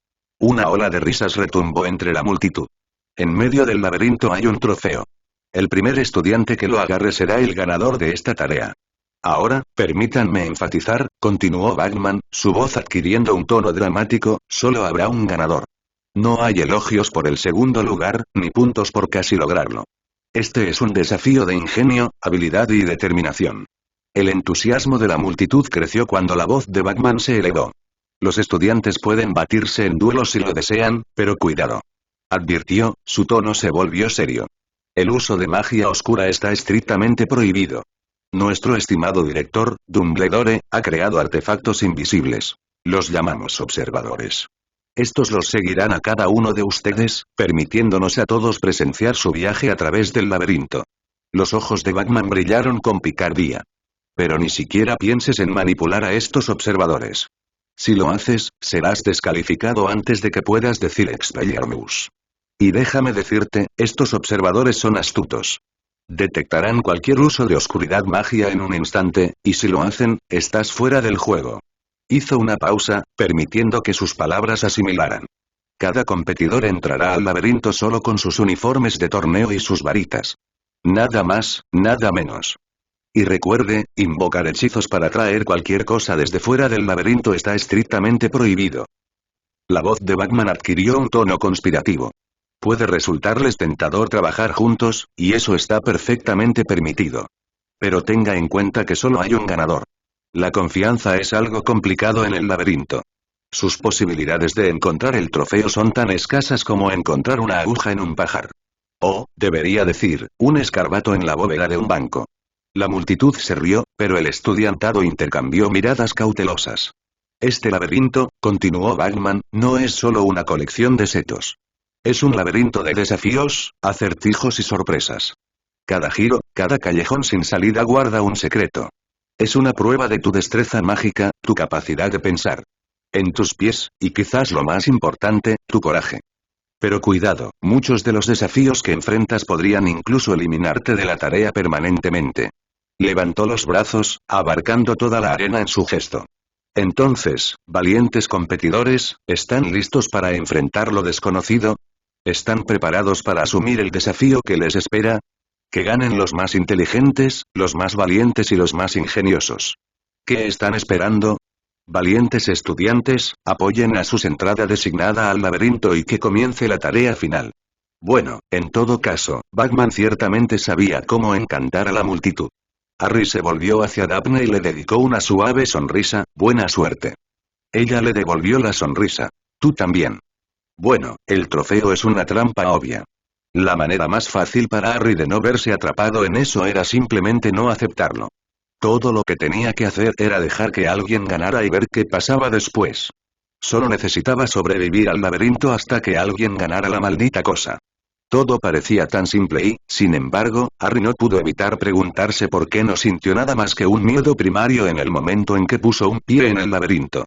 Una ola de risas retumbó entre la multitud. En medio del laberinto hay un trofeo. El primer estudiante que lo agarre será el ganador de esta tarea. Ahora, permítanme enfatizar, continuó Bagman, su voz adquiriendo un tono dramático, solo habrá un ganador. No hay elogios por el segundo lugar, ni puntos por casi lograrlo. Este es un desafío de ingenio, habilidad y determinación. El entusiasmo de la multitud creció cuando la voz de Bagman se elevó. Los estudiantes pueden batirse en duelos si lo desean, pero cuidado. Advirtió, su tono se volvió serio. El uso de magia oscura está estrictamente prohibido. Nuestro estimado director, Dumbledore, ha creado artefactos invisibles. Los llamamos observadores. Estos los seguirán a cada uno de ustedes, permitiéndonos a todos presenciar su viaje a través del laberinto. Los ojos de Bagman brillaron con picardía. Pero ni siquiera pienses en manipular a estos observadores. Si lo haces, serás descalificado antes de que puedas decir Expelliarmus. Y déjame decirte, estos observadores son astutos. Detectarán cualquier uso de oscuridad magia en un instante, y si lo hacen, estás fuera del juego. Hizo una pausa, permitiendo que sus palabras asimilaran. Cada competidor entrará al laberinto solo con sus uniformes de torneo y sus varitas. Nada más, nada menos. Y recuerde, invocar hechizos para traer cualquier cosa desde fuera del laberinto está estrictamente prohibido. La voz de Bagman adquirió un tono conspirativo. Puede resultarles tentador trabajar juntos, y eso está perfectamente permitido. Pero tenga en cuenta que solo hay un ganador. La confianza es algo complicado en el laberinto. Sus posibilidades de encontrar el trofeo son tan escasas como encontrar una aguja en un pajar. O, debería decir, un escarabajo en la bóveda de un banco. La multitud se rió, pero el estudiantado intercambió miradas cautelosas. Este laberinto, continuó Bagman, no es solo una colección de setos. Es un laberinto de desafíos, acertijos y sorpresas. Cada giro, cada callejón sin salida guarda un secreto. Es una prueba de tu destreza mágica, tu capacidad de pensar. En tus pies, y quizás lo más importante, tu coraje. Pero cuidado, muchos de los desafíos que enfrentas podrían incluso eliminarte de la tarea permanentemente. Levantó los brazos, abarcando toda la arena en su gesto. Entonces, valientes competidores, ¿están listos para enfrentar lo desconocido? ¿Están preparados para asumir el desafío que les espera? Que ganen los más inteligentes, los más valientes y los más ingeniosos. ¿Qué están esperando? Valientes estudiantes, apoyen a su entrada designada al laberinto y que comience la tarea final. Bueno, en todo caso, Batman ciertamente sabía cómo encantar a la multitud. Harry se volvió hacia Daphne y le dedicó una suave sonrisa, buena suerte. Ella le devolvió la sonrisa. Tú también. Bueno, el trofeo es una trampa obvia. La manera más fácil para Harry de no verse atrapado en eso era simplemente no aceptarlo. Todo lo que tenía que hacer era dejar que alguien ganara y ver qué pasaba después. Solo necesitaba sobrevivir al laberinto hasta que alguien ganara la maldita cosa. Todo parecía tan simple y, sin embargo, Harry no pudo evitar preguntarse por qué no sintió nada más que un miedo primario en el momento en que puso un pie en el laberinto.